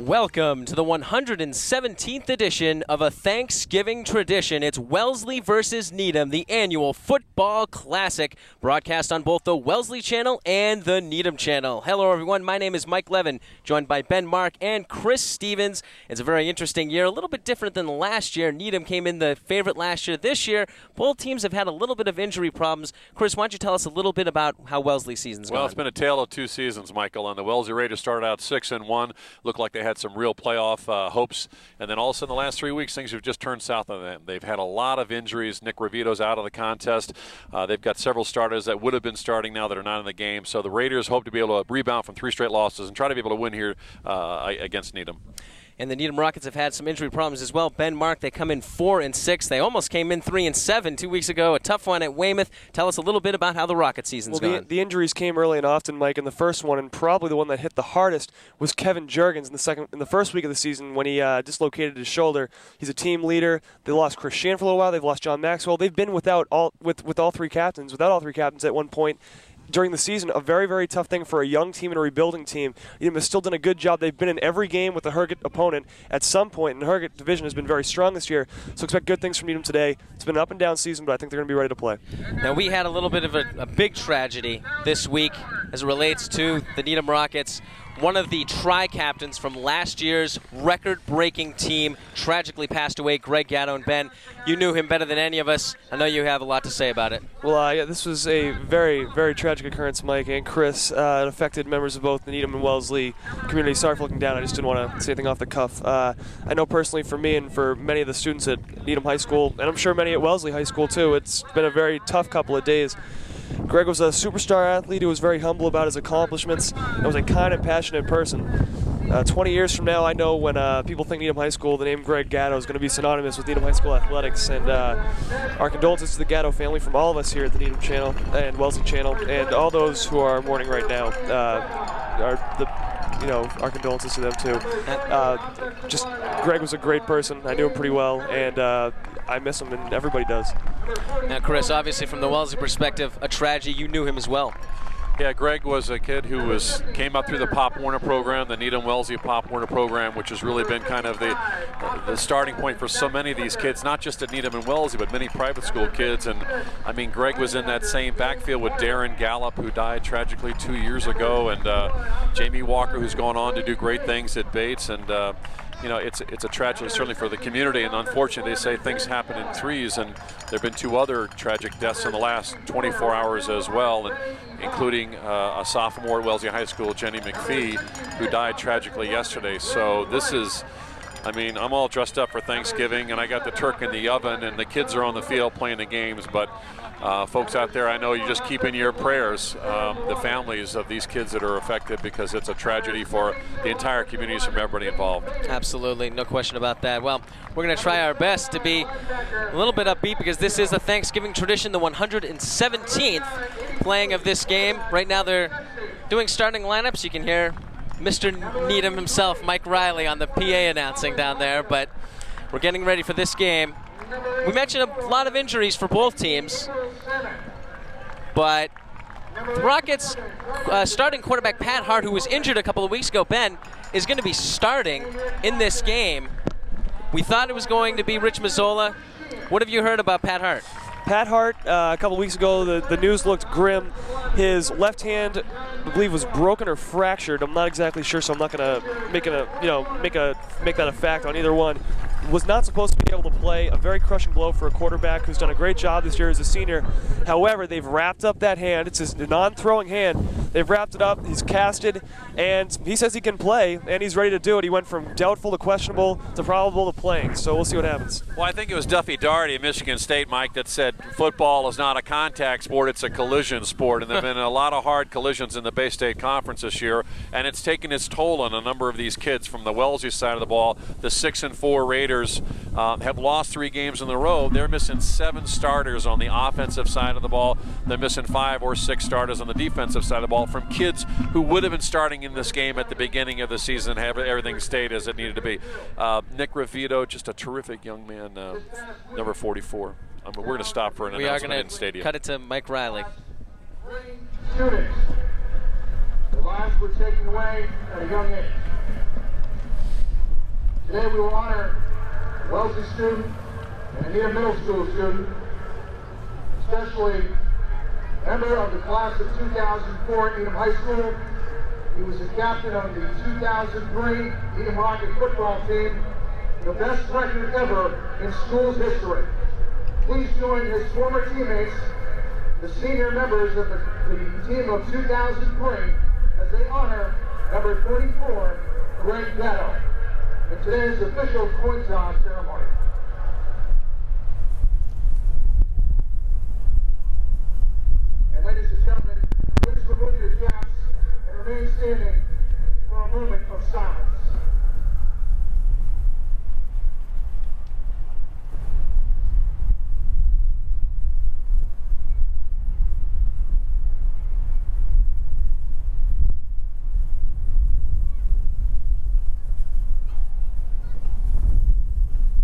Welcome to the 117th edition of a Thanksgiving tradition. It's Wellesley versus Needham, the annual football classic, broadcast on both the Wellesley channel and the Needham channel. Hello, everyone. My name is Mike Levin, joined by Ben Mark and Chris Stevens. It's a very interesting year, a little bit different than last year. Needham came in the favorite last year. This year, both teams have had a little bit of injury problems. Chris, why don't you tell us a little bit about how Wellesley season's gone? Well, it's been a tale of two seasons, Michael. And the Wellesley Raiders started out 6-1, looked like they had some real playoff hopes, and then all of a sudden the last 3 weeks things have just turned south on them. They've had a lot of injuries. Nick Ravito's out of the contest. They've got several starters that would have been starting now that are not in the game. So the Raiders hope to be able to rebound from 3 straight losses and try to be able to win here against Needham. And the Needham Rockets have had some injury problems as well. Ben Mark, they come in 4-6. They almost came in 3-7 2 weeks ago. A tough one at Weymouth. Tell us a little bit about how the Rocket season's gone. The injuries came early and often, Mike. And the first one, and probably the one that hit the hardest, was Kevin Juergens in the first week of the season when he dislocated his shoulder. He's a team leader. They lost Chris Shan for a little while. They've lost John Maxwell. They've been without all three captains at one point during the season. A very, very tough thing for a young team and a rebuilding team. Needham has still done a good job. They've been in every game with the Herget opponent at some point, and the Herget division has been very strong this year, so expect good things from Needham today. It's been an up-and-down season, but I think they're going to be ready to play. Now, we had a little bit of a big tragedy this week as it relates to the Needham Rockets. One of the tri-captains from last year's record-breaking team tragically passed away, Greg Gatto. And Ben, you knew him better than any of us. I know you have a lot to say about it. Well, this was a very, very tragic occurrence, Mike and Chris. It affected members of both the Needham and Wellesley community. Sorry for looking down. I just didn't want to say anything off the cuff. I know personally for me and for many of the students at Needham High School, and I'm sure many at Wellesley High School too, it's been a very tough couple of days. Greg was a superstar athlete who was very humble about his accomplishments and was a kind and passionate person. 20 years from now, I know when people think Needham High School, the name Greg Gatto is going to be synonymous with Needham High School athletics. And our condolences to the Gatto family from all of us here at the Needham channel and Wellesley channel, and all those who are mourning right now. Our condolences to them too. Just Greg was a great person. I knew him pretty well, and I miss him, and everybody does. Now, Chris, obviously from the Wellesley perspective, a tragedy. You knew him as well. Yeah, Greg was a kid who came up through the Pop Warner program, the Needham Wellesley Pop Warner program, which has really been kind of the starting point for so many of these kids, not just at Needham and Wellesley, but many private school kids. And I mean, Greg was in that same backfield with Darren Gallup, who died tragically 2 years ago, and Jamie Walker, who's gone on to do great things at Bates. And it's a tragedy certainly for the community, and unfortunately they say things happen in threes, and there have been 2 other tragic deaths in the last 24 hours as well, and including a sophomore at Wellesley High School, Jenny McPhee, who died tragically yesterday. So this is, I'm all dressed up for Thanksgiving, and I got the turkey in the oven, and the kids are on the field playing the games, but folks out there, I know you just keep in your prayers the families of these kids that are affected, because it's a tragedy for the entire communities from everybody involved. Absolutely, no question about that. Well, we're going to try our best to be a little bit upbeat, because this is a Thanksgiving tradition, the 117th playing of this game. Right now they're doing starting lineups. You can hear Mr. Needham himself, Mike Riley, on the PA announcing down there, but we're getting ready for this game. We mentioned a lot of injuries for both teams, but the Rockets' starting quarterback Pat Hart, who was injured a couple of weeks ago, Ben, is going to be starting in this game. We thought it was going to be Rich Mazzola. What have you heard about Pat Hart? Pat Hart, a couple weeks ago, the news looked grim. His left hand, I believe, was broken or fractured. I'm not exactly sure, so I'm not going to make that a fact on either one. Was not supposed to be able to play. A very crushing blow for a quarterback who's done a great job this year as a senior. However, they've wrapped up that hand. It's his non-throwing hand. They've wrapped it up. He's casted, and he says he can play, and he's ready to do it. He went from doubtful to questionable to probable to playing, so we'll see what happens. Well, I think it was Duffy Daugherty of Michigan State, Mike, that said football is not a contact sport, it's a collision sport, and there have been a lot of hard collisions in the Bay State Conference this year, and it's taken its toll on a number of these kids. From the Wellesley side of the ball, the 6-4 Raiders have lost 3 games in a row. They're missing 7 starters on the offensive side of the ball. They're missing 5 or 6 starters on the defensive side of the ball from kids who would have been starting in this game at the beginning of the season, have everything stayed as it needed to be. Nick Ravito, just a terrific young man, number 44. We're going to stop for an announcement in the stadium. We are going to cut it to Mike Riley. Students, the lives were taken away at a young age. Today we will honor a Wellesley student and a Needham Middle School student, especially a member of the class of 2004 at Needham High School. He was the captain of the 2003 Needham Rocket football team, the best record ever in school's history. Please join his former teammates, the senior members of the team of 2003, as they honor number 44, Greg Gatto, in today's official coin toss ceremony. And ladies and gentlemen, please remove your caps and remain standing for a moment of silence.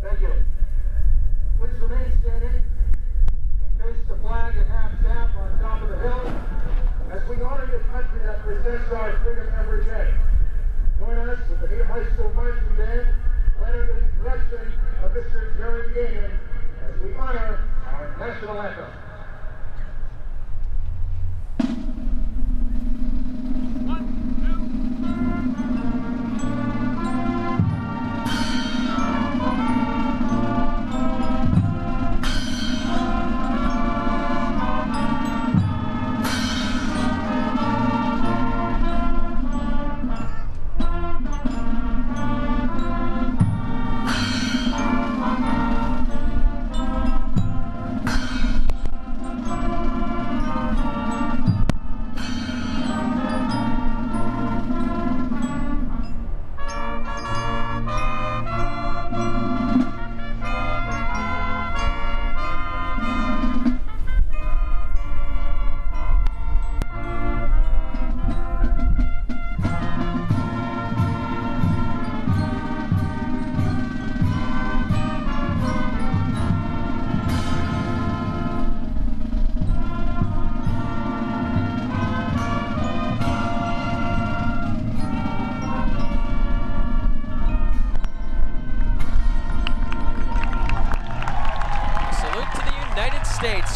Thank you. Please remain standing and face the flag at half-staff on top of the hill as we honor the country that presents our freedom every day. Join us with the Needham High School Marching Band, led under the direction of Mr. Jerry Needham, as we honor our national anthem.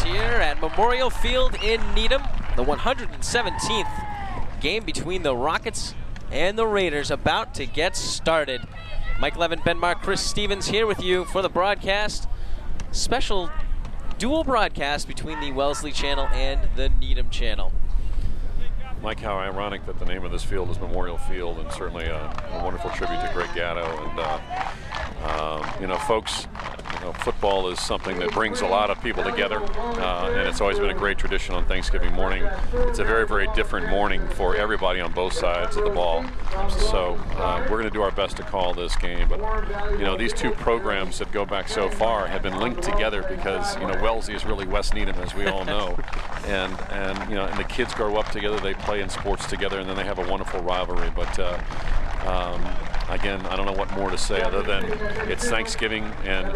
Here at Memorial Field in Needham, the 117th game between the Rockets and the Raiders about to get started. Mike Levin, Ben Mark, Chris Stevens here with you for the broadcast. Special dual broadcast between the Wellesley channel and the Needham channel. Mike, how ironic that the name of this field is Memorial Field, and certainly a wonderful tribute to Greg Gatto. And you know, folks, football is something that brings a lot of people together, and it's always been a great tradition on Thanksgiving morning. It's a very, very different morning for everybody on both sides of the ball. So we're going to do our best to call this game. But these two programs that go back so far have been linked together because Wellesley is really West Needham, as we all know, and the kids grow up together. They play in sports together, and then they have a wonderful rivalry. But again, I don't know what more to say other than it's Thanksgiving, and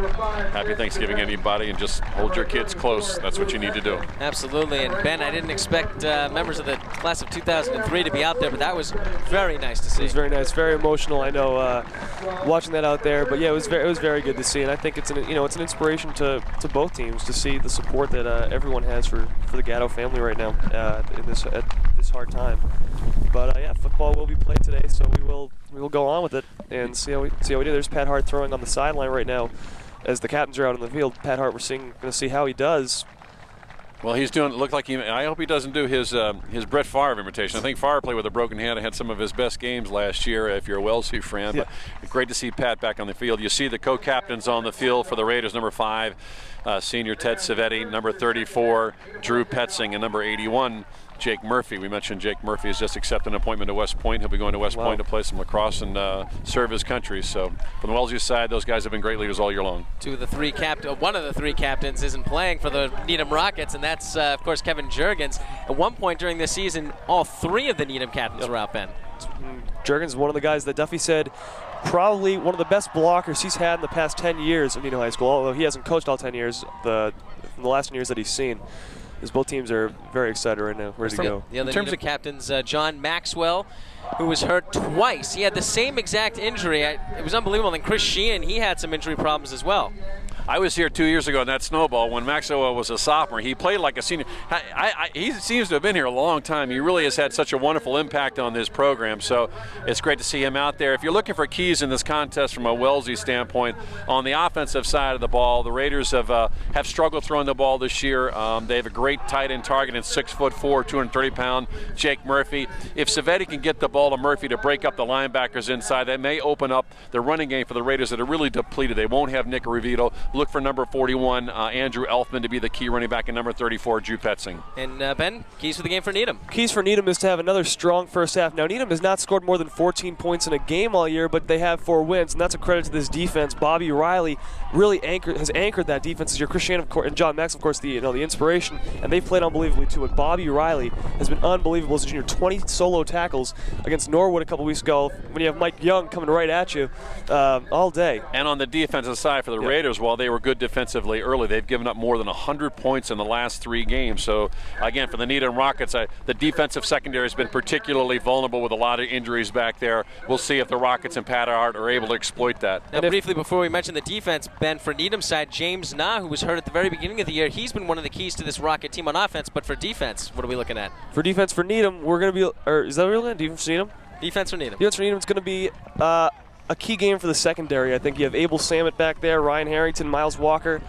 happy Thanksgiving, anybody, and just hold your kids close. That's what you need to do. Absolutely. And Ben, I didn't expect members of the class of 2003 to be out there, but that was very nice to see. It was very nice, very emotional. I know watching that out there, but yeah, it was very good to see, and I think it's an inspiration to both teams to see the support that everyone has for the Gatto family right now at this hard time. But yeah, football will be played today, so we will go on with it and see how we do. There's Pat Hart throwing on the sideline right now, as the captains are out in the field. Pat Hart, we're going to see how he does. Well, he's doing. Look like I hope he doesn't do his Brett Favre imitation. I think Favre played with a broken hand and had some of his best games last year. If you're a Wellesley fan, yeah. But great to see Pat back on the field. You see the co-captains on the field for the Raiders: number 5, senior Ted Savetti; number 34, Drew Petzing; and number 81. Jake Murphy. We mentioned Jake Murphy has just accepted an appointment to West Point. He'll be going to West Point to play some lacrosse and serve his country. So from the Wellesley side, those guys have been great leaders all year long. One of the three captains isn't playing for the Needham Rockets, and that's, of course, Kevin Juergens. At one point during this season, all 3 of the Needham captains were out, Ben. Juergens is one of the guys that Duffy said probably one of the best blockers he's had in the past 10 years of Needham High School, although he hasn't coached all 10 years, from the last 10 years that he's seen. as both teams are very excited right now, ready to go. The other Needham captains, John Maxwell, who was hurt twice. He had the same exact injury. It was unbelievable. And Chris Sheehan, he had some injury problems as well. I was here 2 years ago in that snowball when Maxwell was a sophomore. He played like a senior. He seems to have been here a long time. He really has had such a wonderful impact on this program. So it's great to see him out there. If you're looking for keys in this contest from a Wellesley standpoint, on the offensive side of the ball, the Raiders have struggled throwing the ball this year. They have a great tight end target in 6'4", 230-pound Jake Murphy. If Savetti can get the ball to Murphy to break up the linebackers inside, that may open up the running game for the Raiders that are really depleted. They won't have Nick Revito. Look for number 41, Andrew Elfman, to be the key running back, and number 34, Drew Petzing. And Ben, keys for the game for Needham. Keys for Needham is to have another strong first half. Now, Needham has not scored more than 14 points in a game all year, but they have 4 wins, and that's a credit to this defense. Bobby Riley really has anchored that defense this year. Chris Sheehan, of course, and John Max, of course, the inspiration, and they've played unbelievably too. But Bobby Riley has been unbelievable as a junior. 20 solo tackles against Norwood a couple weeks ago. When you have Mike Young coming right at you all day. And on the defensive side for the Raiders, while they were good defensively early, they've given up more than 100 points in the last 3 games. So, again, for the Needham Rockets, the defensive secondary has been particularly vulnerable with a lot of injuries back there. We'll see if the Rockets and Pat Hart are able to exploit that. Now, briefly, before we mention the defense, Ben, for Needham's side, James Nah, who was hurt at the very beginning of the year, he's been one of the keys to this Rocket team on offense. But for defense, what are we looking at? For defense for Needham, we're going to be, or is that what we're looking at? Defense for Needham? Defense for Needham. Defense for Needham is going to be a key game for the secondary. I think you have Abel Samet back there, Ryan Harrington, Miles Walker.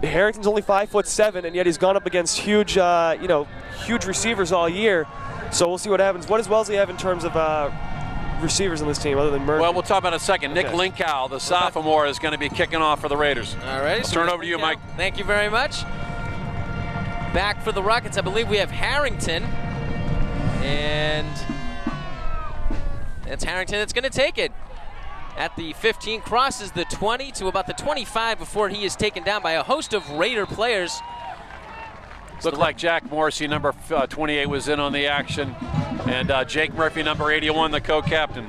Harrington's only 5'7", and yet he's gone up against huge receivers all year. So we'll see what happens. What does Wellesley have in terms of receivers on this team other than Murphy? Well, we'll talk about it in a second. Nick Linkow, the sophomore, is going to be kicking off for the Raiders. All right. I'll turn it over to you, Mike. Thank you very much. Back for the Rockets, I believe we have Harrington. And it's Harrington that's going to take it. At the 15, crosses the 20 to about the 25 before he is taken down by a host of Raider players. Looked like Jack Morrissey, number 28, was in on the action. And Jake Murphy, number 81, the co-captain.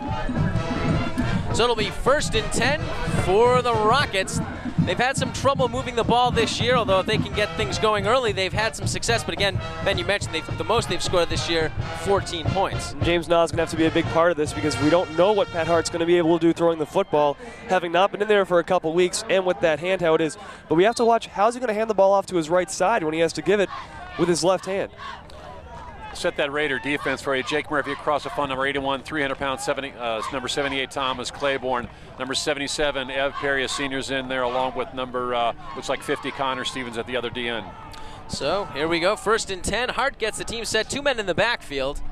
So it'll be 1st and 10 for the Rockets. They've had some trouble moving the ball this year, although if they can get things going early, they've had some success. But again, Ben, you mentioned the most they've scored this year, 14 points. James Nah is going to have to be a big part of this because we don't know what Pat Hart's going to be able to do throwing the football, having not been in there for a couple weeks and with that hand how it is. But we have to watch how's he going to hand the ball off to his right side when he has to give it with his left hand. Set that Raider defense for you. Jake Murphy across the front, number 81, 300-pound, number 78, Thomas Claiborne, number 77, Ev Perry, a senior's in there, along with number, looks like 50, Connor Stevens at the other DN. So here we go, 1st and 10. Hart gets the team set, 2 men in the backfield.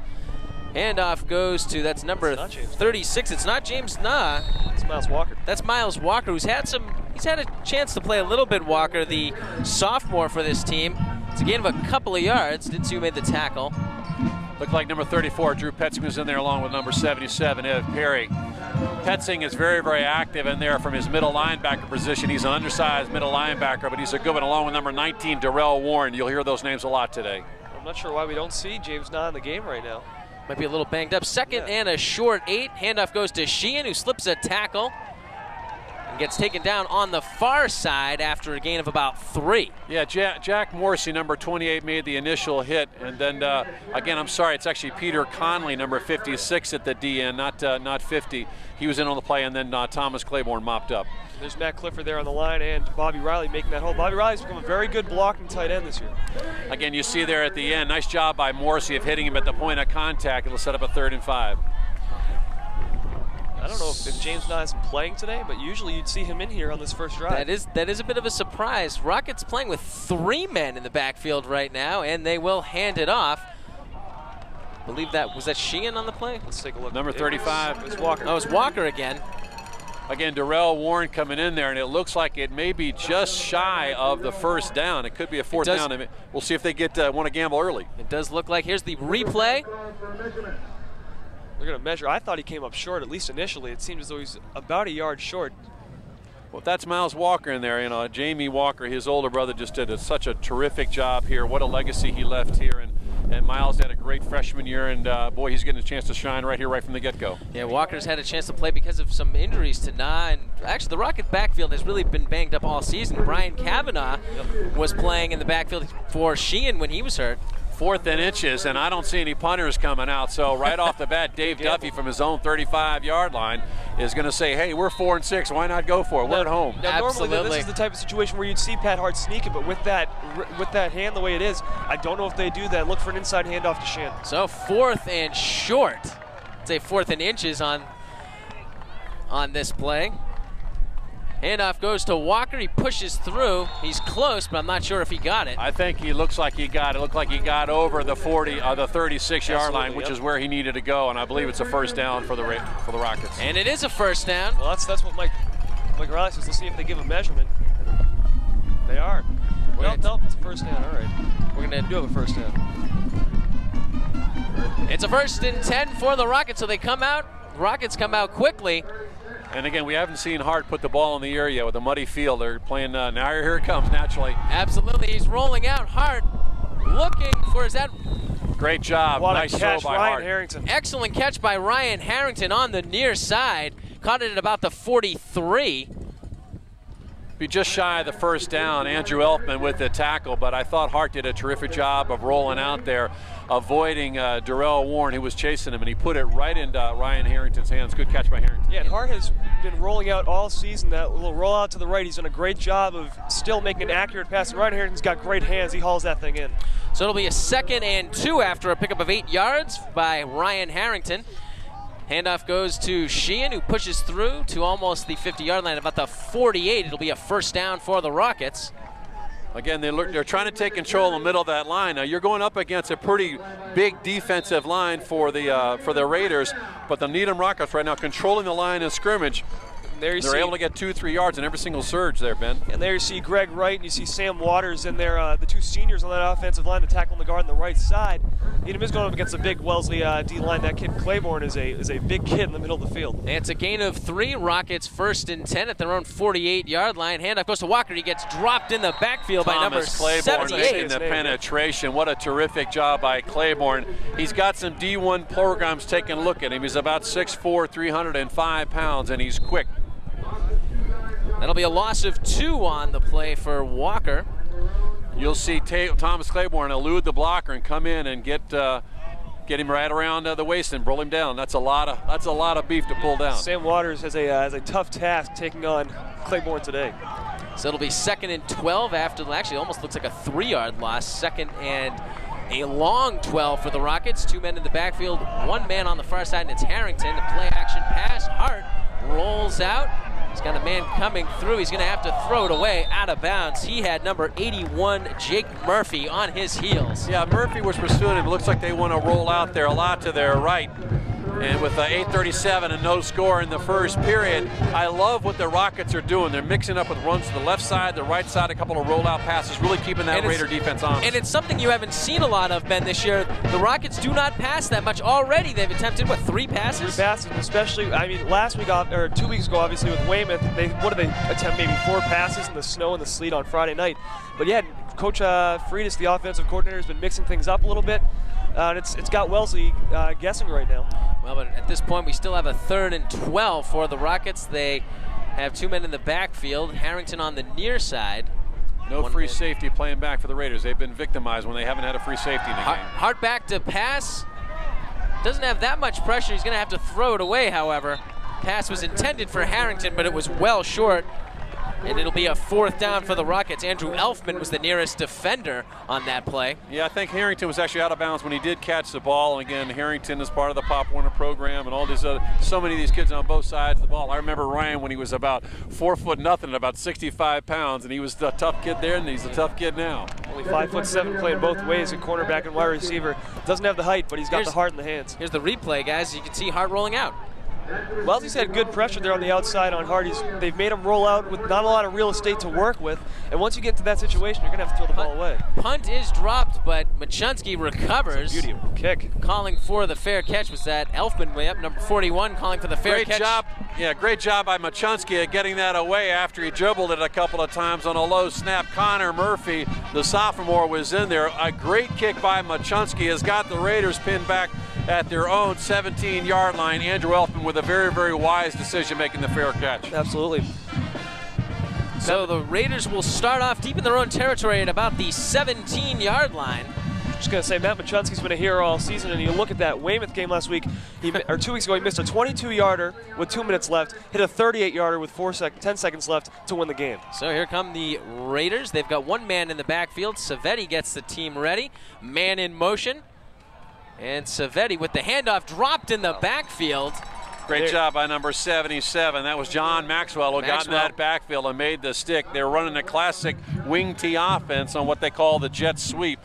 Handoff goes to, that's number 36. It's not James Nah. It's Miles Walker. That's Miles Walker, he's had a chance to play a little bit, Walker, the sophomore for this team. It's a gain of a couple of yards. Didn't see who made the tackle. Looked like number 34, Drew Petzing, was in there along with number 77, Ev Perry. Petzing is very, very active in there from his middle linebacker position. He's an undersized middle linebacker, but he's a good one, along with number 19, Darrell Warren. You'll hear those names a lot today. I'm not sure why we don't see James Nah in the game right now. Might be a little banged up. 2nd and a short 8. Handoff goes to Sheehan, who slips a tackle and gets taken down on the far side after a gain of about 3. Yeah, Jack Morrissey, number 28, made the initial hit. And then, again, I'm sorry, it's actually Peter Conley, number 56 at the DN, not 50. He was in on the play, and then Thomas Claiborne mopped up. There's Matt Clifford there on the line, and Bobby Riley making that hold. Bobby Riley's become a very good blocking tight end this year. Again, you see there at the end, nice job by Morrissey of hitting him at the point of contact. It'll set up a 3rd and 5. I don't know if James Nah isn't playing today, but usually you'd see him in here on this first drive. That is a bit of a surprise. Rockets playing with 3 men in the backfield right now, and they will hand it off. I believe was that Sheehan on the play? Let's take a look. Number 35. It's Walker. Oh, it's Walker again. Again, Darrell Warren coming in there, and it looks like it may be just shy of the 1st down. It could be a 4th down. We'll see if they want to gamble early. It does look like. Here's the replay. They're going to measure. I thought he came up short, at least initially. It seemed as though he's about a yard short. Well, that's Miles Walker in there. Jamie Walker, his older brother, just did such a terrific job here. What a legacy he left here. And Miles had a great great freshman year, and boy, he's getting a chance to shine right here, right from the get-go. Yeah, Walker's had a chance to play because of some injuries to Na, and actually the Rocket backfield has really been banged up all season. Brian Kavanaugh was playing in the backfield for Sheehan when he was hurt. 4th and inches, and I don't see any punters coming out. So right off the bat, Dave Duffy from his own 35-yard line is going to say, hey, we're 4 and 6. Why not go for it? We're at home. Now, normally Absolutely. this is the type of situation where you'd see Pat Hart sneaking, but with that hand the way it is, I don't know if they do that. Look for an inside handoff to Shan. So 4th and short. I'd say 4th and inches on this play. Handoff goes to Walker. He pushes through. He's close, but I'm not sure if he got it. I think he looks like he got it. Looked like he got over the 36-yard line, which is where he needed to go, and I believe it's a first down for the Rockets. And it is a first down. Well, that's what Mike Riley says. Let's see if they give a measurement. They are. Well, nope, it's a first down. All right. We're going to do have a first down. It's a 1st and 10 for the Rockets, so they come out. The Rockets come out quickly. And again, we haven't seen Hart put the ball in the air yet with a muddy field. They're playing, now here it comes, naturally. Absolutely, he's rolling out. Hart looking for, is that? Great job, What nice a catch, throw by Ryan Hart. Harrington. Excellent catch by Ryan Harrington on the near side. Caught it at about the 43. Be just shy of the first down, Andrew Elfman with the tackle, but I thought Hart did a terrific job of rolling out there, avoiding Darrell Warren, who was chasing him, and he put it right into Ryan Harrington's hands. Good catch by Harrington. Yeah, and Hart has been rolling out all season. That little rollout to the right, he's done a great job of still making an accurate pass. And Ryan Harrington's got great hands. He hauls that thing in. So it'll be a 2nd and 2 after a pickup of 8 yards by Ryan Harrington. Handoff goes to Sheehan, who pushes through to almost the 50-yard line, about the 48. It'll be a first down for the Rockets. Again, they're trying to take control in the middle of that line. Now, you're going up against a pretty big defensive line for the Raiders, but the Needham Rockets right now controlling the line of scrimmage. There you They're see, able to get 2-3 yards in every single surge there, Ben. and there you see Greg Wright and you see Sam Waters in there, the two seniors on that offensive line to tackle the guard on the right side. Needham is going up against a big Wellesley D-line. That kid Claiborne is a big kid in the middle of the field. And it's a gain of 3. Rockets 1st and 10 at their own 48-yard line. Handoff goes to Walker. He gets dropped in the backfield by number Thomas Claiborne 78. making the penetration. What a terrific job by Claiborne. He's got some D1 programs taking a look at him. He's about 6'4", 305 pounds, and he's quick. That'll be a loss of 2 on the play for Walker. You'll see Thomas Claiborne elude the blocker and come in and get him right around the waist and roll him down. That's a lot of beef to pull down. Sam Waters has a tough task taking on Claiborne today. So it'll be 2nd and 12 after, actually almost looks like a 3-yard loss. 2nd and a long 12 for the Rockets. 2 men in the backfield, 1 man on the far side, and it's Harrington. The play action pass. Hart rolls out. He's got a man coming through. He's going to have to throw it away out of bounds. He had number 81, Jake Murphy, on his heels. Yeah, Murphy was pursuing him. It looks like they want to roll out there a lot to their right. And with 8:37 and no score in the first period, I love what the Rockets are doing. They're mixing up with runs to the left side, the right side, a couple of rollout passes, really keeping that Raider defense on. And it's something you haven't seen a lot of, Ben, this year. The Rockets do not pass that much already. They've attempted, 3 passes? 3 passes, especially, I mean, last week, or 2 weeks ago, obviously, with Weymouth, they attempt maybe 4 passes in the snow and the sleet on Friday night. But yeah, Coach Friedis, the offensive coordinator, has been mixing things up a little bit. And it's got Wellesley guessing right now. Well, but at this point, we still have a 3rd and 12 for the Rockets. They have 2 men in the backfield. Harrington on the near side. No free safety playing back for the Raiders. They've been victimized when they haven't had a free safety in the game. Hart back to pass. Doesn't have that much pressure. He's going to have to throw it away, however. Pass was intended for Harrington, but it was well short. And it'll be a 4th down for the Rockets. Andrew Elfman was the nearest defender on that play. Yeah, I think Harrington was actually out of bounds when he did catch the ball. And again, Harrington is part of the Pop Warner program and all these so many of these kids on both sides of the ball. I remember Ryan when he was about 4 foot nothing, about 65 pounds, and he was the tough kid there, and he's a tough kid now. Only 5'7", playing both ways, a cornerback and wide receiver. Doesn't have the height, but he's got the heart and the hands. Here's the replay, guys. You can see Hart rolling out. Wellesley's had good pressure there on the outside on Hardy's. They've made him roll out with not a lot of real estate to work with, and once you get into that situation, you're going to have to throw the ball away. Punt is dropped, but Machunsky recovers. Beauty of a kick. Calling for the fair catch was that Elfman way up, number 41, calling for the fair catch. Great job. Yeah, great job by Machunsky at getting that away after he dribbled it a couple of times on a low snap. Connor Murphy, the sophomore, was in there. A great kick by Machunsky has got the Raiders pinned back at their own 17-yard line. Andrew Elfman with a very, very wise decision making the fair catch. Absolutely. So the Raiders will start off deep in their own territory at about the 17-yard line. Just going to say, Matt Machunsky's been a hero all season, and you look at that Weymouth game last week, or 2 weeks ago, he missed a 22-yarder with 2 minutes left, hit a 38-yarder with 10 seconds left to win the game. So here come the Raiders. They've got one man in the backfield. Savetti gets the team ready. Man in motion. And Savetti with the handoff dropped in the backfield. Great job by number 77. That was John Maxwell who got in that backfield and made the stick. They're running a classic wing T offense on what they call the jet sweep.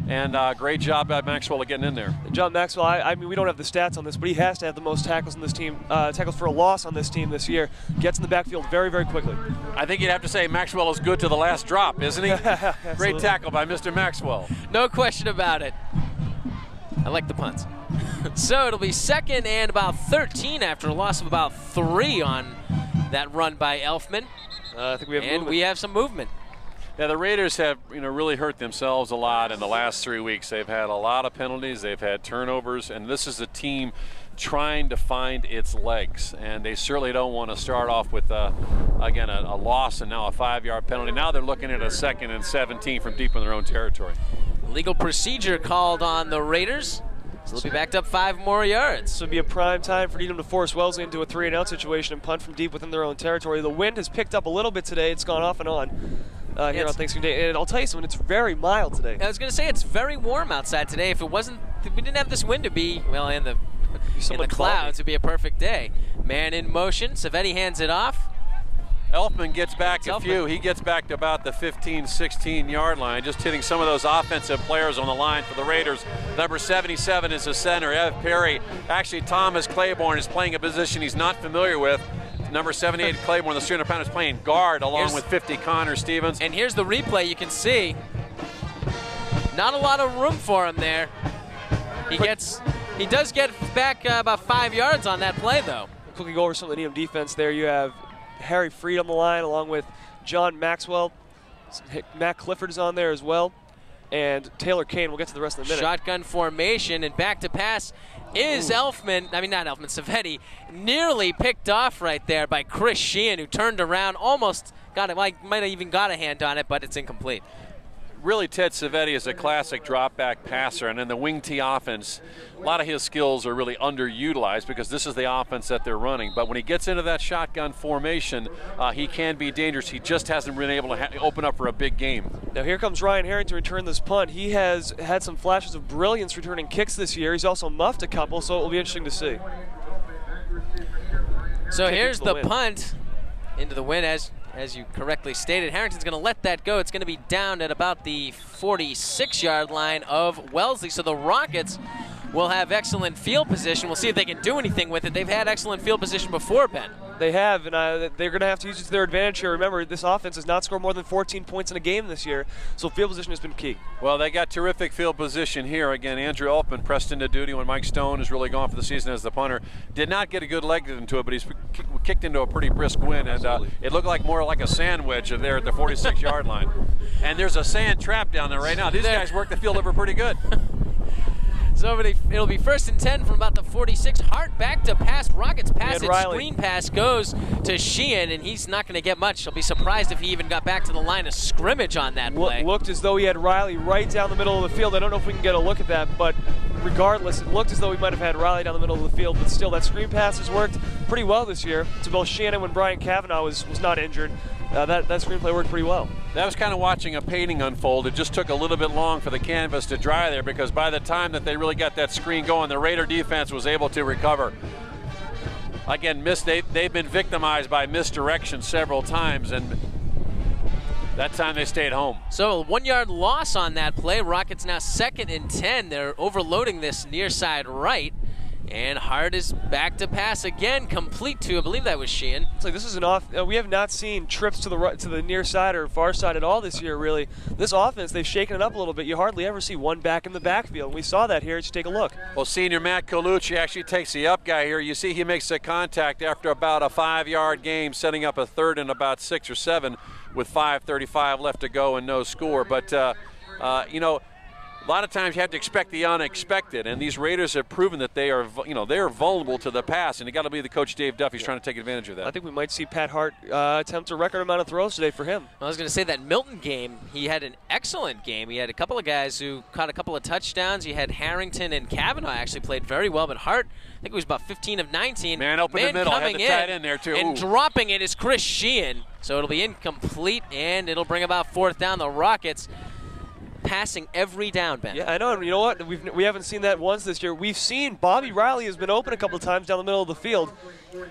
And great job by Maxwell of getting in there. John Maxwell, I mean, we don't have the stats on this, but he has to have the most tackles on this team, tackles for a loss on this team this year. Gets in the backfield very, very quickly. I think you'd have to say Maxwell is good to the last drop, isn't he? Great tackle by Mr. Maxwell. No question about it. I like the punts. So it'll be 2nd and about 13 after a loss of about 3 on that run by Elfman. I think we have movement. We have some movement. Yeah, the Raiders have really hurt themselves a lot in the last 3 weeks. They've had a lot of penalties. They've had turnovers, and this is a team trying to find its legs, and they certainly don't want to start off with again a loss and now a 5-yard penalty. Now they're looking at a 2nd and 17 from deep in their own territory. Legal procedure called on the Raiders. So they'll be backed up 5 more yards. This would be a prime time for Needham to force Wellesley into a 3-and-out situation and punt from deep within their own territory. The wind has picked up a little bit today. It's gone off and on here on Thanksgiving Day. And I'll tell you something, it's very mild today. I was going to say it's very warm outside today. If we didn't have this wind to be, well, in the clouds, it'd be a perfect day. Man in motion. Savetti hands it off. Elfman gets back a few. He gets back to about the 15, 16-yard line, just hitting some of those offensive players on the line for the Raiders. Number 77 is the center, Ev Perry. Actually, Thomas Claiborne is playing a position he's not familiar with. Number 78, Claiborne, the 300-pounder, is playing guard along with 50, Connor Stevens. And here's the replay. You can see not a lot of room for him there. He does get back about 5 yards on that play, though. Quickly go over some of the Needham defense there. You have Harry Freed on the line along with John Maxwell. Matt Clifford is on there as well. And Taylor Kane. We'll get to the rest in a minute. Shotgun formation and back to pass is Savetti. Nearly picked off right there by Chris Sheehan, who turned around, almost got it, might have even got a hand on it, but it's incomplete. Really, Ted Savetti is a classic drop-back passer, and in the wing T offense, a lot of his skills are really underutilized because this is the offense that they're running. But when he gets into that shotgun formation, he can be dangerous. He just hasn't been able to open up for a big game. Now here comes Ryan Herring to return this punt. He has had some flashes of brilliance returning kicks this year. He's also muffed a couple, so it will be interesting to see. So here's the punt into the wind, as you correctly stated. Harrington's going to let that go. It's going to be down at about the 46-yard line of Wellesley. So the Rockets will have excellent field position. We'll see if they can do anything with it. They've had excellent field position before, Ben. They have, and they're going to have to use it to their advantage here. Remember, this offense has not scored more than 14 points in a game this year, so field position has been key. Well, they got terrific field position here. Again, Andrew Elfman pressed into duty when Mike Stone is really gone for the season as the punter. Did not get a good leg into it, but he's kicked into a pretty brisk wind, and it looked like more like a sandwich there at the 46-yard line. And there's a sand trap down there right now. These guys work the field over pretty good. So it'll be 1st and 10 from about the 46. Hart back to pass. Rockets pass it. Screen pass goes to Sheehan, and he's not going to get much. I'll be surprised if he even got back to the line of scrimmage on that play. Looked as though he had Riley right down the middle of the field. I don't know if we can get a look at that, but regardless, it looked as though we might have had Riley down the middle of the field. But still, that screen pass has worked pretty well this year to both Shannon when Brian Cavanaugh was not injured. That screenplay worked pretty well. That was kind of watching a painting unfold. It just took a little bit long for the canvas to dry there because by the time that they really got that screen going, the Raider defense was able to recover. Again, they've been victimized by misdirection several times, and that time they stayed home. So a 1-yard loss on that play. Rockets now 2nd and 10. They're overloading this near side right. And Hart is back to pass again, complete to, I believe that was Sheehan. It's like this is an off. We have not seen trips to the right, to the near side or far side at all this year. Really, this offense they've shaken it up a little bit. You hardly ever see one back in the backfield. We saw that here. Just take a look. Well, senior Matt Colucci actually takes the up guy here. You see he makes a contact after about a 5-yard game, setting up a third and about 6 or 7 with 5:35 left to go and no score. But you know, a lot of times you have to expect the unexpected, and these Raiders have proven that they are, they are vulnerable to the pass, and you got to believe the coach Dave Duffy's trying to take advantage of that. I think we might see Pat Hart attempt a record amount of throws today for him. I was going to say that Milton game, he had an excellent game. He had a couple of guys who caught a couple of touchdowns. You had Harrington and Kavanaugh actually played very well, but Hart, I think it was about 15 of 19. Man open the middle, had the tight end there too. And dropping it is Chris Sheehan, so it'll be incomplete, and it'll bring about 4th down. The Rockets passing every down, Ben. Yeah, I know. And you know what? We haven't seen that once this year. We've seen Bobby Riley has been open a couple of times down the middle of the field.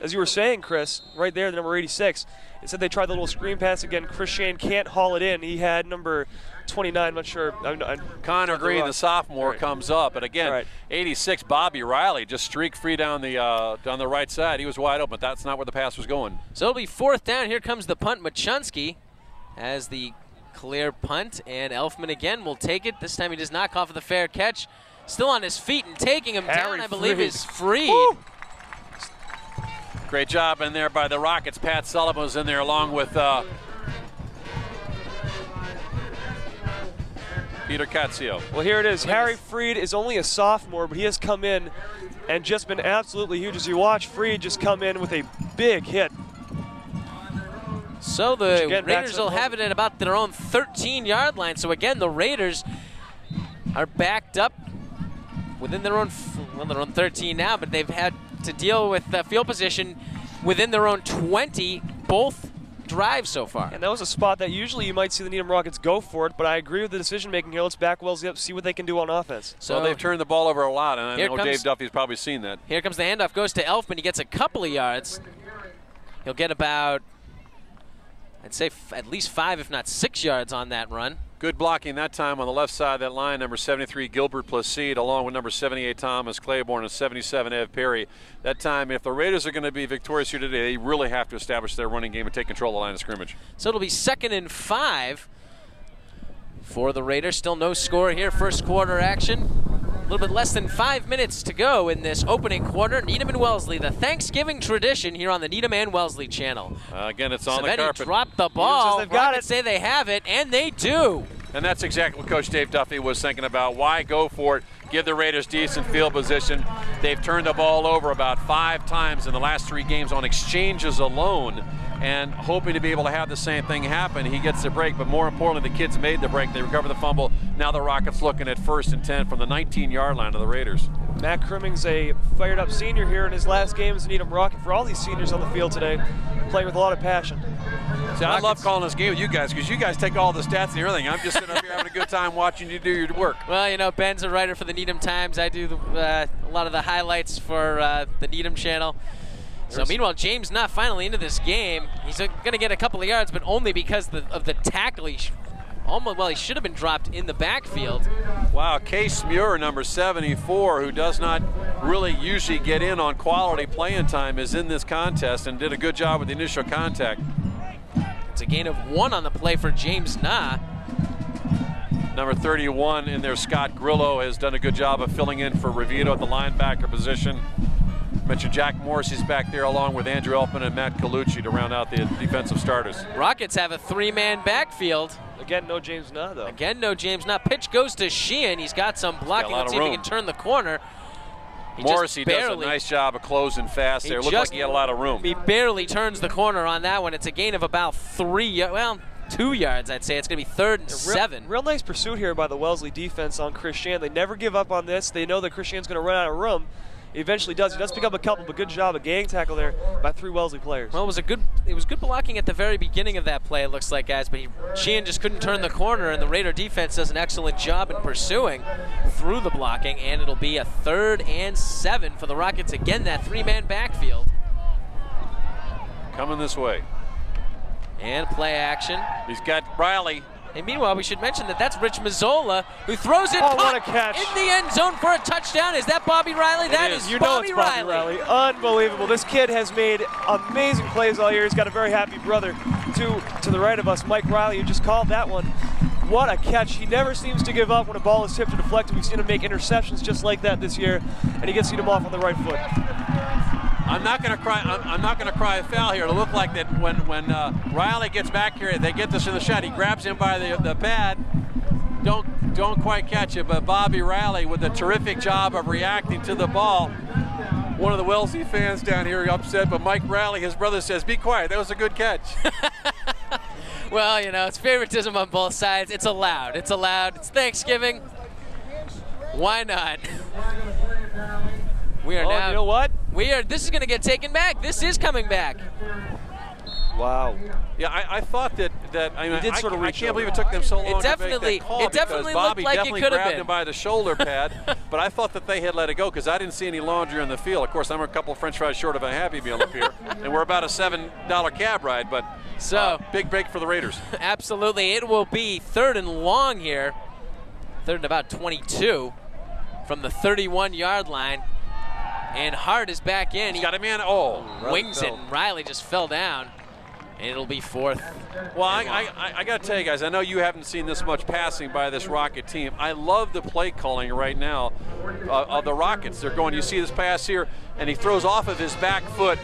As you were saying, Chris, right there, the number 86. It said they tried the little screen pass again. Chris Shane can't haul it in. He had number 29. I'm not sure. Connor Green, the sophomore, comes up, but again, 86 Bobby Riley just streaked free down the right side. He was wide open, but that's not where the pass was going. So it'll be 4th down. Here comes the punt. Machunsky has the clear punt, and Elfman again will take it. This time he does not call for the fair catch. Still on his feet and taking him down, I believe, is Freed. Woo! Great job in there by the Rockets. Pat Sullivan was in there along with Peter Catzio. Well, here it is. Harry Freed is only a sophomore, but he has come in and just been absolutely huge. As you watch Freed just come in with a big hit. So the Raiders will have it at about their own 13-yard line. So again, the Raiders are backed up within their own, their own 13 now, but they've had to deal with field position within their own 20 both drives so far. And that was a spot that usually you might see the Needham Rockets go for it, but I agree with the decision making here. Let's back Wellesley up, see what they can do on offense. So they've turned the ball over a lot, and I know Dave Duffy's probably seen that. Here comes the handoff, goes to Elfman. He gets a couple of yards. He'll get about, I'd say at least 5, if not 6 yards on that run. Good blocking that time on the left side of that line. Number 73, Gilbert Placide, along with number 78, Thomas Claiborne, and 77, Ev Perry. That time, if the Raiders are going to be victorious here today, they really have to establish their running game and take control of the line of scrimmage. So it'll be 2nd and 5 for the Raiders. Still no score here. First quarter action. A little bit less than 5 minutes to go in this opening quarter. Needham and Wellesley, the Thanksgiving tradition here on the Needham and Wellesley channel. Again, it's on the carpet. Dropped the ball. They've got it. Say they have it, and they do. And that's exactly what Coach Dave Duffy was thinking about. Why go for it? Give the Raiders decent field position. They've turned the ball over about 5 times in the last 3 games on exchanges alone, and hoping to be able to have the same thing happen. He gets the break, but more importantly, the kids made the break. They recover the fumble. Now the Rockets looking at 1st and 10 from the 19-yard line of the Raiders. Matt Crimming's a fired-up senior here in his last game as a Needham Rocket. For all these seniors on the field today, playing with a lot of passion. See, I love calling this game with you guys because you guys take all the stats and everything. I'm just sitting up here having a good time watching you do your work. Well, you know, Ben's a writer for the Needham Times. I do a lot of the highlights for the Needham channel. So meanwhile, James not finally into this game. He's going to get a couple of yards, but only because of the tackle. He should have been dropped in the backfield. Wow, Case Muir, number 74, who does not really usually get in on quality playing time, is in this contest and did a good job with the initial contact. It's a gain of 1 on the play for James Nah. Number 31 in there, Scott Grillo, has done a good job of filling in for Revito at the linebacker position. Mentioned Jack Morrissey's back there along with Andrew Elfman and Matt Colucci to round out the defensive starters. Rockets have a 3-man backfield. Again, no James Nah, though. Again, no James Nah. Pitch goes to Sheehan. He's got some blocking. Let's see if he can turn the corner. Morrissey does a nice job of closing fast there. Looked like he had a lot of room. He barely turns the corner on that one. It's a gain of about 2 yards, I'd say. It's going to be 3rd and 7. Real nice pursuit here by the Wellesley defense on Chris Shan. They never give up on this. They know that Chris Shan's going to run out of room. He eventually does. He does pick up a couple, but good job, a gang tackle there by 3 Wellesley players. Well, it was good blocking at the very beginning of that play, it looks like, guys, but Sheehan just couldn't turn the corner, and the Raider defense does an excellent job in pursuing through the blocking, and it'll be a 3rd and 7 for the Rockets. Again, that 3-man backfield. Coming this way. And play action. He's got Riley And meanwhile, we should mention that that's Rich Mazzola, who throws it what a catch. in the end zone for a touchdown. Is that Bobby Riley? That is You know Bobby it's Bobby Riley. Unbelievable. This kid has made amazing plays all year. He's got a very happy brother to the right of us, Mike Riley, who just called that one. What a catch. He never seems to give up when a ball is tipped or deflected. We've seen him make interceptions just like that this year, and he gets him off on the right foot. I'm not going to cry. I'm not going to cry a foul here. It'll look like that when Riley gets back here, they get this in the shot. He grabs him by the pad. Don't quite catch it, but Bobby Riley with a terrific job of reacting to the ball. One of the Wellesley fans down here upset, but Mike Riley, his brother, says, "Be quiet. That was a good catch." Well, you know, it's favoritism on both sides. It's allowed. It's allowed. It's Thanksgiving. Why not? We are now. You know what? This is going to get taken back. This is coming back. Wow. Yeah, I thought that I mean, He did sort of I reach can't over. believe it took them so long It definitely- to make that call it definitely because looked Bobby like it definitely could have grabbed been. him by the shoulder pad, but I thought that they had let it go because I didn't see any laundry on the field. Of course, I'm a couple French fries short of a Happy Meal up here, and we're about a $7 cab ride, but big break for the Raiders. Absolutely. It will be 3rd and long here. 3rd and about 22 from the 31-yard line. And Hart is back in. He's got a man. Wings it, and Riley just fell down. And it'll be 4th. Well, I got to tell you guys, I know you haven't seen this much passing by this Rocket team. I love the play calling right now of the Rockets. They're going, you see this pass here, and he throws off of his back foot.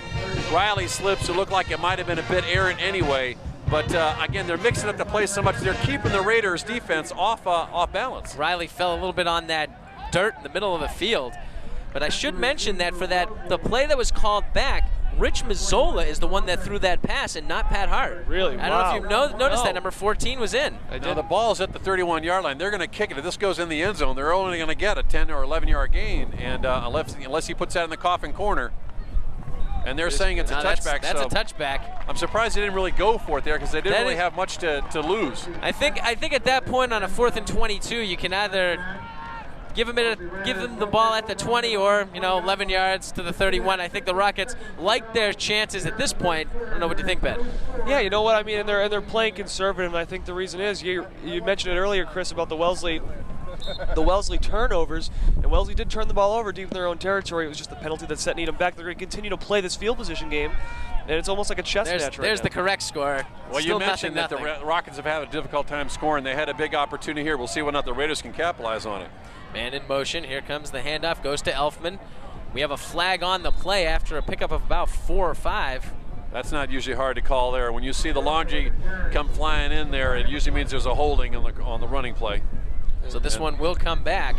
Riley slips. It looked like it might have been a bit errant anyway. But, again, they're mixing up the play so much. They're keeping the Raiders' defense off balance. Riley fell a little bit on that dirt in the middle of the field. But I should mention that for the play that was called back, Rich Mazzola is the one that threw that pass and not Pat Hart. Really? I don't know if you noticed that number 14 was in. Now the ball's at the 31-yard line. They're going to kick it. If this goes in the end zone, they're only going to get a 10 or 11-yard gain, and unless he puts that in the coffin corner. And they're saying it's a touchback. That's a touchback. I'm surprised they didn't really go for it there because they didn't really have much to lose. I think at that point on a 4th and 22, you can either give them the ball at the 20 or 11 yards to the 31. I think the Rockets like their chances at this point. I don't know what you think, Ben. Yeah, you know what I mean, and they're playing conservative. And I think the reason is you mentioned it earlier, Chris, about the Wellesley turnovers, and Wellesley did turn the ball over deep in their own territory. It was just the penalty that set Needham back. They're going to continue to play this field position game, and it's almost like a chess match right There's now. the correct score. Well, Still you mentioned nothing. that the Rockets have had a difficult time scoring. They had a big opportunity here. We'll see whether or not the Raiders can capitalize on it. Man in motion. Here comes the handoff. Goes to Elfman. We have a flag on the play after a pickup of about 4 or 5. That's not usually hard to call there. When you see the laundry come flying in there, it usually means there's a holding on the running play. So this one will come back.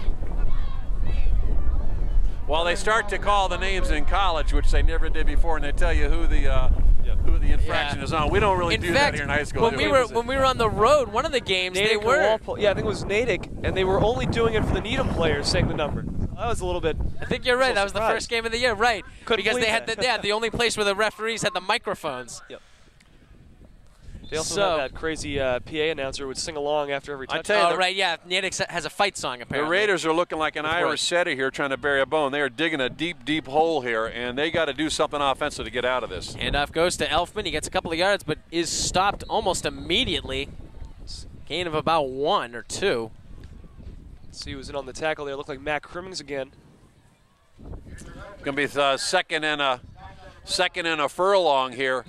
Well, they start to call the names in college, which they never did before, and they tell you who the infraction is on. We don't really do that here in high school. When we were on the road, one of the games Natick they were. Walpole. Yeah, I think it was Natick, and they were only doing it for the Needham players, saying the number. That was a little bit. I think you're right. That was the first game of the year, right? Couldn't because they believe had the only place where the referees had the microphones. Yep. They also had that crazy PA announcer would sing along after every touchdown. Right, yeah. Natick has a fight song, apparently. The Raiders are looking like an Irish setter here trying to bury a bone. They are digging a deep, deep hole here, and they got to do something offensive to get out of this. Handoff goes to Elfman. He gets a couple of yards, but is stopped almost immediately. Gain of about 1 or 2. See who was in on the tackle there. Looked like Matt Crimmins again. Going to be second and a furlong here.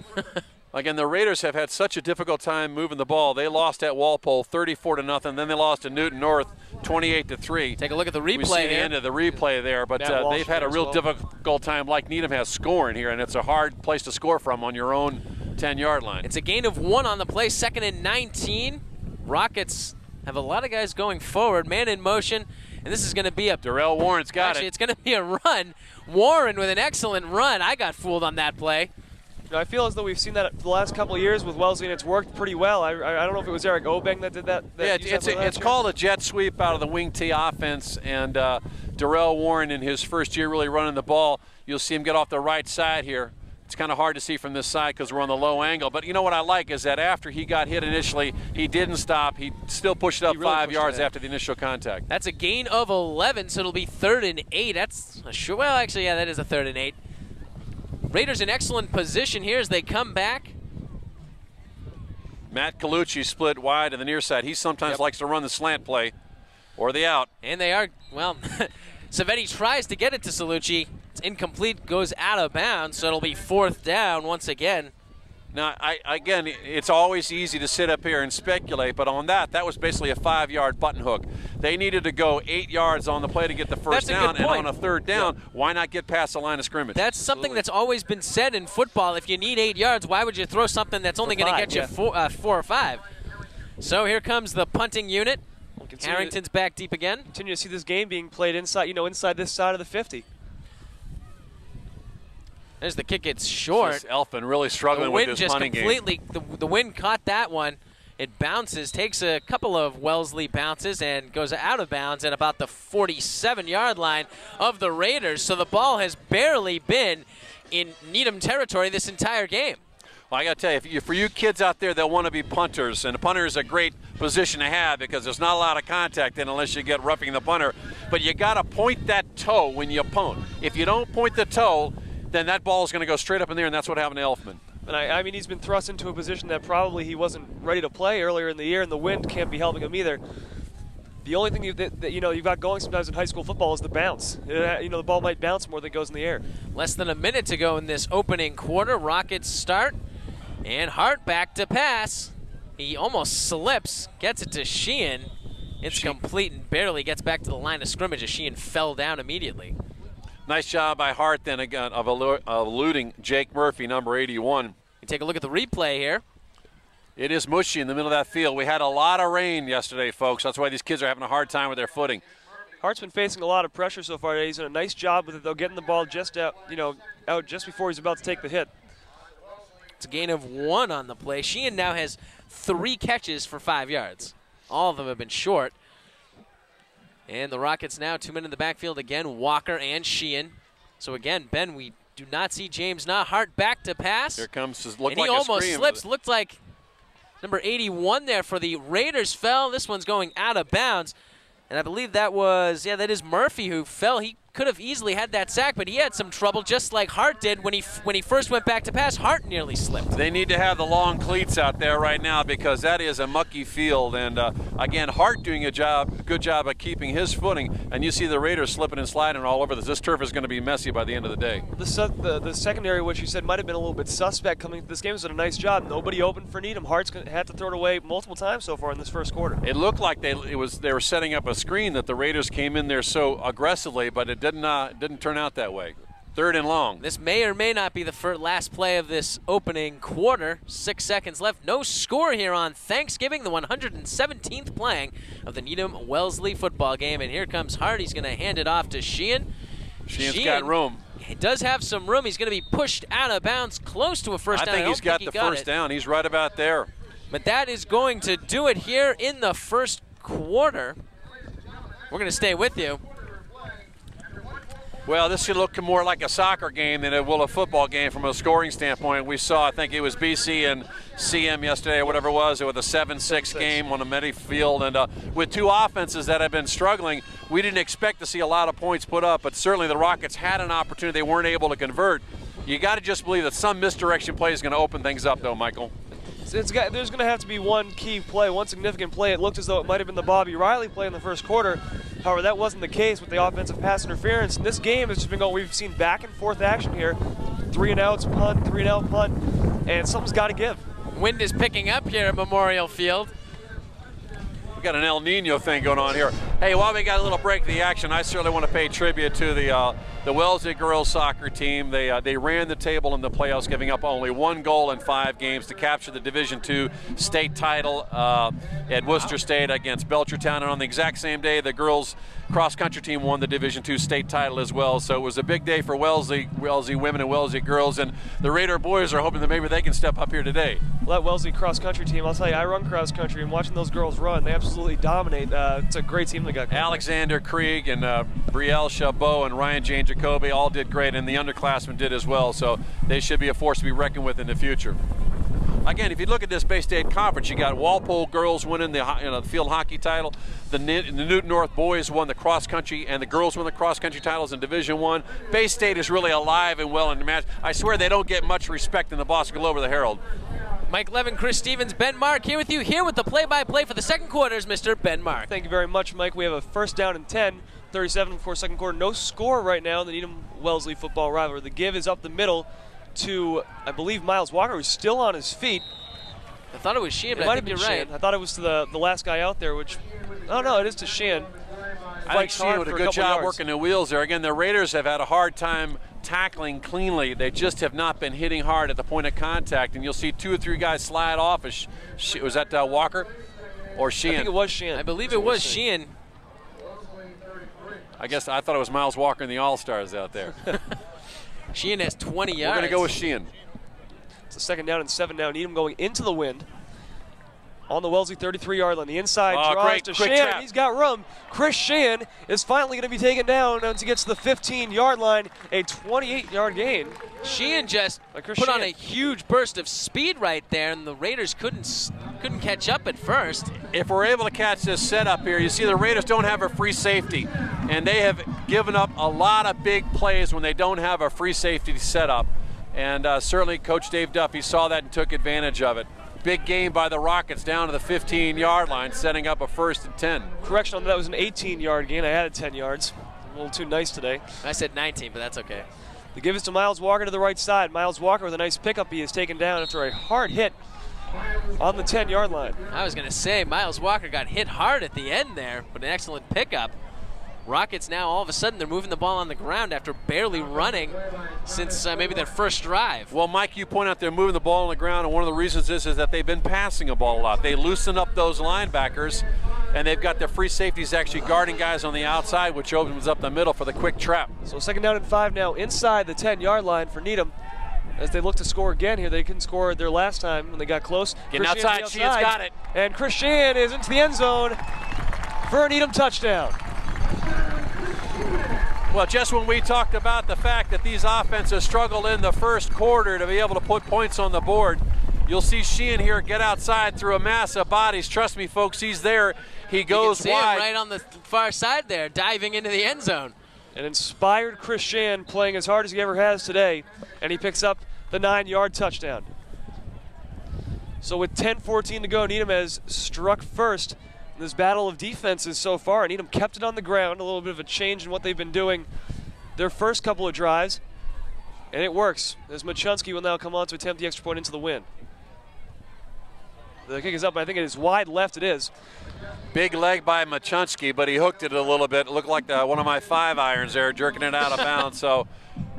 Again, the Raiders have had such a difficult time moving the ball. They lost at Walpole 34-0. Then they lost to Newton North 28-3. Take a look at the replay. We see the end of the replay there, but they've had a real difficult time, like Needham has, scoring here, and it's a hard place to score from on your own 10-yard line. It's a gain of 1 on the play. 2nd and 19. Rockets have a lot of guys going forward. Man in motion, and this is going to be a. Darrell Warren's got It's going to be a run. Warren with an excellent run. I got fooled on that play. I feel as though we've seen that the last couple of years with Wellesley, and it's worked pretty well. I don't know if it was Eric Obeng that did that. It's called a jet sweep out of the wing T offense, and Darrell Warren in his first year really running the ball. You'll see him get off the right side here. It's kind of hard to see from this side because we're on the low angle. But you know what I like is that after he got hit initially, he didn't stop. He still pushed it up 5 yards after the initial contact. That's a gain of 11, so it'll be 3rd and 8. That's sure. Well, actually, yeah, that is a 3rd and 8. Raiders in excellent position here as they come back. Matt Colucci split wide to the near side. He sometimes likes to run the slant play or the out. And they are, well, Savetti tries to get it to Salucci. It's incomplete, goes out of bounds, so it'll be 4th down once again. Now, again, it's always easy to sit up here and speculate, but on that was basically a 5-yard button hook. They needed to go 8 yards on the play to get the first down, and on a 3rd down, why not get past the line of scrimmage? That's something that's always been said in football. If you need 8 yards, why would you throw something that's only going to get you 4 or 5? So here comes the punting unit. Harrington's back deep again. Continue to see this game being played inside, inside this side of the 50. There's the kick. It's short. Elfin really struggling with this punting game. The wind caught that one. It bounces, takes a couple of Wellesley bounces, and goes out of bounds at about the 47-yard line of the Raiders. So the ball has barely been in Needham territory this entire game. Well, I got to tell you, for you kids out there that want to be punters, and a punter is a great position to have because there's not a lot of contact in unless you get roughing the punter. But you got to point that toe when you punt. If you don't point the toe, then that ball is going to go straight up in there, and that's what happened to Elfman. And I mean, he's been thrust into a position that probably he wasn't ready to play earlier in the year, and the wind can't be helping him either. The only thing you've got going sometimes in high school football is the bounce. The ball might bounce more than it goes in the air. Less than a minute to go in this opening quarter. Rockets start, and Hart back to pass. He almost slips, gets it to Sheehan. It's complete and barely gets back to the line of scrimmage as Sheehan fell down immediately. Nice job by Hart then again of eluding Jake Murphy, number 81. You take a look at the replay here. It is mushy in the middle of that field. We had a lot of rain yesterday, folks. That's why these kids are having a hard time with their footing. Hart's been facing a lot of pressure so far. He's done a nice job with it, though, getting the ball just out just before he's about to take the hit. It's a gain of 1 on the play. Sheehan now has 3 catches for 5 yards. All of them have been short. And the Rockets now 2 men in the backfield again, Walker and Sheehan. So again, Ben, we do not see James Hart back to pass. Here comes his and he almost slips. Looked like number 81 there for the Raiders fell. This one's going out of bounds. And I believe that is Murphy who fell. He could have easily had that sack, but he had some trouble just like Hart did when he first went back to pass. Hart nearly slipped. They need to have the long cleats out there right now because that is a mucky field. And again, Hart doing a good job of keeping his footing. And you see the Raiders slipping and sliding all over this. This turf is going to be messy by the end of the day. The secondary, which you said might have been a little bit suspect coming to this game, has done a nice job. Nobody open for Needham. Hart's had to throw it away multiple times so far in this first quarter. It looked like they were setting up a screen that the Raiders came in there so aggressively, but it didn't turn out that way. 3rd and long. This may or may not be the last play of this opening quarter. 6 seconds left. No score here on Thanksgiving, the 117th playing of the Needham Wellesley football game. And here comes Hart. He's going to hand it off to Sheehan. Sheehan's got room. He does have some room. He's going to be pushed out of bounds close to a first down. I think he's got the first down. He's right about there. But that is going to do it here in the first quarter. We're going to stay with you. Well, this should look more like a soccer game than it will a football game from a scoring standpoint. We saw, I think it was BC and CM yesterday or whatever it was a 7-6 game on a Medi field. And with 2 offenses that have been struggling, we didn't expect to see a lot of points put up, but certainly the Rockets had an opportunity they weren't able to convert. You got to just believe that some misdirection play is going to open things up, though, Michael. There's going to have to be one key play, one significant play. It looked as though it might have been the Bobby Riley play in the first quarter. However, that wasn't the case with the offensive pass interference. And this game has just been going, we've seen back and forth action here. 3-and-outs, punt, 3-and-out, punt, and something's got to give. Wind is picking up here at Memorial Field. We got an El Nino thing going on here. Hey, while we got a little break of the action, I certainly want to pay tribute to the Wellesley girls soccer team. They ran the table in the playoffs, giving up only 1 goal in 5 games to capture the Division II state title at Worcester State against Belchertown. And on the exact same day, the girls cross-country team won the Division II state title as well. So it was a big day for Wellesley women and Wellesley girls. And the Raider boys are hoping that maybe they can step up here today. Well, that Wellesley cross-country team, I'll tell you, I run cross-country, and watching those girls run, they absolutely dominate. It's a great team they got. Alexander Krieg and Brielle Chabot and Ryan Jane Jacoby all did great, and the underclassmen did as well. So they should be a force to be reckoned with in the future. Again, if you look at this Bay State Conference, you got Walpole girls winning the field hockey title. The Newton North boys won the cross country, and the girls won the cross country titles in Division I. Bay State is really alive and well in the match. I swear they don't get much respect in the Boston Globe or the Herald. Mike Levin, Chris Stevens, Ben Mark here with you, here with the play-by-play for the second quarters, Mr. Ben Mark. Thank you very much, Mike. We have a first down and 10, 37 before second quarter. No score right now in the Needham-Wellesley football rivalry. The give is up the middle to, I believe, Miles Walker, who's still on his feet. I thought it was Sheehan, but It I think you're right. Sheehan. I thought it was to the last guy out there, which, oh no, it is to Sheehan. I think Sheehan did a good job working the wheels there. Again, the Raiders have had a hard time tackling cleanly. They just have not been hitting hard at the point of contact, and you'll see 2 or 3 guys slide off. Was that Walker or Sheehan? I think it was Sheehan. I believe it was Sheehan. I guess I thought it was Miles Walker and the All-Stars out there. Sheehan has 20 yards. We're going to go with Sheehan. It's a second down and 7 now. Needham going into the wind. On the Wellesley 33-yard line. The inside draws to Sheehan. He's got room. Chris Sheehan is finally going to be taken down once he gets to the 15-yard line. A 28-yard gain. Sheehan just put on a huge burst of speed right there, and the Raiders couldn't catch up at first. If we're able to catch this setup here, you see the Raiders don't have a free safety, and they have given up a lot of big plays when they don't have a free safety setup. And certainly Coach Dave Duffy saw that and took advantage of it. Big game by the Rockets down to the 15-yard line, setting up a 1st and 10. Correction on that, was an 18-yard gain. I added 10 yards. A little too nice today. I said 19, but that's okay. The give is to Miles Walker to the right side. Miles Walker with a nice pickup. He is taken down after a hard hit on the 10-yard line. I was going to say Miles Walker got hit hard at the end there, but an excellent pickup. Rockets now all of a sudden they're moving the ball on the ground after barely running since maybe their first drive. Well, Mike, you point out they're moving the ball on the ground, and one of the reasons is that they've been passing the ball a lot. They loosen up those linebackers, and they've got their free safeties actually guarding guys on the outside, which opens up the middle for the quick trap. So second down and 5 now inside the 10-yard line for Needham. As they look to score again here, they couldn't score their last time when they got close. Getting outside, Sheehan's got it. And Chris Sheehan is into the end zone for a Needham touchdown. Well, just when we talked about the fact that these offenses struggled in the first quarter to be able to put points on the board, you'll see Sheehan here get outside through a mass of bodies. Trust me, folks, he's there. He goes wide. wide. Him right on the far side there, diving into the end zone. An inspired Chris Sheehan playing as hard as he ever has today, and he picks up the 9-yard touchdown. So with 10:14 to go, Needham has struck first in this battle of defenses so far. Needham kept it on the ground, a little bit of a change in what they've been doing their first couple of drives, and it works, as Machunsky will now come on to attempt the extra point into the win. The kick is up, I think it is wide left, it is. Big leg by Machunsky, but he hooked it a little bit. It looked like one of my 5-irons there, jerking it out of bounds. So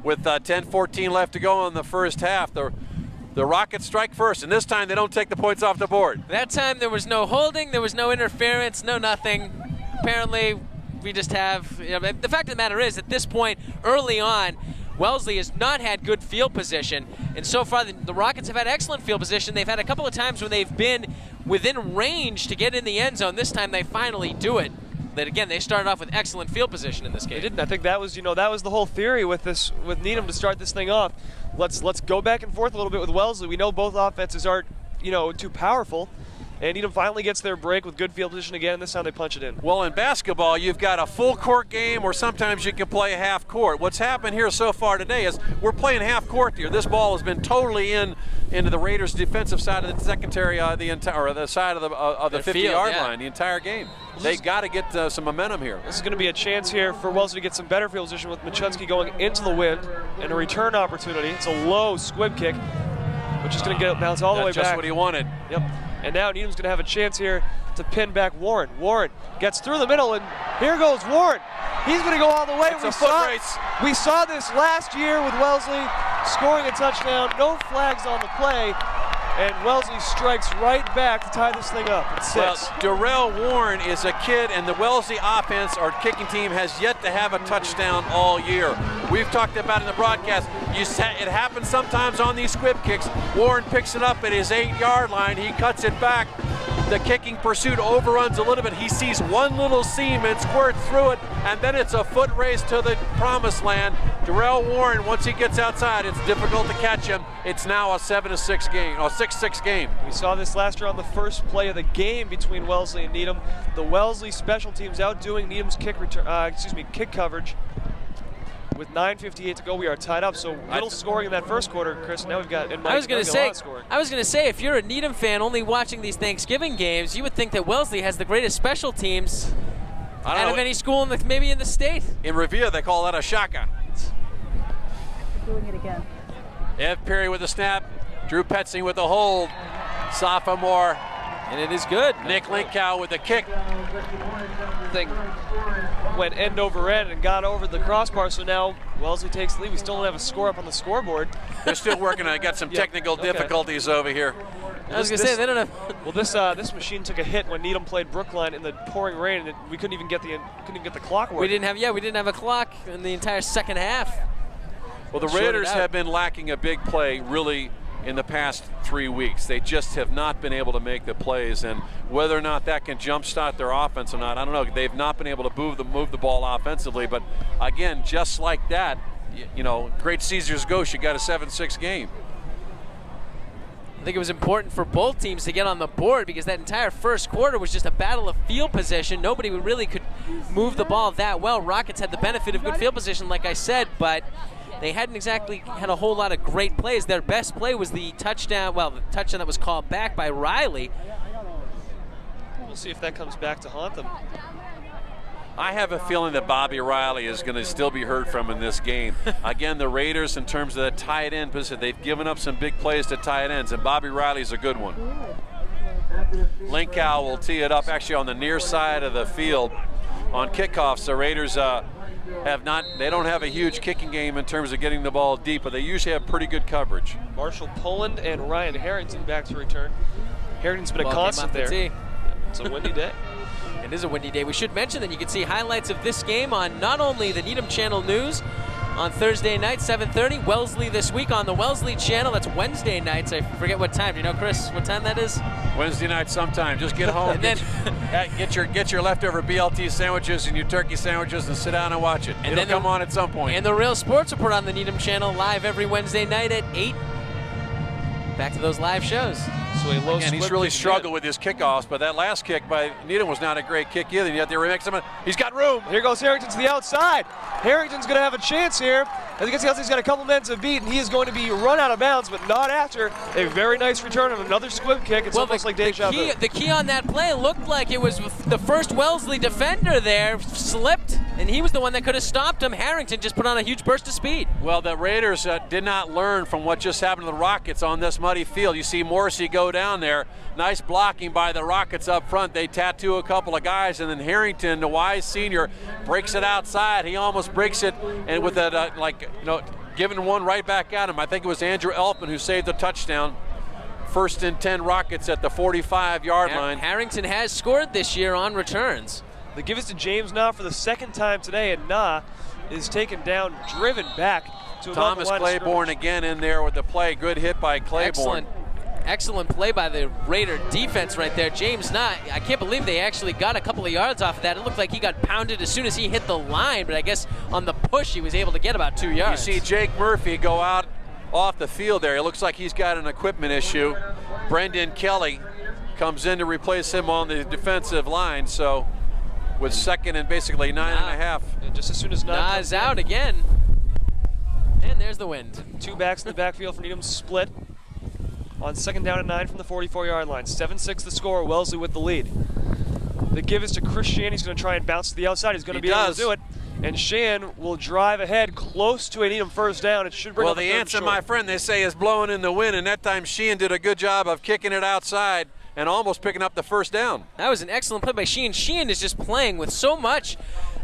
with 10:14 left to go in the first half, the Rockets strike first, and this time they don't take the points off the board. That time there was no holding, there was no interference, no nothing. Apparently, we just have, the fact of the matter is, at this point, early on, Wellesley has not had good field position, and so far the Rockets have had excellent field position. They've had a couple of times when they've been within range to get in the end zone. This time they finally do it. But again, they started off with excellent field position in this game. They didn't. I think that was, that was the whole theory with Needham to start this thing off. Let's go back and forth a little bit with Wellesley. We know both offenses aren't, too powerful. And Needham finally gets their break with good field position again, and this time they punch it in. Well, in basketball, you've got a full court game, or sometimes you can play half court. What's happened here so far today is we're playing half court here. This ball has been totally into the Raiders' defensive side of the secondary, the side of the 50-yard line the entire game. They got to get some momentum here. This is going to be a chance here for Wellesley to get some better field position with Machunsky going into the wind, and a return opportunity. It's a low squib kick, which is going to bounce all the way back. That's just what he wanted. Yep. And now Needham's going to have a chance here to pin back Warren. Warren gets through the middle, and here goes Warren. He's going to go all the way. It's a foot race. We saw this last year with Wellesley scoring a touchdown. No flags on the play, and Wellesley strikes right back to tie this thing up at 6. Well, Darrell Warren is a kid, and the Wellesley offense, our kicking team, has yet to have a touchdown all year. We've talked about in the broadcast, it happens sometimes on these squib kicks. Warren picks it up at his 8-yard line. He cuts it back. The kicking pursuit overruns a little bit. He sees one little seam and squirts through it, and then it's a foot race to the promised land. Darrell Warren, once he gets outside, it's difficult to catch him. It's now a 7-6 game, or 6-6 game. We saw this last year on the first play of the game between Wellesley and Needham. The Wellesley special teams outdoing Needham's kick coverage. with 9:58 to go, we are tied up. So little scoring in that first quarter, Chris. Now we've got. I was going to say, if you're a Needham fan only watching these Thanksgiving games, you would think that Wellesley has the greatest special teams out of any school maybe in the state. In Revere, they call that a shaka. Doing it again. Ev Perry with the snap. Drew Petzing with the hold. Sophomore. And it is good. Nick Linkow with the kick. Thing went end over end and got over the crossbar, so now Wellesley takes the lead. We still don't have a score up on the scoreboard. They're still working on it. Got some technical difficulties over here. I was going to say, they don't have... Well, this machine took a hit when Needham played Brookline in the pouring rain, and we couldn't even get the clock working. We didn't have a clock in the entire second half. Well, the Raiders have been lacking a big play, really, in the past 3 weeks. They just have not been able to make the plays, and whether or not that can jumpstart their offense or not, I don't know. They've not been able to move the ball offensively, but again, just like that, you know, great Caesar's Ghost, you got a 7-6 game. I think it was important for both teams to get on the board because that entire first quarter was just a battle of field position. Nobody really could move the ball that well. Rockets had the benefit of good field position, like I said, but they hadn't exactly had a whole lot of great plays. Their best play was the touchdown, the touchdown that was called back by Riley. We'll see if that comes back to haunt them. I have a feeling that Bobby Riley is going to still be heard from in this game. Again, the Raiders, in terms of the tight end position, they've given up some big plays to tight ends, and Bobby Riley's a good one. Linkow will tee it up actually on the near side of the field on kickoffs. The Raiders they don't have a huge kicking game in terms of getting the ball deep, but they usually have pretty good coverage. Marshall Poland and Ryan Harrington back to return. Harrington's been a constant there. It's a windy day. It is a windy day. We should mention that you can see highlights of this game on not only the Needham Channel News on Thursday night, 7:30. Wellesley this week on the Wellesley Channel. That's Wednesday nights. I forget what time. Do you know, Chris, what time that is? Wednesday night sometime. Just get home, get your leftover BLT sandwiches and your turkey sandwiches and sit down and watch it. It'll come on at some point. And the Real Sports Report on the Needham Channel live every Wednesday night at 8. Back to those live shows. So again, he's really struggled with his kickoffs, but that last kick by Needham was not a great kick either. Yet they remix him. He's got room. Here goes Harrington to the outside. Harrington's going to have a chance here. As you can see, he's got a couple men to beat, and he is going to be run out of bounds, but not after a very nice return of another squib kick. It's almost like deja vu. The key on that play looked like it was the first Wellesley defender there slipped, and he was the one that could have stopped him. Harrington just put on a huge burst of speed. Well, the Raiders did not learn from what just happened to the Rockets on this muddy field. You see Morrissey go down there. Nice blocking by the Rockets up front. They tattoo a couple of guys, and then Harrington, the wise senior, breaks it outside. He almost breaks it, and with that, giving one right back at him. I think it was Andrew Elfman who saved the touchdown. 1st and 10 Rockets at the 45-yard line. Harrington has scored this year on returns. They give it to James Nah for the second time today, and Nah is taken down, driven back to Thomas Claiborne again in there with the play. Good hit by Claiborne. Excellent play by the Raider defense right there. James Nah, I can't believe they actually got a couple of yards off of that. It looked like he got pounded as soon as he hit the line, but I guess on the push he was able to get about 2 yards. You see Jake Murphy go out off the field there. It looks like he's got an equipment issue. Brendan Kelly comes in to replace him on the defensive line, so with 2nd and basically 9.5. And just as soon as Nah is out again, and there's the wind. 2 backs in the backfield for Needham split. On 2nd down and 9 from the 44-yard line. 7-6 the score, Wellesley with the lead. The give is to Chris Sheehan. He's going to try and bounce to the outside. He's going to be able to do it. And Sheehan will drive ahead close to a Needham first down. It should bring up the answer, my friend, they say is blowing in the wind, and that time Sheehan did a good job of kicking it outside and almost picking up the first down. That was an excellent play by Sheehan. Sheehan is just playing with so much.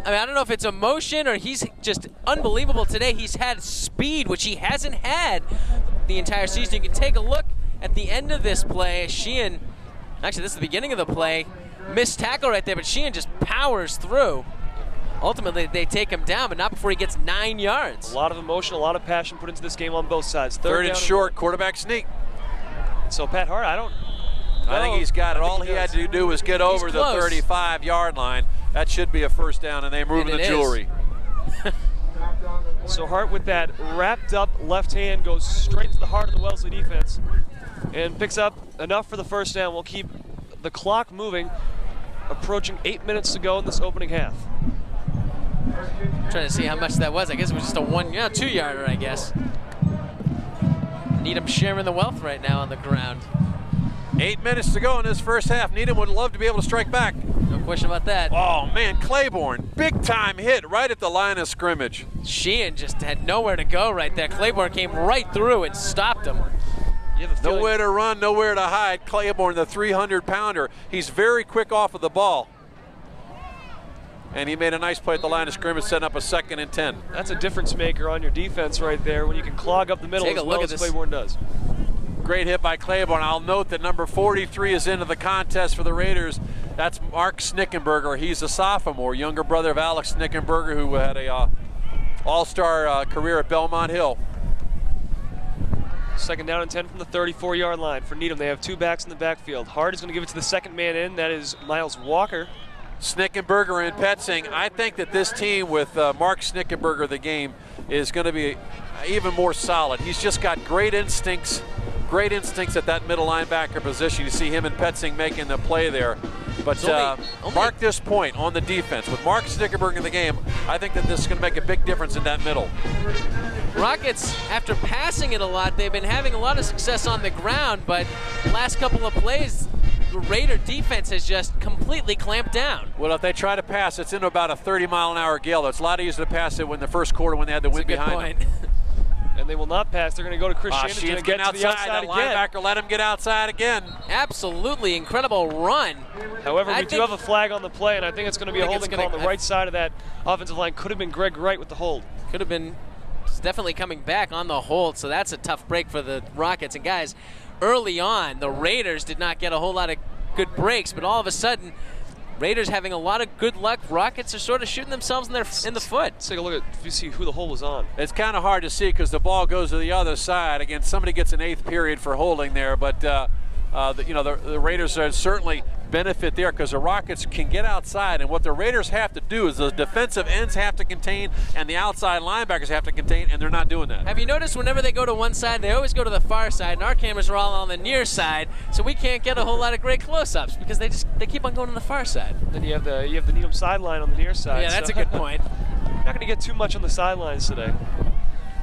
I don't know if it's emotion or he's just unbelievable today. He's had speed, which he hasn't had the entire season. You can take a look at the end of this play. Sheehan, actually this is the beginning of the play, missed tackle right there, but Sheehan just powers through. Ultimately, they take him down, but not before he gets 9 yards. A lot of emotion, a lot of passion put into this game on both sides. Third and short, quarterback sneak. So Pat Hart, I think he's got it. All he had to do was get over the 35-yard line. That should be a first down, and they're moving the jewelry. So Hart with that wrapped up left hand goes straight to the heart of the Wellesley defense and picks up enough for the first down. We'll keep the clock moving, approaching 8 minutes to go in this opening half. I'm trying to see how much that was. I guess it was just a 2-yarder, I guess. Needham sharing the wealth right now on the ground. 8 minutes to go in this first half. Needham would love to be able to strike back. No question about that. Oh, man, Claiborne, big-time hit right at the line of scrimmage. Sheehan just had nowhere to go right there. Claiborne came right through and stopped him. Nowhere to run, nowhere to hide. Claiborne, the 300-pounder. He's very quick off of the ball. And he made a nice play at the line of scrimmage, setting up a 2nd and 10. That's a difference maker on your defense right there when you can clog up the middle as well as Claiborne does. Great hit by Claiborne. I'll note that number 43 is into the contest for the Raiders. That's Mark Snickenberger. He's a sophomore, younger brother of Alex Snickenberger, who had a all-star career at Belmont Hill. 2nd down and 10 from the 34-yard line for Needham. They have 2 backs in the backfield. Hart is going to give it to the 2nd man in. That is Miles Walker. Snickenberger and Petzing. I think that this team with Mark Snickenberger, the game, is going to be even more solid. He's just got great instincts at that middle linebacker position. You see him and Petzing making the play there. But mark this point on the defense. With Mark Snickenberger in the game, I think that this is going to make a big difference in that middle. Rockets, after passing it a lot, they've been having a lot of success on the ground, but the last couple of plays, the Raider defense has just completely clamped down. Well, if they try to pass, it's into about a 30-mile-an-hour gale. It's a lot easier to pass it in the first quarter when they had the wind behind them. And they will not pass. They're going to go to Chris Shannon and get to the outside again. Linebacker let him get outside again. Absolutely incredible run. However, we do have a flag on the play, and I think it's going to be a holding call on the right side of that offensive line. Could have been Greg Wright with the hold. Could have been. It's definitely coming back on the hold, so that's a tough break for the Rockets. And guys, early on, the Raiders did not get a whole lot of good breaks, but all of a sudden, Raiders having a lot of good luck. Rockets are sort of shooting themselves in the foot. Let's take a look at if you see who the hold was on. It's kind of hard to see because the ball goes to the other side. Again, somebody gets an 8th period for holding there, but the Raiders are certainly benefit there because the Rockets can get outside, and what the Raiders have to do is the defensive ends have to contain and the outside linebackers have to contain, and they're not doing that. Have you noticed whenever they go to one side, they always go to the far side, and our cameras are all on the near side, so we can't get a whole lot of great close-ups because they keep on going to the far side. Then you have the Needham sideline on the near side. Yeah, that's a good point. Not going to get too much on the sidelines today.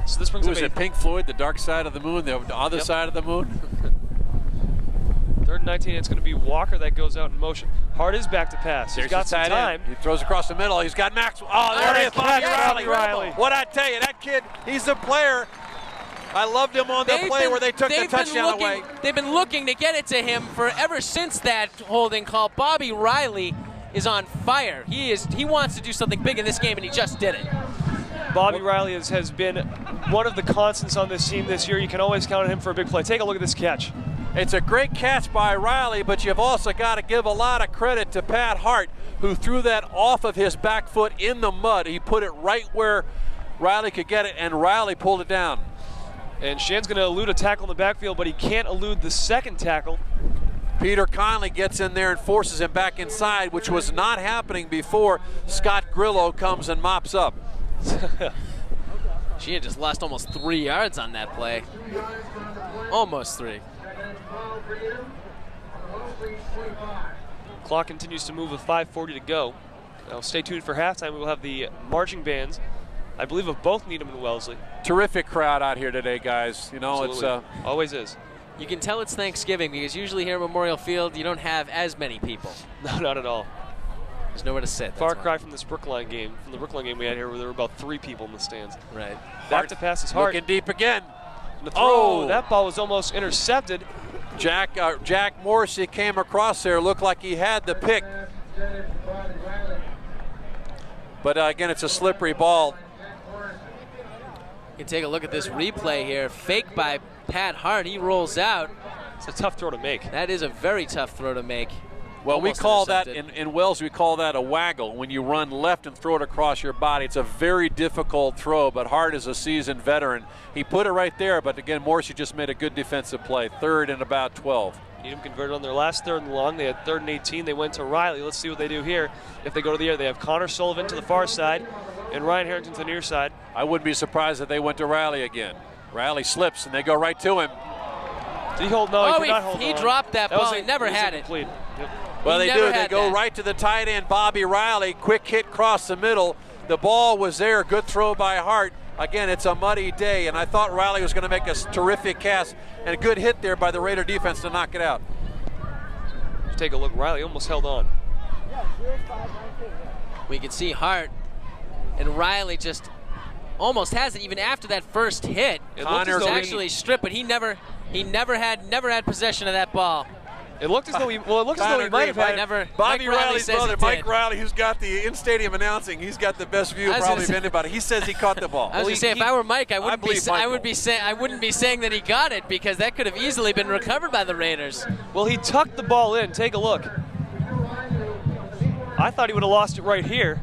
So this brings up Pink Floyd, the dark side of the moon, the other side of the moon. 3rd and 19, it's going to be Walker that goes out in motion. Hart is back to pass. He's got some time. He throws across the middle. He's got Max. Oh, there he is, Bobby Riley. What I tell you, that kid, he's a player. I loved him on the play where they took the touchdown away. They've been looking to get it to him ever since that holding call. Bobby Riley is on fire. He wants to do something big in this game, and he just did it. Bobby Riley has been one of the constants on this team this year. You can always count on him for a big play. Take a look at this catch. It's a great catch by Riley, but you've also got to give a lot of credit to Pat Hart, who threw that off of his back foot in the mud. He put it right where Riley could get it, and Riley pulled it down. And Shan's going to elude a tackle in the backfield, but he can't elude the second tackle. Peter Conley gets in there and forces him back inside, which was not happening before Scott Grillo comes and mops up. She had just lost almost 3 yards on that play. Almost 3. Clock continues to move with 5:40 to go. Now stay tuned for halftime. We will have the marching bands, I believe, of both Needham and Wellesley. Terrific crowd out here today, guys. You know, absolutely. It's always is. You can tell it's Thanksgiving because usually here at Memorial Field you don't have as many people. No, not at all. There's nowhere to sit. Far cry from this Brookline game. From the Brookline game we had here, where there were about 3 people in the stands. Right. Back to pass is Hart. Looking deep again. Oh, that ball was almost intercepted. Jack Morrissey came across there, looked like he had the pick. But again, it's a slippery ball. You can take a look at this replay here. Fake by Pat Hart. He rolls out. It's a tough throw to make. That is a very tough throw to make. Well, we call that, in Wells, we call that a waggle. When you run left and throw it across your body, it's a very difficult throw, but Hart is a seasoned veteran. He put it right there, but again, Morrissey just made a good defensive play. 3rd and about 12. Needham converted on their last 3rd and long. They had 3rd and 18. They went to Riley. Let's see what they do here. If they go to the air, they have Connor Sullivan to the far side and Ryan Harrington to the near side. I wouldn't be surprised if they went to Riley again. Riley slips, and they go right to him. Did he hold? No, he could not hold on. He dropped that ball. He never had it. Well, they do. They go right to the tight end, Bobby Riley. Quick hit across the middle. The ball was there, good throw by Hart. Again, it's a muddy day, and I thought Riley was going to make a terrific cast and a good hit there by the Raider defense to knock it out. Take a look, Riley almost held on. We can see Hart and Riley just almost has it even after that first hit. It Connor was actually stripped, but he never had possession of that ball. It looked as though he might have had never. Bobby Riley's brother, Mike did. Riley, who's got the in-stadium announcing, he's got the best view probably of anybody. He says he caught the ball. I was going to say, if I were Mike, I wouldn't be saying that he got it, because that could have easily been recovered by the Raiders. Well, he tucked the ball in. Take a look. I thought he would have lost it right here.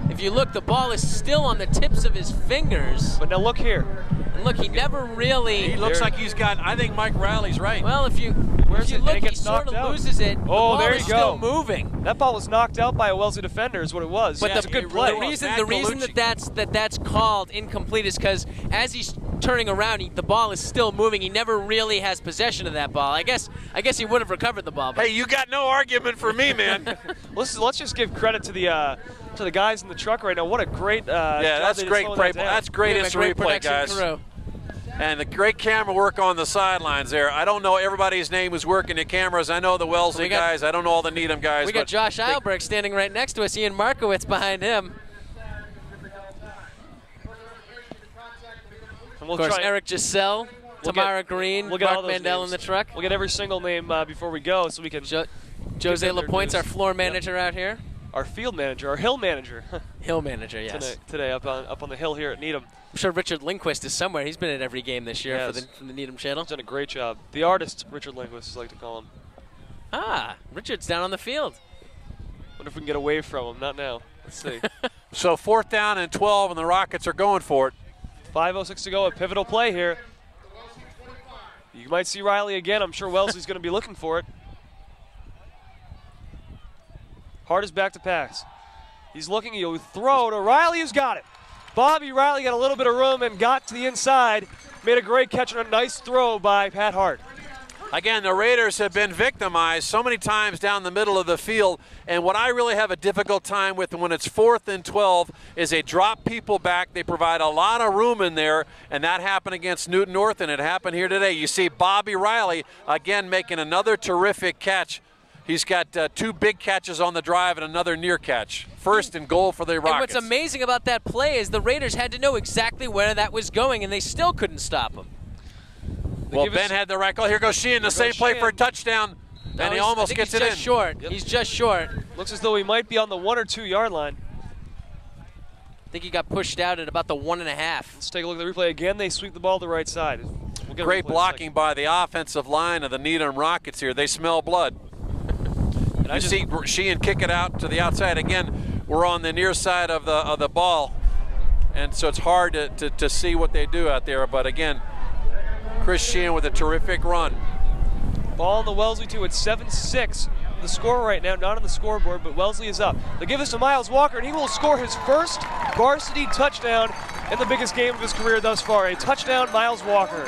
If you look, the ball is still on the tips of his fingers. But now look here. And look, he never really. He looks like he's got. I think Mike Riley's right. Well, if you look, he sort of loses it. Oh, the there ball you is go. Still moving. That ball was knocked out by a Wellesley defender, is what it was. But it's a good play. The reason that's called incomplete is because as he's turning around, the ball is still moving. He never really has possession of that ball. I guess he would have recovered the ball. But Hey, you got no argument for me, man. Let's just give credit to the guys in the truck right now. What a great yeah, that's great play. That's great instant replay, guys. Crew. And the great camera work on the sidelines there. I don't know everybody's name who's working the cameras. I know the Wellesley guys. I don't know all the Needham guys. We got Josh Eilberg standing right next to us. Ian Markowitz behind him. And we'll of course, try Eric Giselle, Tamara Green, Mark Mandel in the truck. We'll get every single name before we go, so we can. Jose Lapointe's our floor manager out here. Our field manager, our hill manager. Hill manager, yes. Today up on the hill here at Needham. I'm sure Richard Lindquist is somewhere. He's been at every game this year for the Needham channel. He's done a great job. The artist, Richard Lindquist, I like to call him. Ah, Richard's down on the field. Wonder if we can get away from him. Not now. Let's see. So 4th down and 12, and the Rockets are going for it. 5:06 to go, a pivotal play here. You might see Riley again. I'm sure Wellesley's going to be looking for it. Hart is back to pass. He's looking, he'll throw to Riley, who's got it. Bobby Riley got a little bit of room and got to the inside. Made a great catch and a nice throw by Pat Hart. Again, the Raiders have been victimized so many times down the middle of the field, and what I really have a difficult time with when it's 4th and 12 is they drop people back. They provide a lot of room in there, and that happened against Newton North, and it happened here today. You see Bobby Riley, again, making another terrific catch. He's got 2 big catches on the drive and another near catch. 1st and goal for the Rockets. And what's amazing about that play is the Raiders had to know exactly where that was going, and they still couldn't stop him. Well, Ben had the right call. Here goes Sheehan, the same play for a touchdown, and he almost gets it in. Short. Yep. He's just short. Looks as though he might be on the 1 or 2 yard line. I think he got pushed out at about the 1.5. Let's take a look at the replay again. They sweep the ball to the right side. Great blocking by the offensive line of the Needham Rockets here. They smell blood. And I see Sheehan kick it out to the outside. Again, we're on the near side of the ball, and so it's hard to see what they do out there. But again, Chris Sheehan with a terrific run. Ball on the Wellesley 2 at 7-6. The score right now, not on the scoreboard, but Wellesley is up. They give us to Miles Walker, and he will score his first varsity touchdown in the biggest game of his career thus far. A touchdown, Miles Walker.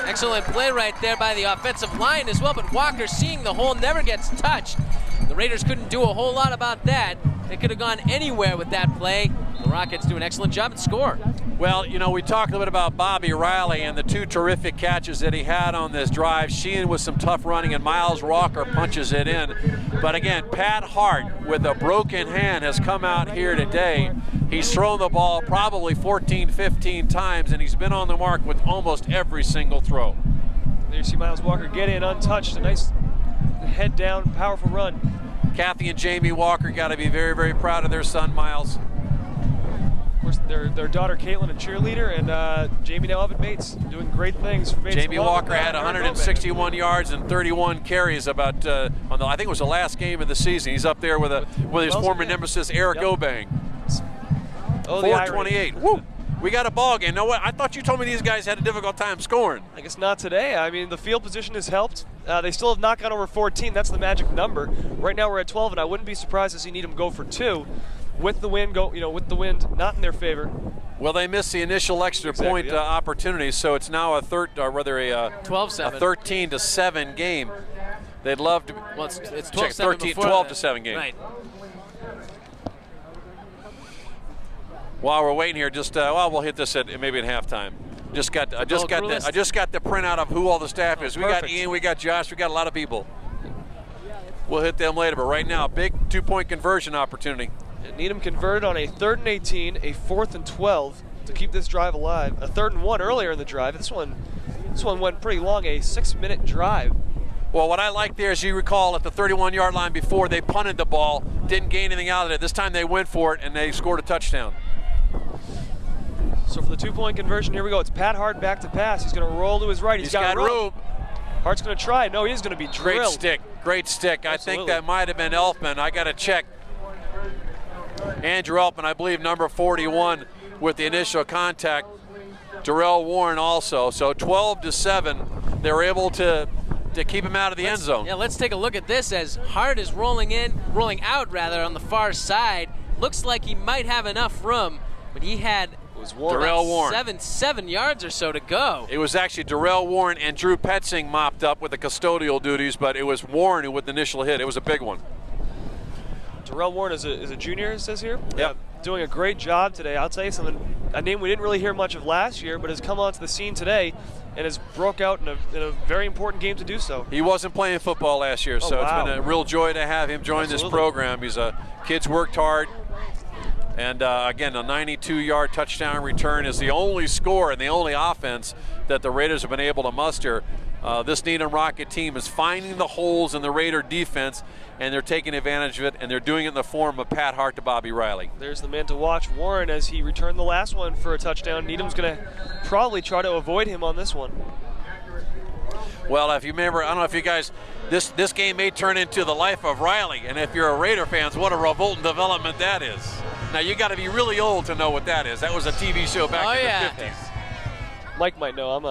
Excellent play right there by the offensive line as well, but Walker, seeing the hole, never gets touched. The Raiders couldn't do a whole lot about that. They could have gone anywhere with that play. The Rockets do an excellent job and score. Well, you know, we talked a little bit about Bobby Riley and the 2 terrific catches that he had on this drive. Sheehan with some tough running, and Miles Walker punches it in. But again, Pat Hart with a broken hand has come out here today. He's thrown the ball probably 14, 15 times, and he's been on the mark with almost every single throw. There you see Miles Walker get in untouched. A nice head down, powerful run. Kathy and Jamie Walker got to be very, very proud of their son, Miles. Of course, their daughter, Caitlin, a cheerleader, and Jamie now up at Bates, doing great things for Bates. Jamie Walker had 161 yards and 31 carries about on the, I think it was the last game of the season. He's up there with his former nemesis, Eric Obang. Oh, 428. Woo! We got a ball game. No, what? I thought you told me these guys had a difficult time scoring. I guess not today. I mean, the field position has helped. They still have not gone over 14. That's the magic number. Right now we're at 12, and I wouldn't be surprised to see Needham go for 2. With the wind with the wind not in their favor. Well, they missed the initial extra point opportunity, so it's now a 12-7, a 13-7 game. They'd love to. Well, it's 12-7 12-7 game. Right. While we're waiting here, just we'll hit this at maybe at halftime. I just got the printout of who all the staff is. We got Ian, we got Josh, we got a lot of people. We'll hit them later, but right now, big 2-point conversion opportunity. And Needham converted on a 3rd and 18, a 4th and 12 to keep this drive alive. A 3rd and 1 earlier in the drive. This one went pretty long, a 6-minute drive. Well, what I like there, as you recall, at the 31-yard line before, they punted the ball, didn't gain anything out of it. This time they went for it, and they scored a touchdown. So for the 2-point conversion, here we go. It's Pat Hart back to pass. He's going to roll to his right. He's got room. Hart's going to try. No, he's going to be drilled. Great stick. Absolutely. I think that might have been Elfman. I got to check. Andrew Elfman, I believe, number 41 with the initial contact. Darrell Warren also. So 12-7, they were able to keep him out of the end zone. Yeah, let's take a look at this as Hart is rolling out on the far side. Looks like he might have enough room, but he had Darrell Warren. 7 yards or so to go. It was actually Darrell Warren and Drew Petzing mopped up with the custodial duties, but it was Warren who with the initial hit. It was a big one. Darrell Warren is a junior, it says here. Yep. Doing a great job today. I'll tell you something, a name we didn't really hear much of last year, but has come onto the scene today and has broke out in a very important game to do so. He wasn't playing football last year, so It's been a real joy to have him join this program. Kid's worked hard. And again, a 92-yard touchdown return is the only score and the only offense that the Raiders have been able to muster. This Needham Rocket team is finding the holes in the Raider defense, and they're taking advantage of it, and they're doing it in the form of Pat Hart to Bobby Riley. There's the man to watch, Warren, as he returned the last one for a touchdown. Needham's going to probably try to avoid him on this one. Well, if you remember, I don't know if you guys, this game may turn into the life of Riley, and if you're a Raider fans, what a revolting development that is. Now, you got to be really old to know what that is. That was a TV show back in the 50s. Mike might know. I'm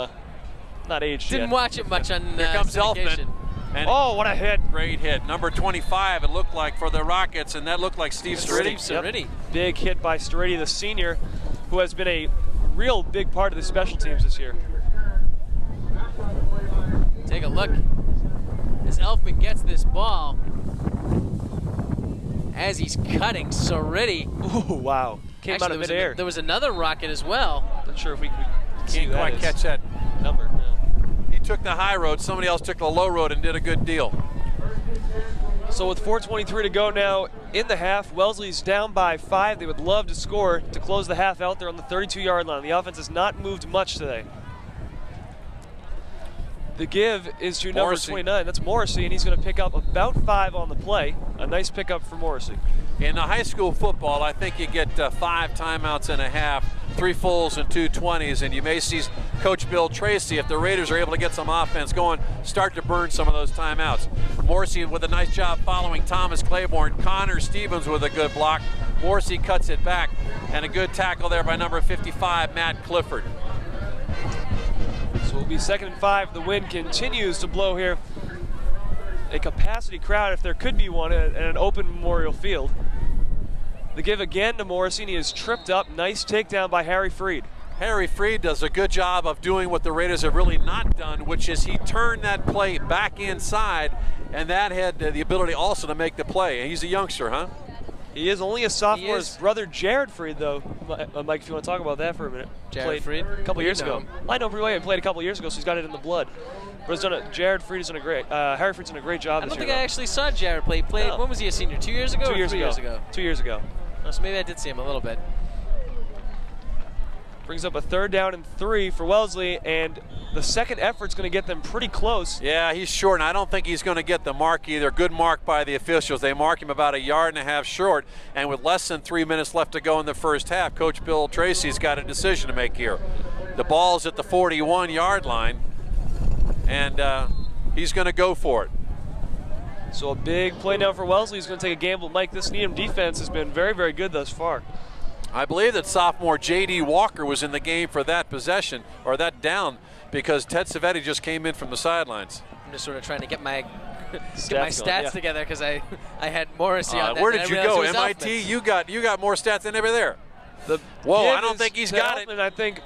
not aged yet. Didn't watch it much on Here comes Elfman. And what a hit. Great hit. Number 25, it looked like, for the Rockets, and that looked like Steve Sturridge. Yep. Big hit by Sturridge, the senior, who has been a real big part of the special teams this year. Take a look as Elfman gets this ball. As he's cutting, Sturridge. Ooh, wow. Came out of midair. There was another Rocket as well. Not sure if we can't quite catch that number. No. He took the high road, somebody else took the low road and did a good deal. So with 4:23 to go now in the half, Wellesley's down by 5. They would love to score to close the half out there on the 32-yard line. The offense has not moved much today. The give is to number 29. That's Morrissey, and he's going to pick up about 5 on the play. A nice pickup for Morrissey. In the high school football, I think you get 5 timeouts and a half, 3 fulls and 2 20s, and you may see Coach Bill Tracy, if the Raiders are able to get some offense going, start to burn some of those timeouts. Morrissey with a nice job following Thomas Claiborne. Connor Stevens with a good block. Morrissey cuts it back, and a good tackle there by number 55, Matt Clifford. So it'll be 2nd and 5. The wind continues to blow here. A capacity crowd, if there could be one, at an open Memorial Field. The give again to Morrissey, and he is tripped up. Nice takedown by Harry Freed. Harry Freed does a good job of doing what the Raiders have really not done, which is he turned that play back inside, and that had the ability also to make the play. He's a youngster, huh? He is only a sophomore. His brother, Jared Freed, though. Mike, if you want to talk about that for a minute. Jared Freed? A couple years ago. I know pretty well. He played a couple years ago, so he's got it in the blood. But Jared Freed has done a great, Harry Freed's done a great job this year. I don't think I actually saw Jared play. When was he a senior? 2 years ago 2 or years 3 ago. years ago? 2 years ago. Oh, so maybe I did see him a little bit. Brings up a 3rd down and 3 for Wellesley, and the second effort's going to get them pretty close. Yeah, he's short, and I don't think he's going to get the mark either. Good mark by the officials. They mark him about 1.5 yards short, and with less than 3 minutes left to go in the first half, Coach Bill Tracy's got a decision to make here. The ball's at the 41-yard line, and he's going to go for it. So a big play now for Wellesley. He's going to take a gamble. Mike, this Needham defense has been very, very good thus far. I believe that sophomore J.D. Walker was in the game for that possession, or that down, because Ted Savetti just came in from the sidelines. I'm just sort of trying to get my stats together because I had Morrissey on that. Where did you go, MIT? You got more stats than ever there. Whoa, I don't think he's got it. I think,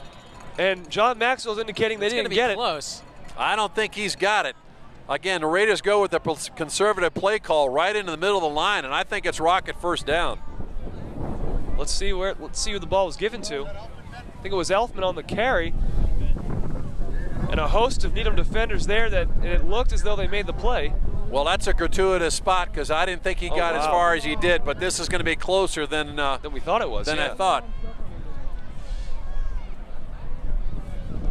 and John Maxwell's indicating they didn't get it. Close. I don't think he's got it. Again, the Raiders go with the conservative play call right into the middle of the line, and I think it's Rocket first down. Let's see who the ball was given to. I think it was Elfman on the carry. And a host of Needham defenders there that it looked as though they made the play. Well, that's a gratuitous spot because I didn't think he got as far as he did, but this is going to be closer than we thought it was. I thought.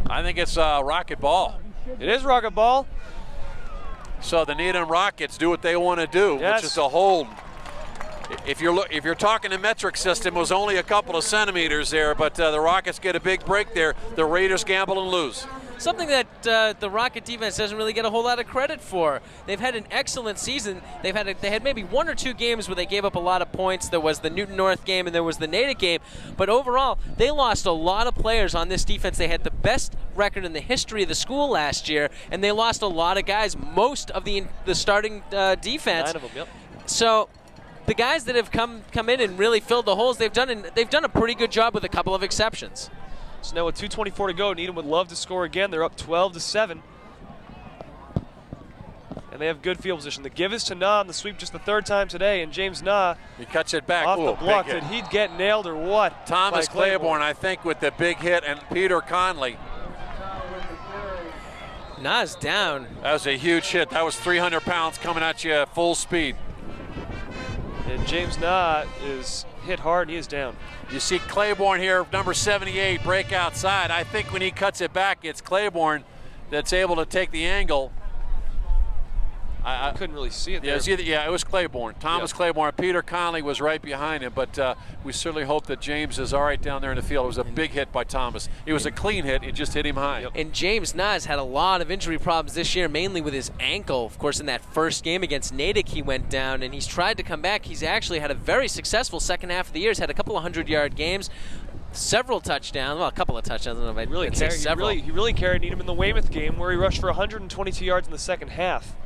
I think it's rocket ball. It is rocket ball. So the Needham Rockets do what they want to do, which is to hold. If you're talking the metric system, it was only a couple of centimeters there, but the Rockets get a big break there. The Raiders gamble and lose. Something that the Rocket defense doesn't really get a whole lot of credit for. They've had an excellent season. They had maybe 1 or 2 games where they gave up a lot of points. There was the Newton North game and there was the Natick game. But overall, they lost a lot of players on this defense. They had the best record in the history of the school last year, and they lost a lot of guys, most of the starting defense. 9 of them, yep. So the guys that have come in and really filled the holes, they've done a pretty good job with a couple of exceptions. So now with 2:24 to go, Needham would love to score again. They're up 12-7. And they have good field position. The give is to Nah on the sweep just the 3rd time today, and James Nah, he cuts it back. Off the block. Did he get nailed or what? Thomas Claiborne, I think, with the big hit, and Peter Conley. Nah's down. That was a huge hit. That was 300 pounds coming at you at full speed. And James Nah is hit hard, and he is down. You see Claiborne here, number 78, break outside. I think when he cuts it back, it's Claiborne that's able to take the angle. I couldn't really see it there. It was Claiborne. Thomas Claiborne. Peter Conley was right behind him, but we certainly hope that James is all right down there in the field. It was a big hit by Thomas. It was a clean hit. It just hit him high. Yep. And James Nah had a lot of injury problems this year, mainly with his ankle. Of course, in that first game against Natick, he went down, and he's tried to come back. He's actually had a very successful second half of the year. He's had a couple of 100-yard games, several touchdowns. Well, a couple of touchdowns. I don't know if I'd say several. He really carried Needham in the Weymouth game, where he rushed for 122 yards in the second half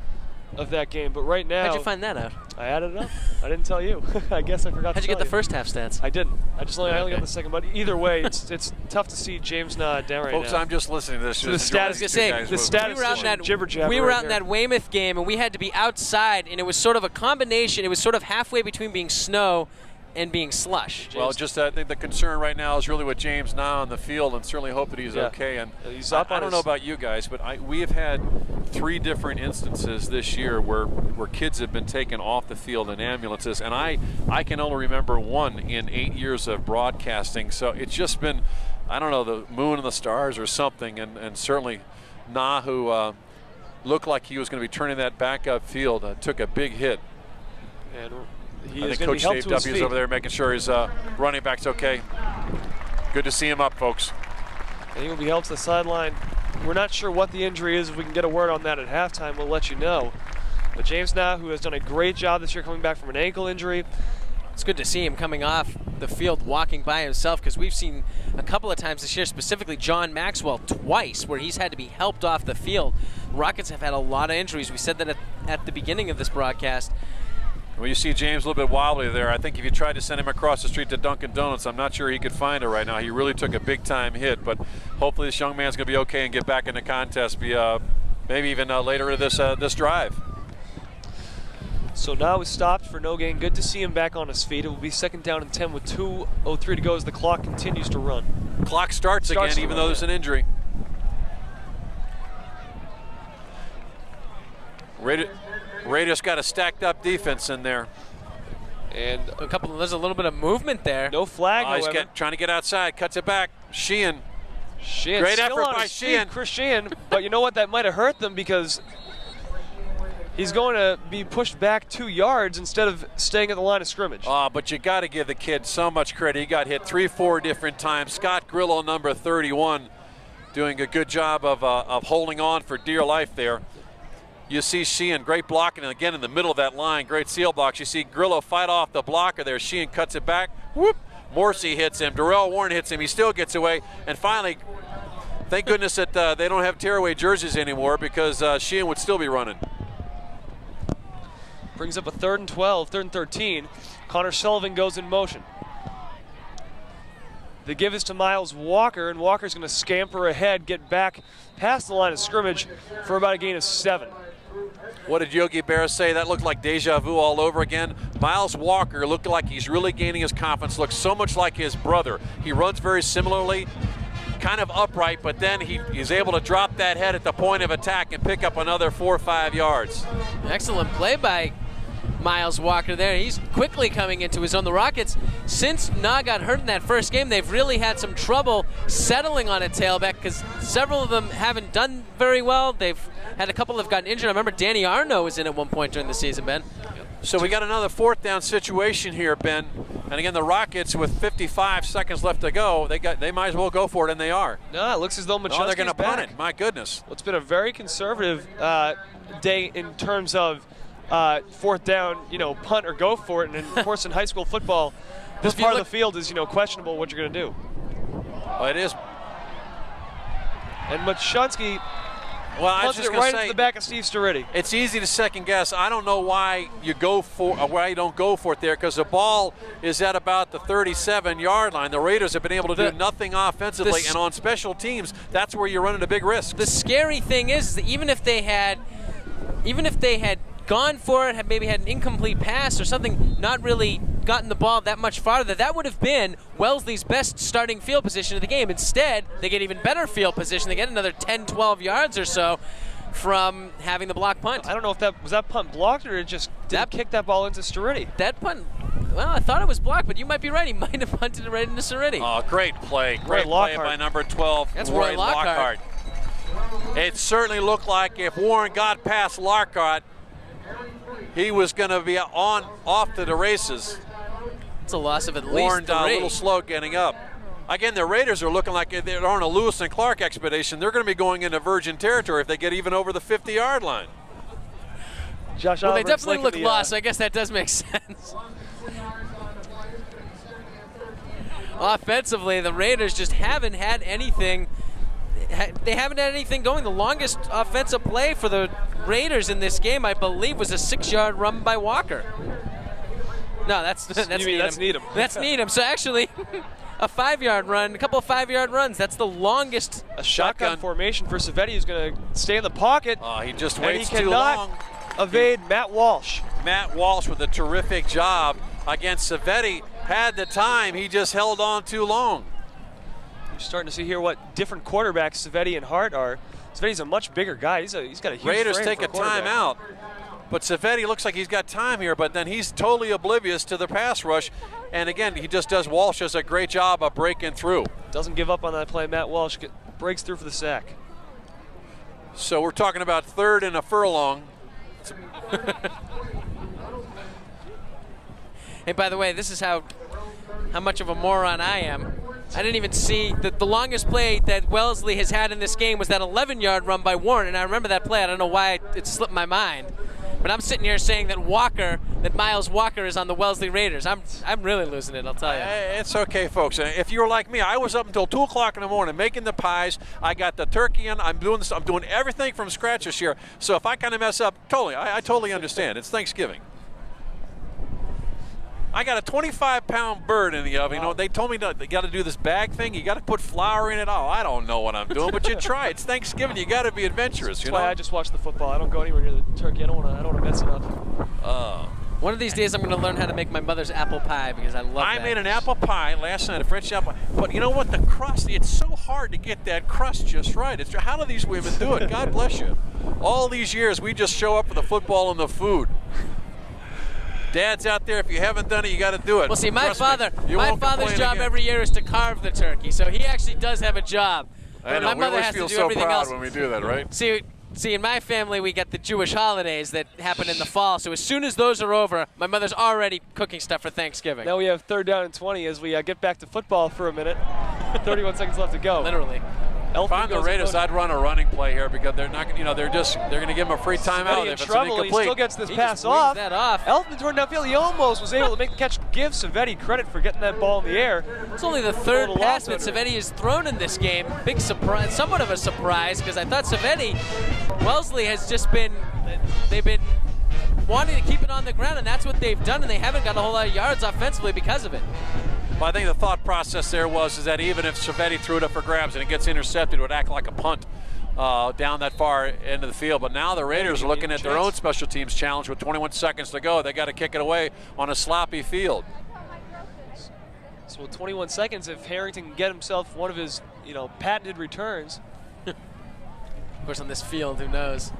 of that game. But right now, how'd you find that out? I added it up. I didn't tell you. I guess I forgot. How'd you get the first half stats? I didn't. I only got the second. But either way, it's tough to see James Nah down right Folks, now. I'm just listening to this. So the statistician jibber-jabber. We were right out in that Weymouth game, and we had to be outside, and it was sort of a combination. It was sort of halfway between being snow and being slush. Well, I think the concern right now is really with James Nah on the field, and certainly hope that he's okay. And he's up I don't know about you guys, but we have had 3 different instances this year where kids have been taken off the field in ambulances, and I can only remember 1 in 8 years of broadcasting. So it's just been, I don't know, the moon and the stars or something, and certainly Nah, who looked like he was going to be turning that back up field, took a big hit. And I think Coach Dave W. is over there making sure his running back's okay. Good to see him up, folks. And he will be held to the sideline. We're not sure what the injury is. If we can get a word on that at halftime, we'll let you know. But James Nah, who has done a great job this year coming back from an ankle injury. It's good to see him coming off the field walking by himself, because we've seen a couple of times this year, specifically John Maxwell twice, where he's had to be helped off the field. The Rockets have had a lot of injuries. We said that at the beginning of this broadcast. Well, you see James a little bit wobbly there. I think if you tried to send him across the street to Dunkin' Donuts, I'm not sure he could find it right now. He really took a big-time hit, but hopefully this young man's going to be okay and get back in the contest, maybe even later in this drive. So now he's stopped for no gain. Good to see him back on his feet. It will be 2nd down and 10 with 2:03 to go as the clock continues to run. Clock starts again, even though there's an injury. Raiders got a stacked up defense in there. And there's a little bit of movement there. No flag, he's trying to get outside, cuts it back. Sheehan. Great effort by Sheehan. Chris Sheehan, but you know what? That might have hurt them, because he's going to be pushed back 2 yards instead of staying at the line of scrimmage. But you got to give the kid so much credit. He got hit 3-4 different times. Scott Grillo, number 31, doing a good job of holding on for dear life there. You see Sheehan, great blocking, and again in the middle of that line, great seal blocks. You see Grillo fight off the blocker there. Sheehan cuts it back. Whoop! Morrissey hits him. Darrell Warren hits him. He still gets away. And finally, thank goodness that they don't have tearaway jerseys anymore, because Sheehan would still be running. Brings up a 3rd and 12, 3rd and 13. Connor Sullivan goes in motion. The give is to Miles Walker, and Walker's going to scamper ahead, get back past the line of scrimmage for about a gain of 7. What did Yogi Berra say? That looked like deja vu all over again. Miles Walker looked like he's really gaining his confidence, looks so much like his brother. He runs very similarly, kind of upright, but then he's able to drop that head at the point of attack and pick up another 4 or 5 yards. Excellent play by Miles Walker there. He's quickly coming into his own. The Rockets, since Na got hurt in that first game, they've really had some trouble settling on a tailback because several of them haven't done very well. They've had a couple have gotten injured. I remember Danny Arno was in at one point during the season, Ben. So we got another 4th down situation here, Ben. And again, the Rockets with 55 seconds left to go, they might as well go for it, and they are. No, it looks as though Machowski's they're going to punt back. it. My goodness. Well, it's been a very conservative day in terms of 4th down, punt or go for it. And of course, in high school football, this part of the field is, questionable what you're going to do. Well, it is. And Machowski punts it right into the back of Steve Sturridge. It's easy to second guess. I don't know why you don't go for it there, because the ball is at about the 37-yard line. The Raiders have been able to do nothing offensively, and on special teams, that's where you're running a big risk. The scary thing is that even if they had gone for it, had maybe had an incomplete pass or something, not really gotten the ball that much farther, that would have been Wellesley's best starting field position of the game. Instead, they get even better field position. They get another 10, 12 yards or so from having the block punt. I don't know if that was that punt blocked or it just did kick that ball into Sturridge. That punt, well, I thought it was blocked, but you might be right. He might have punted it right into Sturridge. Oh, great play. Great play by number 12, That's Roy Lockhart. It certainly looked like if Warren got past Lockhart, he was going to be off to the races. It's a loss of at least Warren 3. a little slow getting up. Again, the Raiders are looking like they're on a Lewis and Clark expedition. They're going to be going into virgin territory if they get even over the 50-yard line. Well, they definitely look lost, so I guess that does make sense. Offensively, the Raiders just haven't had anything. They haven't had anything going. The longest offensive play for the Raiders in this game, I believe, was a 6-yard run by Walker. No, that's Needham. That's Needham. That's Needham. So actually, a 5-yard run, a couple of 5-yard runs. That's the longest. A shotgun formation for Savetti, who's going to stay in the pocket. He just and waits he too long. Evade Matt Walsh. Matt Walsh with a terrific job against Savetti. Had the time, he just held on too long. You're starting to see here what different quarterbacks Savetti and Hart are. Savetti's a much bigger guy. He's got a huge Raiders frame take for a timeout, but Savetti looks like he's got time here, but then he's totally oblivious to the pass rush. And again, Walsh does a great job of breaking through. Doesn't give up on that play. Matt Walsh breaks through for the sack. So we're talking about 3rd and a furlong. Hey, by the way, this is how much of a moron I am. I didn't even see that the longest play that Wellesley has had in this game was that 11-yard run by Warren, and I remember that play. I don't know why it slipped my mind. But I'm sitting here saying that Miles Walker is on the Wellesley Raiders. I'm really losing it, I'll tell you. It's okay, folks. If you were like me, I was up until 2 o'clock in the morning making the pies. I got the turkey in. I'm doing everything from scratch this year. So if I kind of mess up, I totally understand. It's Thanksgiving. I got a 25-pound bird in the oven. Wow. They told me they got to do this bag thing. You got to put flour in it. Oh, I don't know what I'm doing, but you try. It's Thanksgiving. You got to be adventurous. That's why I just watch the football. I don't go anywhere near the turkey. I don't want to mess it up. One of these days, I'm going to learn how to make my mother's apple pie because I love that. I made an apple pie last night, a French apple pie. But you know what? The crust, it's so hard to get that crust just right. How do these women do it? God bless you. All these years, we just show up for the football and the food. Dads out there, if you haven't done it, you got to do it. Well, see, my father's job again. every year is to carve the turkey, so he actually does have a job. I know. My mother has to do everything else. When we do that, right? See, in my family, we get the Jewish holidays that happen in the fall. So as soon as those are over, my mother's already cooking stuff for Thanksgiving. Now we have 3rd down and 20 as we get back to football for a minute. 31 seconds left to go. Literally. If I'm the Raiders, I'd run a running play here because they're not, they're going to give him a free timeout if it's incomplete. He still gets this pass just off. that off. Elfman toward downfield. He almost was able to make the catch. Give Savetti credit for getting that ball in the air. It's only the 3rd pass that Savetti has thrown in this game. Big surprise, somewhat of a surprise, because I thought Wellesley has just been, they've been wanting to keep it on the ground, and that's what they've done, and they haven't got a whole lot of yards offensively because of it. Well, I think the thought process there is that even if Savetti threw it up for grabs and it gets intercepted, it would act like a punt. down that far into the field. But now the Raiders are looking at their own special teams challenge with 21 seconds to go. They got to kick it away on a sloppy field. So with 21 seconds, if Harrington can get himself one of his, patented returns. Of course, on this field, who knows?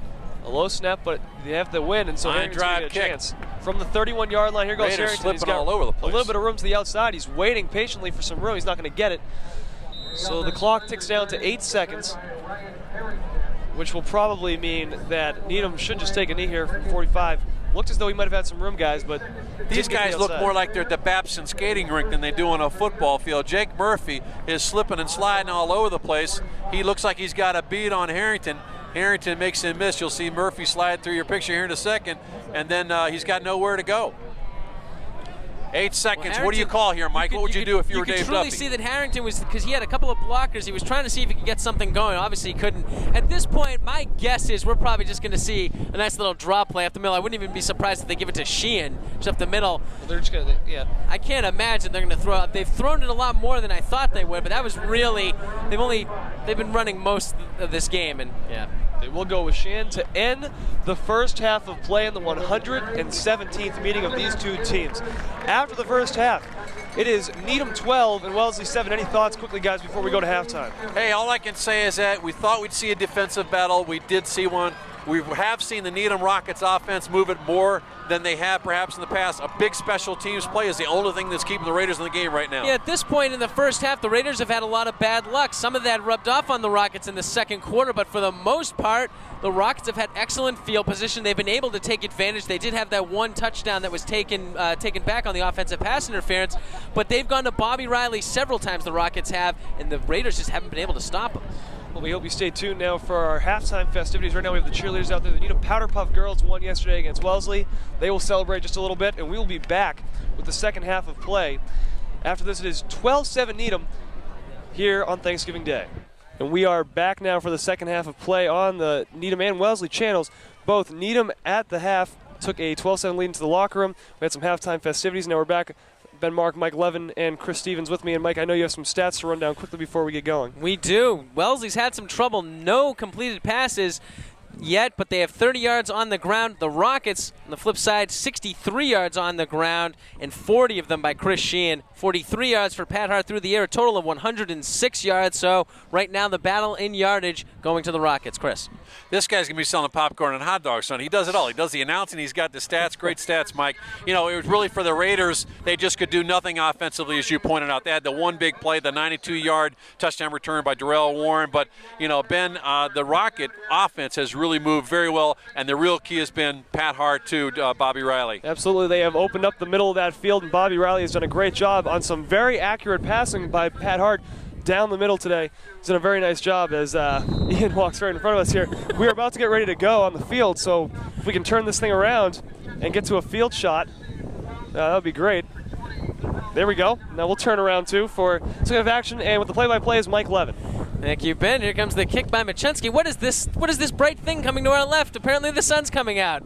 A low snap, but they have to win, and so Line Harrington's going to drive get a kick. chance. From the 31-yard line, here goes Raiders Harrington. He's slipping got all over the place. a little bit of room to the outside. He's waiting patiently for some room. He's not going to get it. So the clock ticks down to 8 seconds, which will probably mean that Needham should just take a knee here from 45. Looked as though he might have had some room, guys, but These guys look more like they're at the Babson skating rink than they do on a football field. Jake Murphy is slipping and sliding all over the place. He looks like he's got a beat on Harrington. Harrington makes him miss. You'll see Murphy slide through your picture here in a second, and then he's got nowhere to go. 8 seconds. Well, what do you call here, Mike? What would you do if you were Dave Duffy? You could truly see that Harrington was, because he had a couple of blockers, he was trying to see if he could get something going. Obviously, he couldn't. At this point, my guess is we're probably just going to see a nice little draw play up the middle. I wouldn't even be surprised if they give it to Sheehan just up the middle. Well, they're just going to, yeah. I can't imagine they're going to throw it. They've thrown it a lot more than I thought they would, but that was really, they've been running most of this game, and yeah. They will go with Sheehan to end the first half of play in the 117th meeting of these two teams. After the first half, it is Needham 12 and Wellesley 7. Any thoughts quickly, guys, before we go to halftime? Hey, all I can say is that we thought we'd see a defensive battle. We did see one. We have seen the Needham Rockets offense move it more than they have perhaps in the past. A big special teams play is the only thing that's keeping the Raiders in the game right now. Yeah, at this point in the first half, the Raiders have had a lot of bad luck. Some of that rubbed off on the Rockets in the second quarter, but for the most part, the Rockets have had excellent field position. They've been able to take advantage. They did have that one touchdown that was taken back on the offensive pass interference, but they've gone to Bobby Riley several times, the Rockets have, and the Raiders just haven't been able to stop them. Well, we hope you stay tuned now for our halftime festivities. Right now we have the cheerleaders out there. The Needham Powder Puff girls won yesterday against Wellesley. They will celebrate just a little bit, and we will be back with the second half of play. After this, it is 12-7 Needham here on Thanksgiving Day. And we are back now for the second half of play on the Needham and Wellesley channels. Both Needham at the half took a 12-7 lead into the locker room. We had some halftime festivities. Now we're back. Ben Mark, Mike Levin, and Chris Stevens with me. And Mike, I know you have some stats to run down quickly before we get going. We do. Wellesley's had some trouble. No completed passes yet, but they have 30 yards on the ground. The Rockets, on the flip side, 63 yards on the ground, and 40 of them by Chris Sheehan. 43 yards for Pat Hart through the air, a total of 106 yards. So right now the battle in yardage going to the Rockets. Chris. This guy's going to be selling popcorn and hot dogs, son. He does it all. He does the announcing. He's got the stats, great stats, Mike. It was really for the Raiders. They just could do nothing offensively, as you pointed out. They had the one big play, the 92-yard touchdown return by Darrell Warren. But, Ben, the Rocket offense has really moved very well, and the real key has been Pat Hart to Bobby Riley. Absolutely. They have opened up the middle of that field, and Bobby Riley has done a great job on some very accurate passing by Pat Hart down the middle today. He's done a very nice job as Ian walks right in front of us here. We are about to get ready to go on the field, so if we can turn this thing around and get to a field shot, that would be great. There we go. Now we'll turn around too for second of action, and with the play-by-play is Mike Levin. Thank you, Ben. Here comes the kick by Machensky. What is this bright thing coming to our left? Apparently the sun's coming out.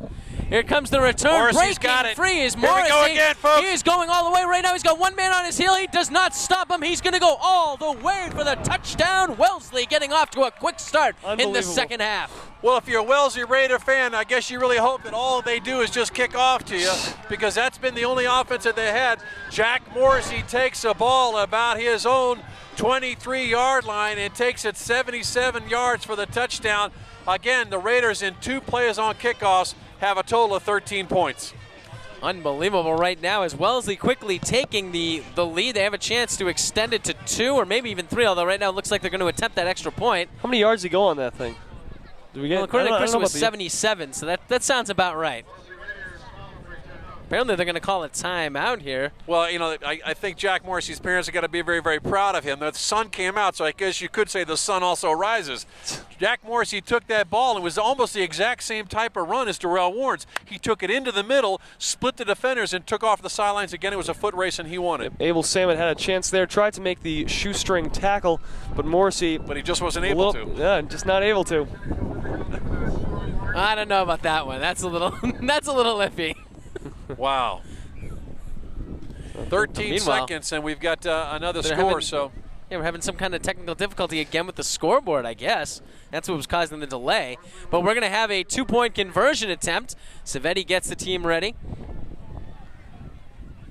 Here comes the return. Morrissey's Breaking got it. free is Here Morrissey. we go again, folks. He is going all the way right now. He's got one man on his heel. He does not stop him. He's going to go all the way for the touchdown. Wellesley getting off to a quick start in the second half. Well, if you're a Wellesley Raider fan, I guess you really hope that all they do is just kick off to you, because that's been the only offense that they had. Jack Morrissey takes a ball about his own 23-yard line and takes it 77 yards for the touchdown. Again, the Raiders in 2 plays on kickoffs have a total of 13 points. Unbelievable right now as Wellesley quickly taking the lead. They have a chance to extend it to 2 or maybe even 3, although right now it looks like they're going to attempt that extra point. How many yards did he go on that thing? Did we get? Well, according to Chris, it was 77, so that sounds about right. Apparently they're going to call a timeout here. Well, I think Jack Morrissey's parents are going to be very, very proud of him. The sun came out, so I guess you could say the sun also rises. Jack Morrissey took that ball, and it was almost the exact same type of run as Darrell Warren's. He took it into the middle, split the defenders, and took off the sidelines. Again, it was a foot race, and he won it. Abel Salmon had a chance there, tried to make the shoestring tackle, but Morrissey... But he just wasn't able to. Yeah, just not able to. I don't know about that one. That's a little iffy. Wow. 13 seconds, and we've got another score. So Yeah, we're having some kind of technical difficulty again with the scoreboard, I guess. That's what was causing the delay. But we're going to have a 2-point conversion attempt. Savetti gets the team ready.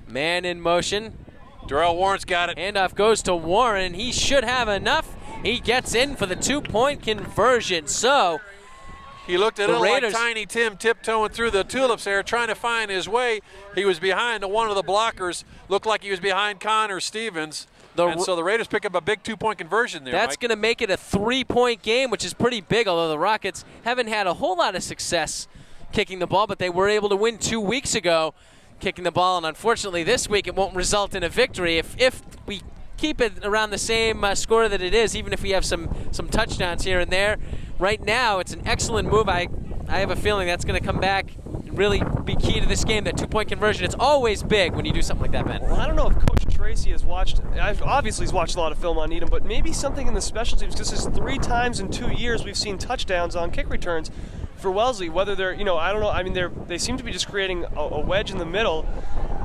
Man in motion. Darrell Warren's got it. Handoff goes to Warren. He should have enough. He gets in for the 2-point conversion. So he looked a little Raiders, like Tiny Tim tiptoeing through the tulips there, trying to find his way. He was behind one of the blockers. Looked like he was behind Connor Stevens. And so the Raiders pick up a big 2-point conversion there. That's going to make it a 3-point game, which is pretty big, although the Rockets haven't had a whole lot of success kicking the ball, but they were able to win 2 weeks ago kicking the ball, and unfortunately this week it won't result in a victory. If we keep it around the same score that it is, even if we have some touchdowns here and there, right now it's an excellent move. I have a feeling that's going to come back and really be key to this game, that 2-point conversion. It's always big when you do something like that, Ben. Well, I don't know if Coach Tracy has watched, obviously he's watched a lot of film on Needham, but maybe something in the special teams, because this is 3 times in 2 years we've seen touchdowns on kick returns for Wellesley. Whether they're, I don't know, I mean, they seem to be just creating a wedge in the middle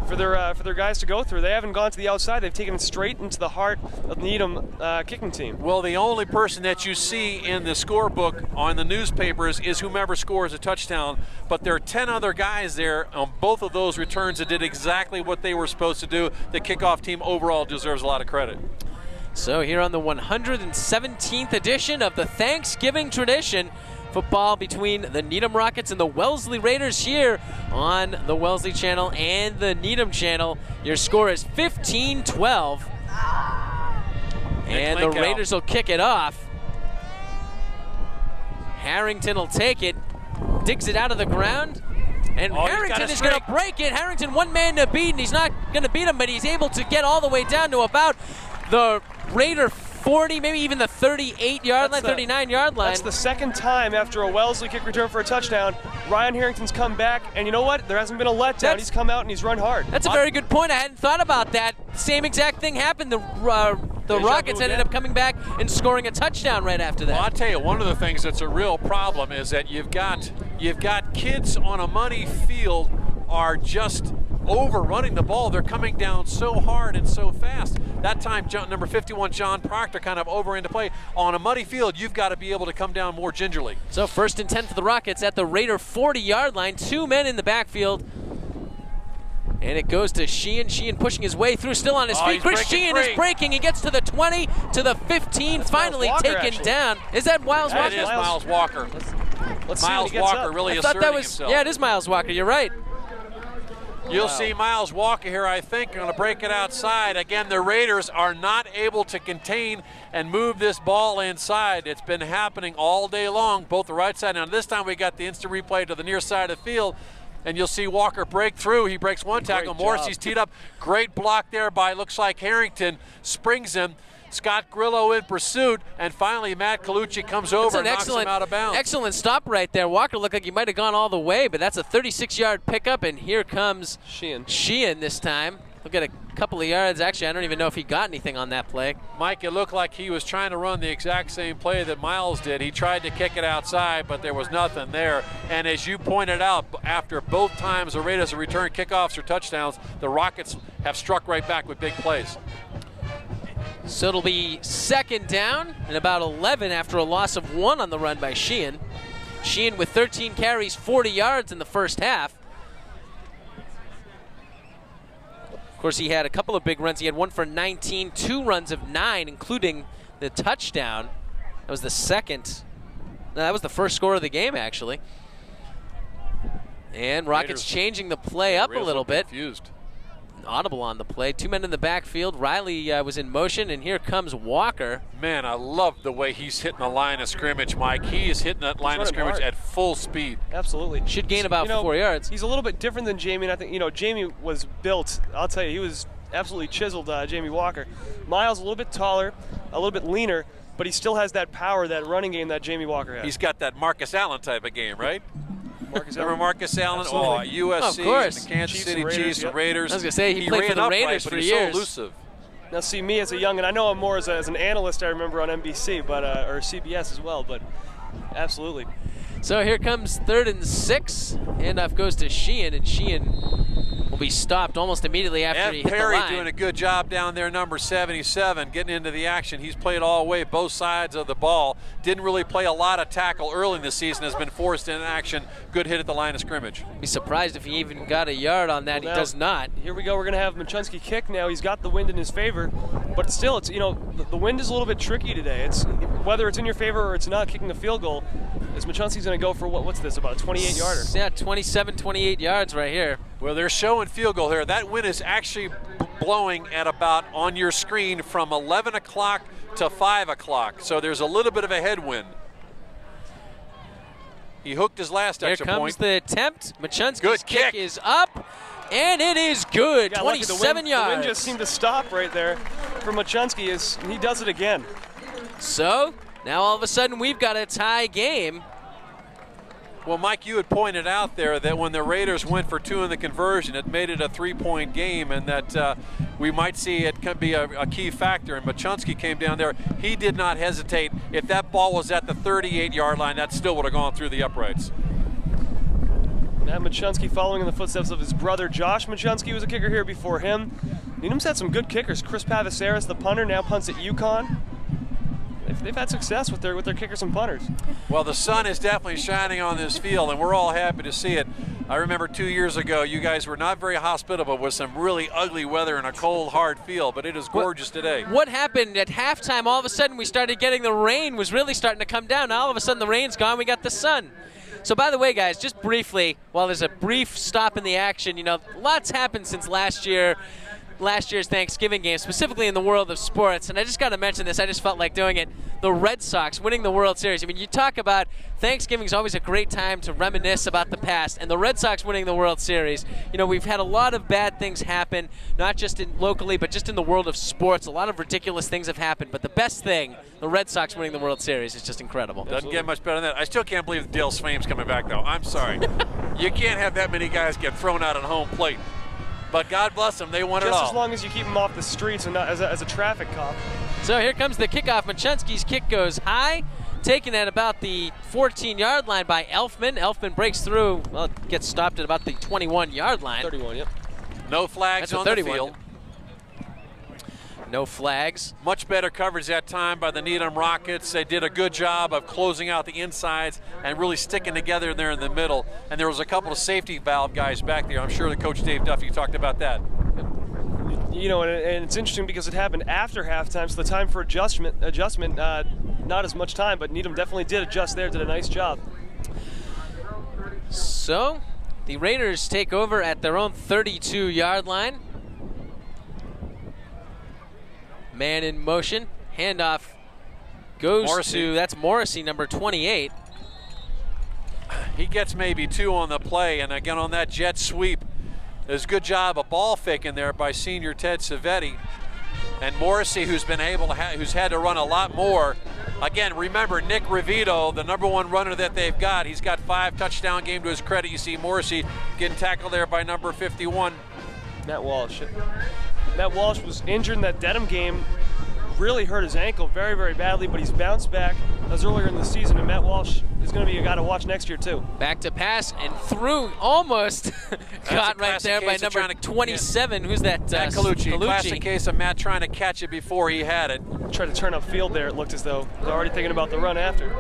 for their guys to go through. They haven't gone to the outside. They've taken it straight into the heart of the Needham kicking team. Well, the only person that you see in the scorebook on the newspapers is whomever scores a touchdown, but there are 10 other guys there on both of those returns that did exactly what they were supposed to do. The kickoff team overall deserves a lot of credit. So here on the 117th edition of the Thanksgiving Tradition, football between the Needham Rockets and the Wellesley Raiders here on the Wellesley channel and the Needham channel. Your score is 15-12. And the Raiders will kick it off. Harrington will take it, digs it out of the ground, and Harrington is going to break it. Harrington, one man to beat, and he's not going to beat him, but he's able to get all the way down to about the Raider 40, maybe even the 38-yard line, 39-yard line. That's the second time after a Wellesley kick return for a touchdown, Ryan Harrington's come back, and you know what? There hasn't been a letdown. He's come out and he's run hard. That's a very good point. I hadn't thought about that. Same exact thing happened. The Rockets ended up coming back and scoring a touchdown right after that. Well, I'll tell you, one of the things that's a real problem is that you've got kids on a muddy field are just overrunning the ball. They're coming down so hard and so fast. That time, number 51, John Proctor, kind of over into play. On a muddy field, you've got to be able to come down more gingerly. So 1st and 10 for the Rockets at the Raider 40-yard line. 2 men in the backfield. And it goes to Sheehan. Sheehan pushing his way through, still on his feet. Chris Sheehan is breaking. He gets to the 20, to the 15, finally taken down. Is that Miles Walker? It is Miles Walker. Let's Miles see when he gets Walker up. really I thought asserting that was, himself. yeah, it is Miles Walker. You're right. You'll see Miles Walker here, I think, going to break it outside. Again, the Raiders are not able to contain and move this ball inside. It's been happening all day long, both the right side. Now, this time we got the instant replay to the near side of the field, and you'll see Walker break through. He breaks one tackle. Morrissey's teed up. Great block there by, looks like Harrington, springs him. Scott Grillo in pursuit, and finally Matt Colucci comes over and knocks him out of bounds. Excellent stop right there. Walker looked like he might have gone all the way, but that's a 36-yard pickup, and here comes Sheehan this time. Look at a couple of yards. Actually, I don't even know if he got anything on that play. Mike, it looked like he was trying to run the exact same play that Miles did. He tried to kick it outside, but there was nothing there. And as you pointed out, after both times the Raiders have returned kickoffs or touchdowns, the Rockets have struck right back with big plays. So it'll be 2nd down and about 11 after a loss of 1 on the run by Sheehan. Sheehan with 13 carries, 40 yards in the first half. Of course, he had a couple of big runs. He had 1 for 19, 2 runs of 9, including the touchdown. That was the second. No, that was the first score of the game, actually. And Rockets changing the play up a little bit. Confused. Audible on the play. 2 men in the backfield. Riley was in motion, and here comes Walker. Man, I love the way he's hitting the line of scrimmage, Mike. He is hitting that line of scrimmage at full speed. Absolutely. Should gain about 4 yards. He's a little bit different than Jamie, and I think, Jamie was built. I'll tell you, he was absolutely chiseled, Jamie Walker. Miles a little bit taller, a little bit leaner, but he still has that power, that running game that Jamie Walker has. He's got that Marcus Allen type of game, right? Remember Marcus Allen? Absolutely. USC, of course. the Kansas City Chiefs, the Raiders. I was going to say, he played for the Raiders for years. So elusive. Now, see, me as a young, and I know him more as an analyst, I remember on NBC, but or CBS as well, but absolutely. So here comes 3rd and 6. Handoff goes to Sheehan, and Sheehan will be stopped almost immediately after he hit the Perry line. doing a good job down there, number 77, getting into the action. He's played all the way, both sides of the ball. Didn't really play a lot of tackle early in the season, has been forced into action. Good hit at the line of scrimmage. Be surprised if he even got a yard on that. He does not. Here we go. We're going to have Machunsky kick now. He's got the wind in his favor, but still, it's, you know, the wind is a little bit tricky today. It's whether it's in your favor or it's not. Kicking a field goal, as Machunsky's going to go for what's this, about a 28-yarder? Yeah, 27, 28 yards right here. Well, they're showing field goal here. That wind is actually blowing at about, on your screen, from 11 o'clock to 5 o'clock. So there's a little bit of a headwind. He hooked his last extra point. Here comes the attempt. Machunsky's kick is up, and it is good. 27 yards. The wind just seemed to stop right there for Machunsky. He does it again. So now all of a sudden we've got a tie game. Well, Mike, you had pointed out there that when the Raiders went for 2 in the conversion, it made it a 3-point game, and that we might see it could be a key factor. And Machunsky came down there. He did not hesitate. If that ball was at the 38-yard line, that still would have gone through the uprights. Matt Machunsky following in the footsteps of his brother Josh Machunsky was a kicker here before him. Needham's had some good kickers. Chris Pavisaris, the punter, now punts at UConn. They've had success with their kickers and punters. Well, the sun is definitely shining on this field, and we're all happy to see it. I remember 2 years ago, you guys were not very hospitable with some really ugly weather and a cold, hard field, but it is gorgeous today. What happened at halftime? All of a sudden, we started getting the rain was really starting to come down. Now, all of a sudden, the rain's gone. We got the sun. So, by the way, guys, just briefly, while there's a brief stop in the action, you know, lots happened since last year's Thanksgiving game, specifically in the world of sports. And I just got to mention this. I just felt like doing it. The Red Sox winning the World Series. I mean, you talk about Thanksgiving is always a great time to reminisce about the past. And the Red Sox winning the World Series, you know, we've had a lot of bad things happen, not just locally, but just in the world of sports. A lot of ridiculous things have happened. But the best thing, the Red Sox winning the World Series, is just incredible. Doesn't get much better than that. I still can't believe Dale Swaim's coming back, though. I'm sorry. You can't have that many guys get thrown out on home plate. But God bless them, they won it all. Just as long as you keep them off the streets and not as a traffic cop. So here comes the kickoff. Machunsky's kick goes high, taken at about the 14-yard line by Elfman. Elfman breaks through, well, gets stopped at about the 21-yard line. 31, yep. No flags on the field. No flags. Much better coverage that time by the Needham Rockets. They did a good job of closing out the insides and really sticking together there in the middle. And there was a couple of safety valve guys back there. I'm sure that Coach Dave Duffy talked about that. You know, and it's interesting because it happened after halftime, so the time for adjustment, not as much time, but Needham definitely did adjust there, did a nice job. So the Raiders take over at their own 32-yard line. Man in motion. Handoff goes to, that's Morrissey, number 28. He gets maybe 2 on the play, and again on that jet sweep, there's a good job of ball faking there by senior Ted Savetti. And Morrissey, who's been able to, who's had to run a lot more. Again, remember Nick Rivito, the #1 runner that they've got. He's got 5 touchdown game to his credit. You see Morrissey getting tackled there by number 51. Matt Walsh. Matt Walsh was injured in that Dedham game, really hurt his ankle very, very badly, but he's bounced back. That was earlier in the season, and Matt Walsh is going to be a guy to watch next year, too. Back to pass and through, almost got right there by number 27. Who's that? Matt Colucci. Classic case of Matt trying to catch it before he had it. Tried to turn upfield there, it looked as though he was already thinking about the run after.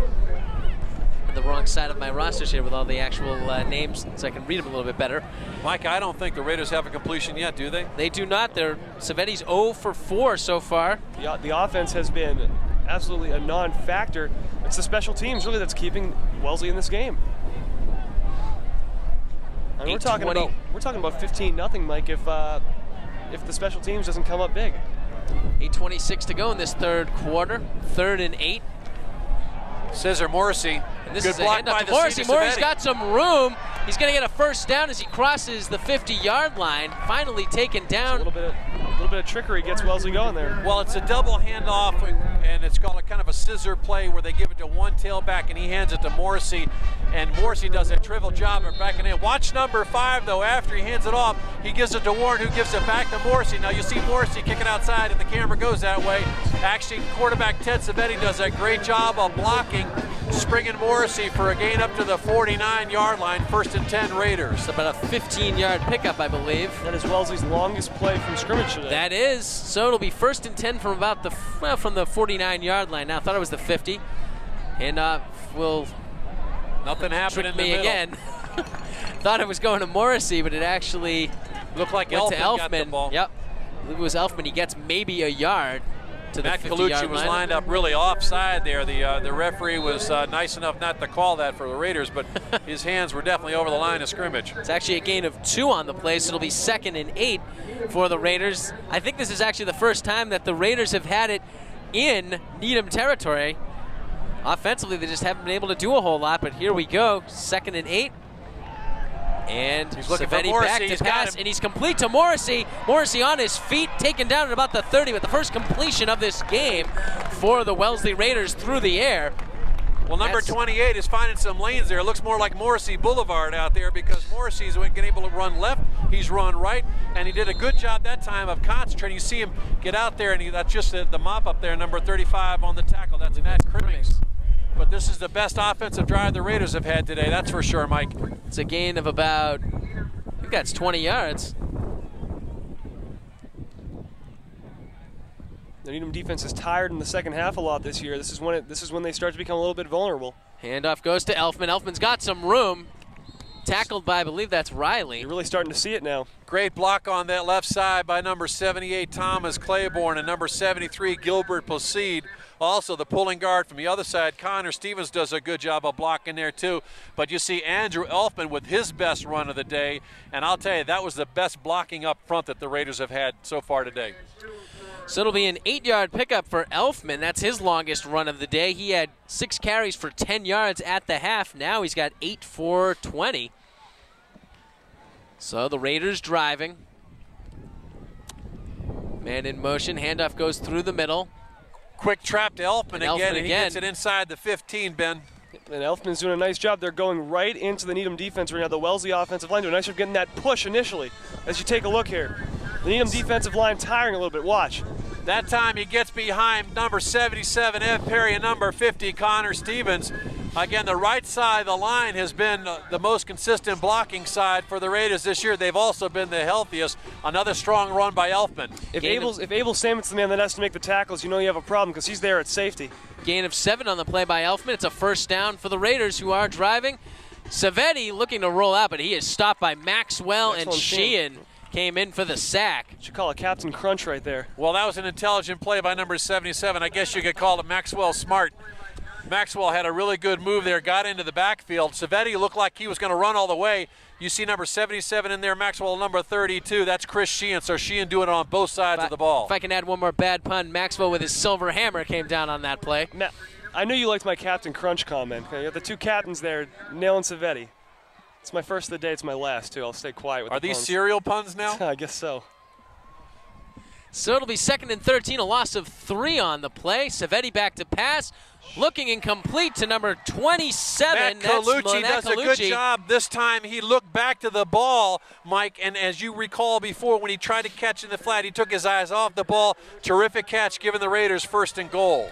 The wrong side of my rosters here with all the actual names so I can read them a little bit better. Mike, I don't think the Raiders have a completion yet, do they? They do not. Savetti's 0 for 4 so far. The offense has been absolutely a non-factor. It's the special teams really that's keeping Wellesley in this game. I mean, we're talking about 15-0, Mike, if the special teams doesn't come up big. 8:26 to go in this third quarter. 3rd and 8. Scissor Morrissey. And this Good is a block handoff by to the Morrissey. senior Morrissey's Savetti. got some room. He's going to get a first down as he crosses the 50-yard line. Finally taken down. A little bit of trickery gets Wellesley going there. Well, it's a double handoff, and it's called a kind of a scissor play where they give it to one tailback, and he hands it to Morrissey, and Morrissey does a trivial job of backing in. Watch number 5, though. After he hands it off, he gives it to Warren, who gives it back to Morrissey. Now you see Morrissey kicking outside, and the camera goes that way. Actually, quarterback Ted Savetti does a great job of blocking, springing Morrissey for a gain up to the 49-yard line. 1st and 10 Raiders. It's about a 15-yard pickup, I believe. That is Wellesley's longest play from scrimmage today. That is. So it'll be 1st and 10 from about from the 49-yard line. Now I thought it was the 50. And will Nothing happened in the me middle. again. Thought it was going to Morrissey, but it actually Looked like went to Elfman got the Elfman. ball. Yep. It was Elfman. He gets maybe a yard to Matt the Colucci 50-yard was line. lined up really offside there. The referee was nice enough not to call that for the Raiders, but his hands were definitely over the line of scrimmage. It's actually a gain of 2 on the play, so it'll be 2nd and 8 for the Raiders. I think this is actually the first time that the Raiders have had it in Needham territory. Offensively, they just haven't been able to do a whole lot, but here we go, 2nd and 8. And He's looking for Savetti Morrissey. back to He's got pass, him. and he's complete to Morrissey. Morrissey on his feet, taken down at about the 30, but the first completion of this game for the Wellesley Raiders through the air. Well, number That's- 28 is finding some lanes there. It looks more like Morrissey Boulevard out there because Morrissey's been able to run left, he's run right, and he did a good job that time of concentrating. You see him get out there, and that's just the mop up there, number 35 on the tackle. That's Matt Crimmings. But this is the best offensive drive the Raiders have had today, that's for sure, Mike. It's a gain of about, I think that's 20 yards. The Needham defense is tired in the second half a lot this year. This is when they start to become a little bit vulnerable. Handoff goes to Elfman. Elfman's got some room. Tackled by, I believe that's Riley. You're really starting to see it now. Great block on that left side by number 78, Thomas Claiborne, and number 73, Gilbert Placide. Also, the pulling guard from the other side, Connor Stevens, does a good job of blocking there too. But you see Andrew Elfman with his best run of the day, and I'll tell you, that was the best blocking up front that the Raiders have had so far today. So it'll be an 8-yard pickup for Elfman. That's his longest run of the day. He had 6 carries for 10 yards at the half. Now he's got 8 for 20. So the Raiders driving. Man in motion. Handoff goes through the middle. Quick trap to Elfman again, Elfman and he again. gets it inside the 15, Ben. And Elfman's doing a nice job. They're going right into the Needham defense right now. The Wellesley offensive line doing a nice job getting that push initially. As you take a look here, the Needham defensive line tiring a little bit. Watch. That time he gets behind number 77, Ed Perry, and number 50, Connor Stevens. Again, the right side of the line has been the most consistent blocking side for the Raiders this year. They've also been the healthiest. Another strong run by Elfman. If Abel Samuel's the man that has to make the tackles, you know you have a problem because he's there at safety. Gain of 7 on the play by Elfman. It's a first down for the Raiders, who are driving. Savetti looking to roll out, but he is stopped by Maxwell and Sheehan. Came in for the sack. Should call a Captain Crunch right there. Well, that was an intelligent play by number 77. I guess you could call it Maxwell smart. Maxwell had a really good move there, got into the backfield. Savetti looked like he was going to run all the way. You see number 77 in there, Maxwell number 32. That's Chris Sheehan, so Sheehan doing it on both sides of the ball. If I can add one more bad pun, Maxwell with his silver hammer came down on that play. Matt, I knew you liked my Captain Crunch comment. You have the two captains there, nailing Savetti. It's my first of the day. It's my last, too. I'll stay quiet with Are the these puns. cereal puns now? I guess so. So it'll be 2nd and 13, a loss of 3 on the play. Savetti back to pass, looking incomplete to number 27. Matt That's Colucci Matt does a good job this time. He looked back to the ball, Mike, and as you recall before, when he tried to catch in the flat, he took his eyes off the ball. Terrific catch, giving the Raiders 1st and goal.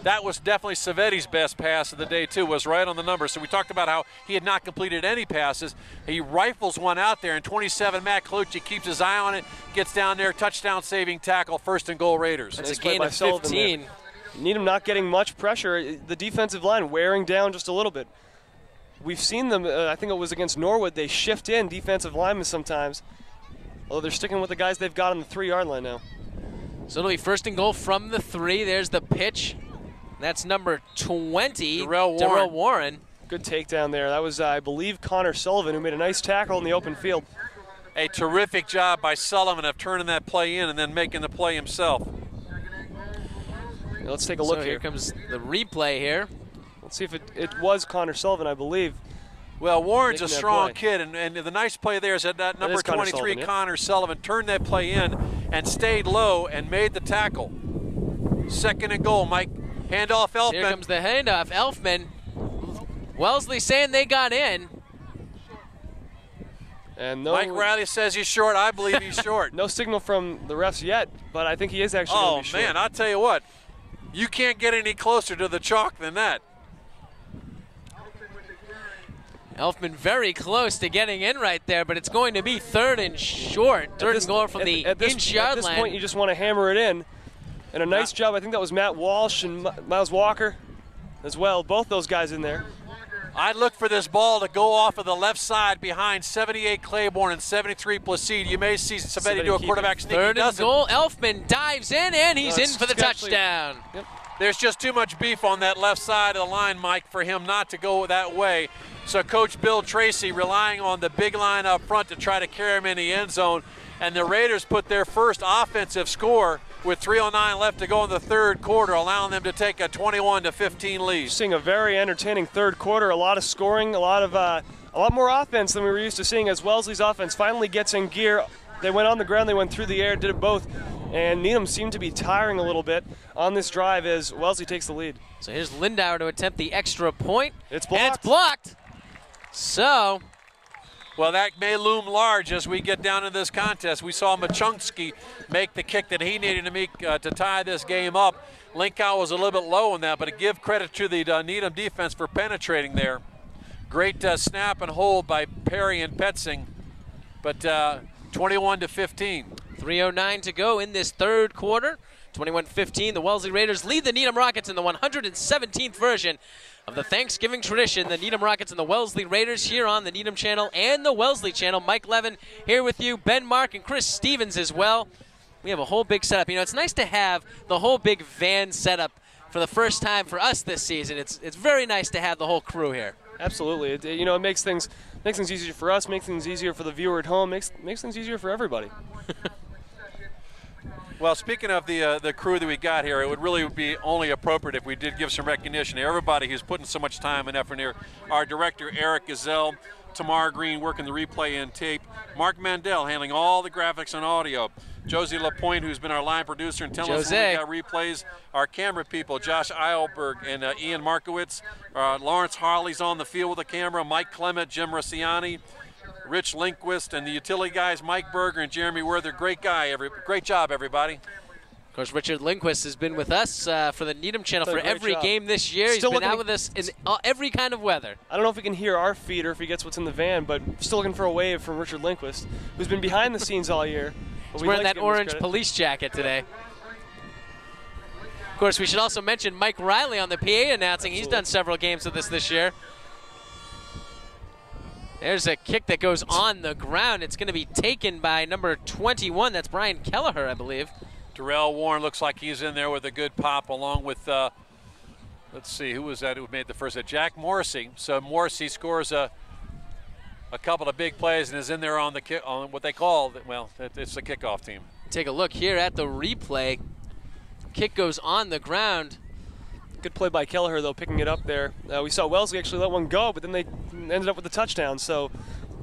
That was definitely Savetti's best pass of the day, too, was right on the number. So we talked about how he had not completed any passes. He rifles one out there, and 27, Matt Colucci, keeps his eye on it, gets down there, touchdown-saving tackle, 1st and goal Raiders. That's Nice a play gain by of Sullivan 15. there. Needham not getting much pressure. The defensive line wearing down just a little bit. We've seen them, I think it was against Norwood, they shift in defensive linemen sometimes. Although they're sticking with the guys they've got on the 3-yard line now. So it'll be 1st and goal from the 3. There's the pitch. That's number 20, Darrell Warren. Good takedown there. That was, I believe, Connor Sullivan, who made a nice tackle in the open field. A terrific job by Sullivan of turning that play in and then making the play himself. Let's take a look So here comes the replay here. Let's see if it was Connor Sullivan, I believe. Well, Warren's a Making that strong play. kid, and the nice play there is that number is Connor 23, Sullivan, yeah. Connor Sullivan, turned that play in and stayed low and made the tackle. 2nd and goal, Mike. Handoff Elfman. Here comes the handoff. Elfman. Wellesley saying they got in. And no, Mike Riley says he's short. I believe he's short. no signal from the refs yet, but I think he is actually Oh, going to be short. man, I'll tell you what. You can't get any closer to the chalk than that. Elfman very close to getting in right there, but it's going to be 3rd and short. Third and goal from the inch-yard line. At this point, you just want to hammer it in. And a nice job. I think that was Matt Walsh and Miles Walker as well. Both those guys in there. I'd look for this ball to go off of the left side behind 78 Claiborne and 73 Placide. You may see somebody do a quarterback sneak. 3rd and goal. Elfman dives in, and he's in for the touchdown. Yep. There's just too much beef on that left side of the line, Mike, for him not to go that way. So Coach Bill Tracy relying on the big line up front to try to carry him in the end zone. And the Raiders put their first offensive score with 3:09 left to go in the 3rd quarter, allowing them to take a 21-15 lead. Seeing a very entertaining 3rd quarter, a lot of scoring, a lot more offense than we were used to seeing as Wellesley's offense finally gets in gear. They went on the ground, they went through the air, did it both. And Needham seemed to be tiring a little bit on this drive as Wellesley takes the lead. So here's Lindauer to attempt the extra point. It's blocked. And it's blocked. So, well, that may loom large as we get down to this contest. We saw Machunski make the kick that he needed to make to tie this game up. Linkow was a little bit low on that, but to give credit to the Needham defense for penetrating there. Great snap and hold by Perry and Petzing, but 21-15. 3:09 to go in this 3rd quarter. 21-15, the Wellesley Raiders lead the Needham Rockets in the 117th version of the Thanksgiving tradition. The Needham Rockets and the Wellesley Raiders here on the Needham channel and the Wellesley channel. Mike Levin here with you, Ben Mark and Chris Stevens as well. We have a whole big setup. You know, it's nice to have the whole big van setup for the first time for us this season. It's very nice to have the whole crew here. Absolutely. It makes things easier for us, makes things easier for the viewer at home, makes things easier for everybody. Well, speaking of the crew that we got here, it would really be only appropriate if we did give some recognition to everybody who's putting so much time and effort here. Our director, Eric Gazelle, Tamar Green working the replay and tape, Mark Mandel handling all the graphics and audio, Josie Lapointe, who's been our line producer and telling us when we got replays, our camera people, Josh Eilberg and Ian Markowitz, Lawrence Harley's on the field with the camera, Mike Clement, Jim Rossiani, Rich Lindquist, and the utility guys, Mike Berger and Jeremy Werther. Great job, everybody. Of course, Richard Lindquist has been with us for the Needham channel for every game this year. Still He's been out with us in every kind of weather. I don't know if we can hear our feed or if he gets what's in the van, but still looking for a wave from Richard Lindquist, who's been behind the scenes all year. He's wearing that orange police jacket today. Of course, we should also mention Mike Riley on the PA announcing. Absolutely. He's done several games with us this year. There's a kick that goes on the ground. It's going to be taken by number 21. That's Brian Kelleher, I believe. Darrell Warren looks like he's in there with a good pop along with, let's see, who was that who made the first hit? Jack Morrissey. So Morrissey scores a couple of big plays and is in there on the kick, on what they call, well, it's the kickoff team. Take a look here at the replay. Kick goes on the ground. Good play by Kelleher, though, picking it up there. We saw Wellesley actually let one go, but then they ended up with the touchdown. So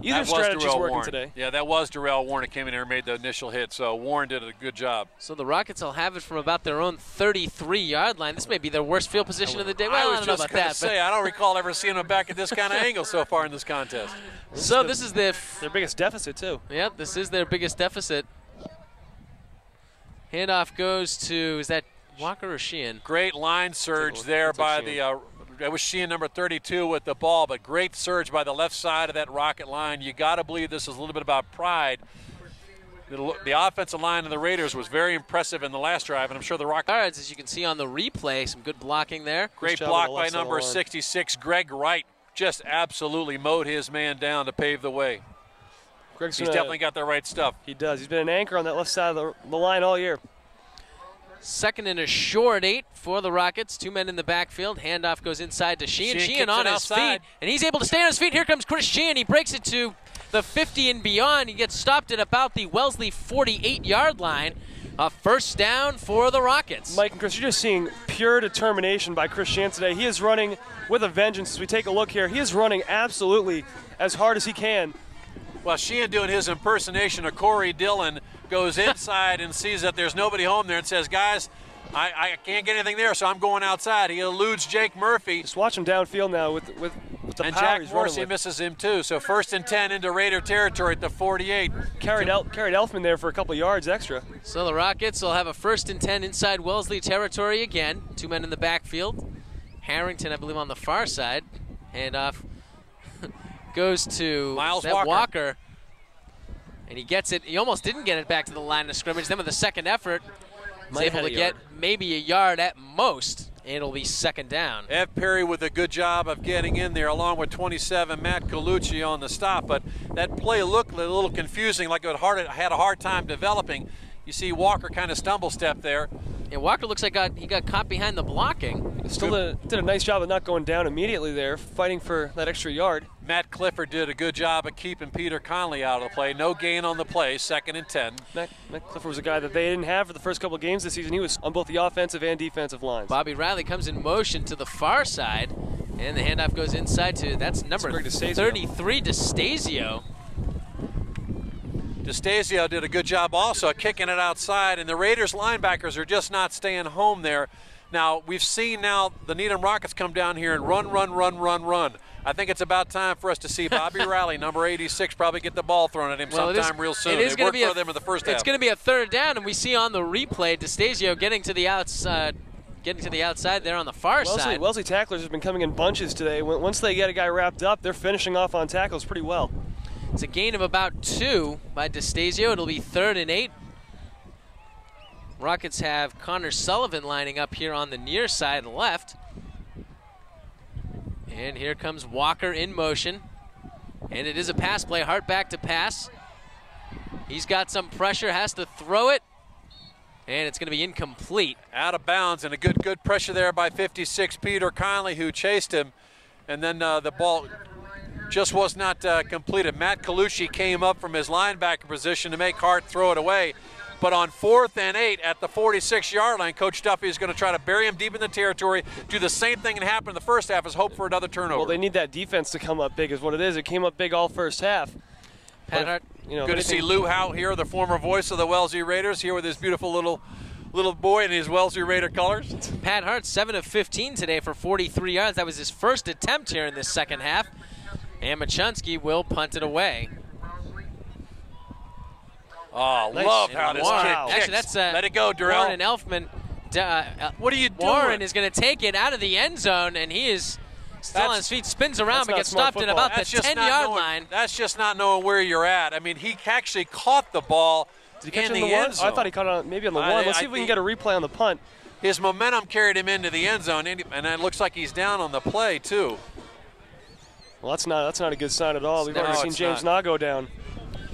either strategy's working today. Yeah, that was Darrell Warren who came in here and made the initial hit. So Warren did a good job. So the Rockets will have it from about their own 33-yard line. This may be their worst field position of the day. Well, I don't know about that. I don't recall ever seeing them back at this kind of angle so far in this contest. So this is their biggest deficit, too. Yeah, this is their biggest deficit. Handoff goes to, is that Walker or Sheehan? Great line surge there by that was Sheehan, number 32, with the ball, but great surge by the left side of that Rocket line. You got to believe this is a little bit about pride. The offensive line of the Raiders was very impressive in the last drive, and I'm sure the Rockets, as you can see on the replay, some good blocking there. Great block by number 66, Greg Wright. Just absolutely mowed his man down to pave the way. He's definitely got the right stuff. He does. He's been an anchor on that left side of the line all year. 2nd and a short 8 for the Rockets. 2 men in the backfield. Handoff goes inside to Sheehan. Sheehan on his feet, and he's able to stay on his feet. Here comes Chris Sheehan. He breaks it to the 50 and beyond. He gets stopped at about the Wellesley 48-yard line. A first down for the Rockets. Mike and Chris, you're just seeing pure determination by Chris Sheehan today. He is running with a vengeance. As we take a look here, he is running absolutely as hard as he can. Well, Sheehan doing his impersonation of Corey Dillon goes inside and sees that there's nobody home there and says, guys, I can't get anything there, so I'm going outside. He eludes Jake Murphy. Just watch him downfield now with the and power Jack he's Morrissey misses him too. So 1st and 10 into Raider territory at the 48. Carried Elfman there for a couple of yards extra. So the Rockets will have a 1st and 10 inside Wellesley territory again. 2 men in the backfield. Harrington, I believe, on the far side. Handoff goes to Miles Walker. And he gets it. He almost didn't get it back to the line of scrimmage. Then with the second effort, he's able to get maybe a yard at most. And it'll be second down. Ev Perry with a good job of getting in there, along with 27, Matt Colucci on the stop. But that play looked a little confusing, like it had a hard time developing. You see Walker kind of stumble step there. And Walker looks like he got caught behind the blocking. Still did a nice job of not going down immediately there, fighting for that extra yard. Matt Clifford did a good job of keeping Peter Conley out of the play. No gain on the play, 2nd and 10. Matt Clifford was a guy that they didn't have for the first couple of games this season. He was on both the offensive and defensive lines. Bobby Riley comes in motion to the far side, and the handoff goes inside to, that's number 33, DeStasio. DeStasio did a good job also kicking it outside, and the Raiders linebackers are just not staying home there. Now, we've seen now the Needham Rockets come down here and run. I think it's about time for us to see Bobby Riley, number 86, probably get the ball thrown at him sometime real soon. It is going to be for them in the first half. It's going to be a third down, and we see on the replay DeStasio getting to the outside there on the far side. Wellesley tacklers have been coming in bunches today. Once they get a guy wrapped up, they're finishing off on tackles pretty well. It's a gain of about 2 by DeStasio. It'll be 3rd and 8. Rockets have Connor Sullivan lining up here on the near side left. And here comes Walker in motion. And it is a pass play, Hart back to pass. He's got some pressure, has to throw it. And it's going to be incomplete. Out of bounds, and a good pressure there by 56, Peter Conley, who chased him. And then the ball just was not completed. Matt Colucci came up from his linebacker position to make Hart throw it away. But on 4th and 8 at the 46-yard line, Coach Duffy is going to try to bury him deep in the territory, do the same thing that happened in the first half, is hope for another turnover. Well, they need that defense to come up big is what it is. It came up big all first half. Pat Hart, good to see Lou Howe here, the former voice of the Wellesley Raiders, here with his beautiful little boy in his Wellesley Raider colors. Pat Hart, 7 of 15 today for 43 yards. That was his first attempt here in this second half. And Machunsky will punt it away. Oh, love how this kid kicks. Actually, that's let it go, Durrell. Warren and Elfman. What are you doing? Warren is going to take it out of the end zone, and he is still on his feet, spins around, but gets stopped at about the 10-yard line. That's just not knowing where you're at. I mean, he actually caught the ball in the end zone. I thought he caught it maybe on the 1. Let's see if we can get a replay on the punt. His momentum carried him into the end zone, and it looks like he's down on the play, too. Well, that's not a good sign at all. We've already seen James Nah go down.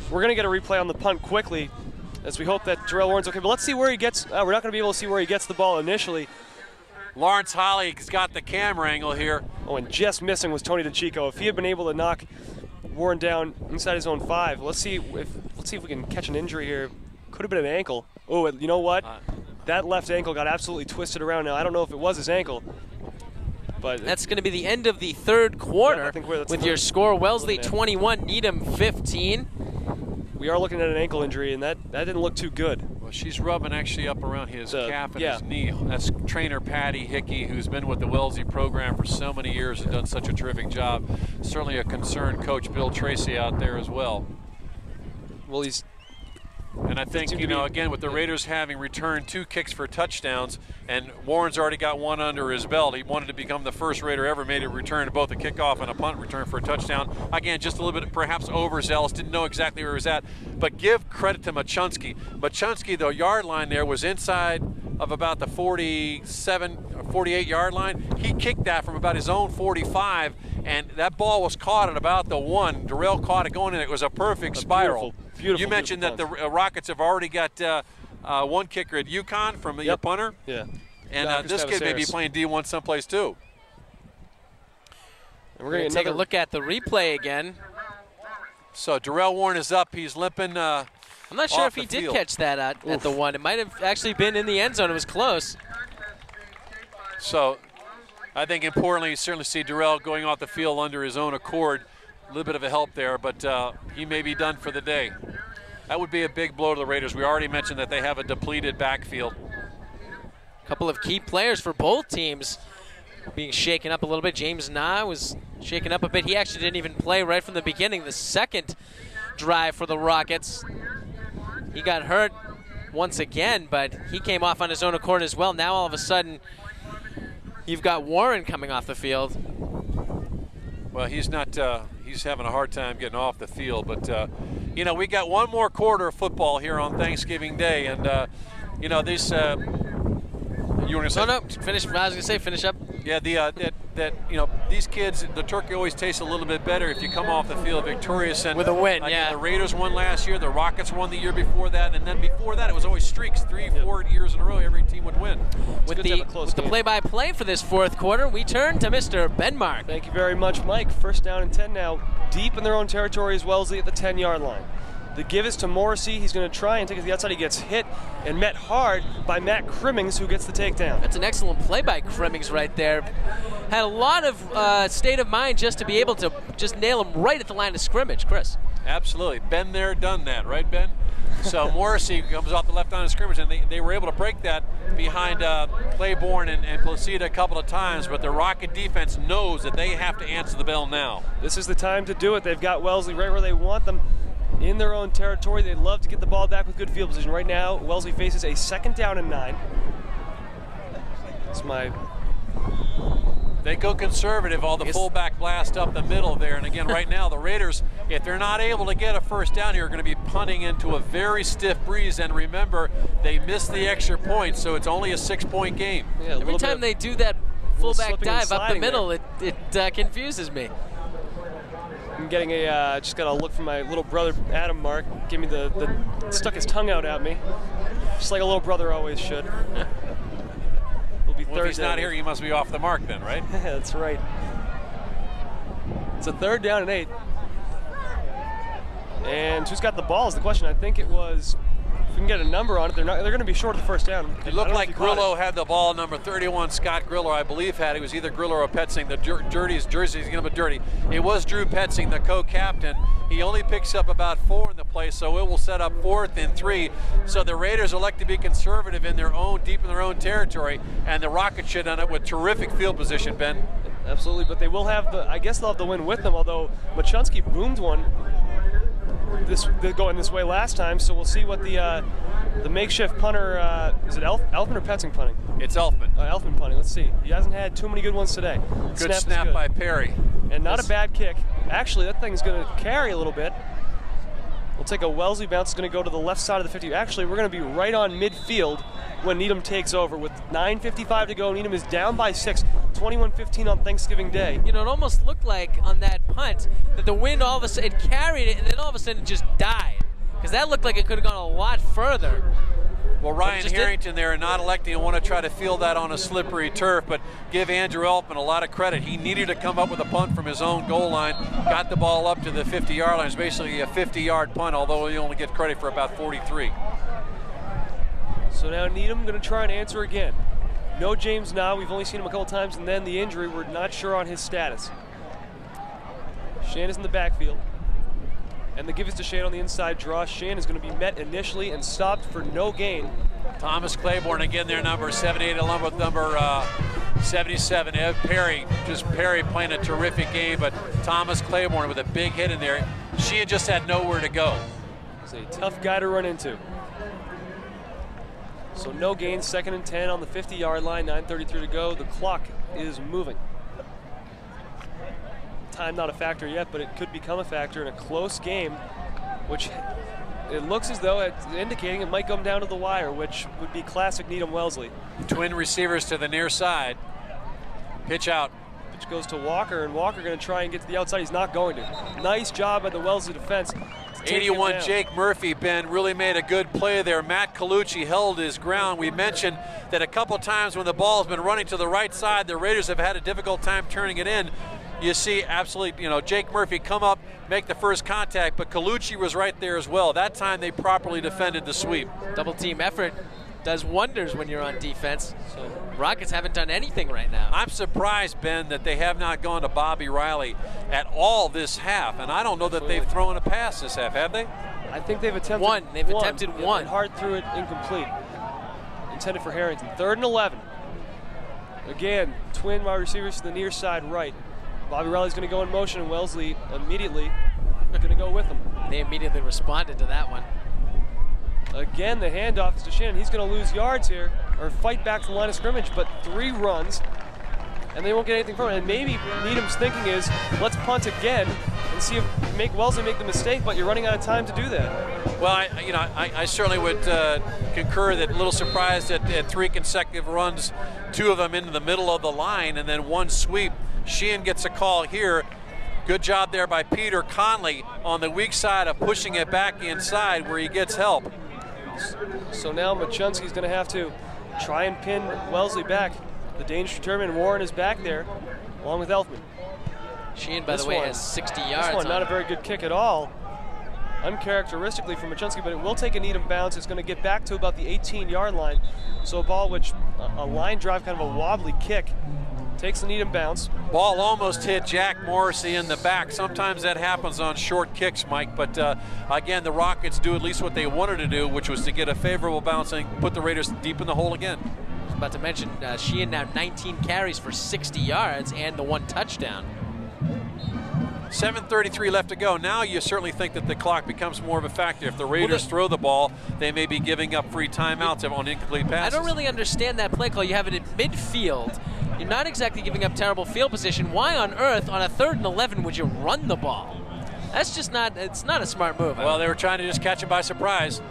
We're going to get a replay on the punt quickly, as we hope that Terrell Warren's okay. But let's see where he gets. We're not going to be able to see where he gets the ball initially. Lawrence Holly's got the camera angle here. Oh, and just missing was Tony DeChico. If he had been able to knock Warren down inside his own 5, let's see if we can catch an injury here. Could have been an ankle. Oh, you know what? That left ankle got absolutely twisted around. Now I don't know if it was his ankle. But that's going to be the end of the third quarter with your score, Wellesley 21, Needham 15. We are looking at an ankle injury, and that didn't look too good. Well, she's rubbing actually up around his calf and his knee. That's trainer Patty Hickey, who's been with the Wellesley program for so many years and done such a terrific job. Certainly a concerned coach, Bill Tracy, out there as well. Well, he's... And I think, again, with the Raiders having returned 2 kicks for touchdowns, and Warren's already got 1 under his belt, he wanted to become the first Raider ever made a return to both a kickoff and a punt return for a touchdown. Again, just a little bit perhaps overzealous, didn't know exactly where he was at. But give credit to Machunsky. Machunsky, the yard line there was inside of about the 47 or 48-yard line. He kicked that from about his own 45, and that ball was caught at about the 1. Durrell caught it going in. It was a perfect spiral. Beautiful, you mentioned that the Rockets have already got 1 kicker at UConn from your punter. Yeah. And this kid may be playing D1 someplace too. And we're going to take a look at the replay again. So Durrell Warren is up. He's limping. I'm not sure if he did catch that at the 1. It might have actually been in the end zone. It was close. So I think importantly, you certainly see Durrell going off the field under his own accord. A little bit of a help there, but he may be done for the day. That would be a big blow to the Raiders. We already mentioned that they have a depleted backfield. A couple of key players for both teams being shaken up a little bit. James Nah was shaken up a bit. He actually didn't even play right from the beginning. The second drive for the Rockets. He got hurt once again, but he came off on his own accord as well. Now all of a sudden, you've got Warren coming off the field. Well, he's not he's having a hard time getting off the field. But, you know, we got one more quarter of football here on Thanksgiving Day. And, you know, this you were going to say? No, finish. I was going to say finish up. Yeah, that you know, these kids, the turkey always tastes a little bit better if you come off the field victorious. And with a win, yeah. The Raiders won last year, the Rockets won the year before that, and then before that it was always streaks, 3-4 years in a row every team would win. With the play-by-play for this fourth quarter, we turn to Mr. Benmark. Thank you very much, Mike. First down and 10 now, deep in their own territory as Wellesley at the 10-yard line. The give is to Morrissey. He's going to try and take it to the outside. He gets hit and met hard by Matt Crimmings, who gets the takedown. That's an excellent play by Crimmings right there. Had a lot of state of mind just to be able to just nail him right at the line of scrimmage, Chris. Absolutely. Been there, done that, right, Ben? So Morrissey comes off the left line of scrimmage, and they were able to break that behind Claiborne and Placida a couple of times, but the Rocket defense knows that they have to answer the bell now. This is the time to do it. They've got Wellesley right where they want them. In their own territory, they'd love to get the ball back with good field position. Right now, Wellesley faces a 2nd down and 9. That's my... They go conservative, all the fullback blast up the middle there. And again, right now, the Raiders, if they're not able to get a first down here, are going to be punting into a very stiff breeze. And remember, they missed the extra point, so it's only a 6-point game. Yeah, every time they do that fullback dive up the middle, it confuses me. I'm getting a, just got a look from my little brother, Adam Mark. Give me stuck his tongue out at me. Just like a little brother always should. It'll be well, if he's not here, he must be off the mark then, right? That's right. It's a 3rd down and 8. And who's got the ball is the question. I think it was, if we can get a number on it, they're going to be short of the first down. It looked like Grillo had the ball, number 31, Scott Grillo, I believe, had it. It was either Grillo or Petzing. The jersey is going to be dirty. It was Drew Petzing, the co-captain. He only picks up about 4 in the play, so it will set up 4th and 3. So the Raiders elect to be conservative in their own, deep in their own territory, and the Rockets should end up with terrific field position, Ben. Absolutely, but they will have I guess they'll have the win with them, although Machunsky boomed one going this way last time, so we'll see what the makeshift punter, is it Elfman or Petzing punting? It's Elfman. Elfman punting, let's see. He hasn't had too many good ones today. Good snap by Perry. And not a bad kick. Actually, that thing's going to carry a little bit. We'll take a Wellesley bounce. It's going to go to the left side of the 50. Actually, we're going to be right on midfield when Needham takes over. With 9:55 to go, Needham is down by 6, 21-15 on Thanksgiving Day. You know, it almost looked like on that punt that the wind all of a sudden carried it, and then all of a sudden it just died. Because that looked like it could have gone a lot further. Well, Ryan Harrington there not electing to want to try to field that on a slippery turf, but give Andrew Elfman a lot of credit. He needed to come up with a punt from his own goal line, got the ball up to the 50-yard line. It's basically a 50-yard punt, although he only gets credit for about 43. So now Needham going to try and answer again. No James now. We've only seen him a couple times, and then the injury. We're not sure on his status. Shan is in the backfield. And the give is to Shan on the inside draw. Shan is going to be met initially and stopped for no gain. Thomas Claiborne again there, number 78, along with number 77. Ed Perry, Perry playing a terrific game, but Thomas Claiborne with a big hit in there. Sheehan just had nowhere to go. He's a tough guy to run into. So no gain, 2nd and 10 on the 50-yard line, 9:33 to go. The clock is moving. Time not a factor yet, but it could become a factor in a close game, which it looks as though it's indicating it might come down to the wire, which would be classic Needham Wellesley. Twin receivers to the near side. Pitch out. Pitch goes to Walker, and Walker going to try and get to the outside. He's not going to. Nice job by the Wellesley defense. 81 Jake Murphy, Ben, really made a good play there. Matt Colucci held his ground. We mentioned that a couple times when the ball has been running to the right side, the Raiders have had a difficult time turning it in. You see absolutely, Jake Murphy come up, make the first contact, but Colucci was right there as well. That time they properly defended the sweep. Double team effort does wonders when you're on defense. So Rockets haven't done anything right now. I'm surprised, Ben, that they have not gone to Bobby Riley at all this half, and I don't know that they've thrown a pass this half, have they? I think they've attempted one. They've attempted one. And Hart threw it incomplete. Intended for Harrington. 3rd and 11. Again, twin wide receivers to the near side right. Bobby Riley's going to go in motion, and Wellesley immediately going to go with him. They immediately responded to that one. Again, the handoff is to Shannon. He's going to lose yards here, or fight back to the line of scrimmage, but 3 runs, and they won't get anything from it. And maybe Needham's thinking is, let's punt again and and see if make Wellesley make the mistake, but you're running out of time to do that. Well, I certainly would concur that a little surprised at 3 consecutive runs, 2 of them into the middle of the line, and then 1 sweep. Sheehan gets a call here. Good job there by Peter Conley on the weak side of pushing it back inside where he gets help. So now Machunski's going to have to try and pin Wellesley back. The danger determined. Warren is back there, along with Elfman. Sheehan, by the way, has 60 yards. This one, not a very good kick at all. Uncharacteristically for Machunski, but it will take a Needham bounce. It's going to get back to about the 18-yard line. So a ball which, a line drive, kind of a wobbly kick, takes the Needham bounce. Ball almost hit Jack Morrissey in the back. Sometimes that happens on short kicks, Mike, but again, the Rockets do at least what they wanted to do, which was to get a favorable bounce and put the Raiders deep in the hole again. I was about to mention, Sheehan now 19 carries for 60 yards and the 1 touchdown. 7:33 left to go. Now you certainly think that the clock becomes more of a factor. If the Raiders throw the ball, they may be giving up free timeouts on incomplete passes. I don't really understand that play call. You have it at midfield. You're not exactly giving up terrible field position. Why on earth, on a 3rd and 11, would you run the ball? That's just not, it's not a smart move. Well, they were trying to just catch him by surprise.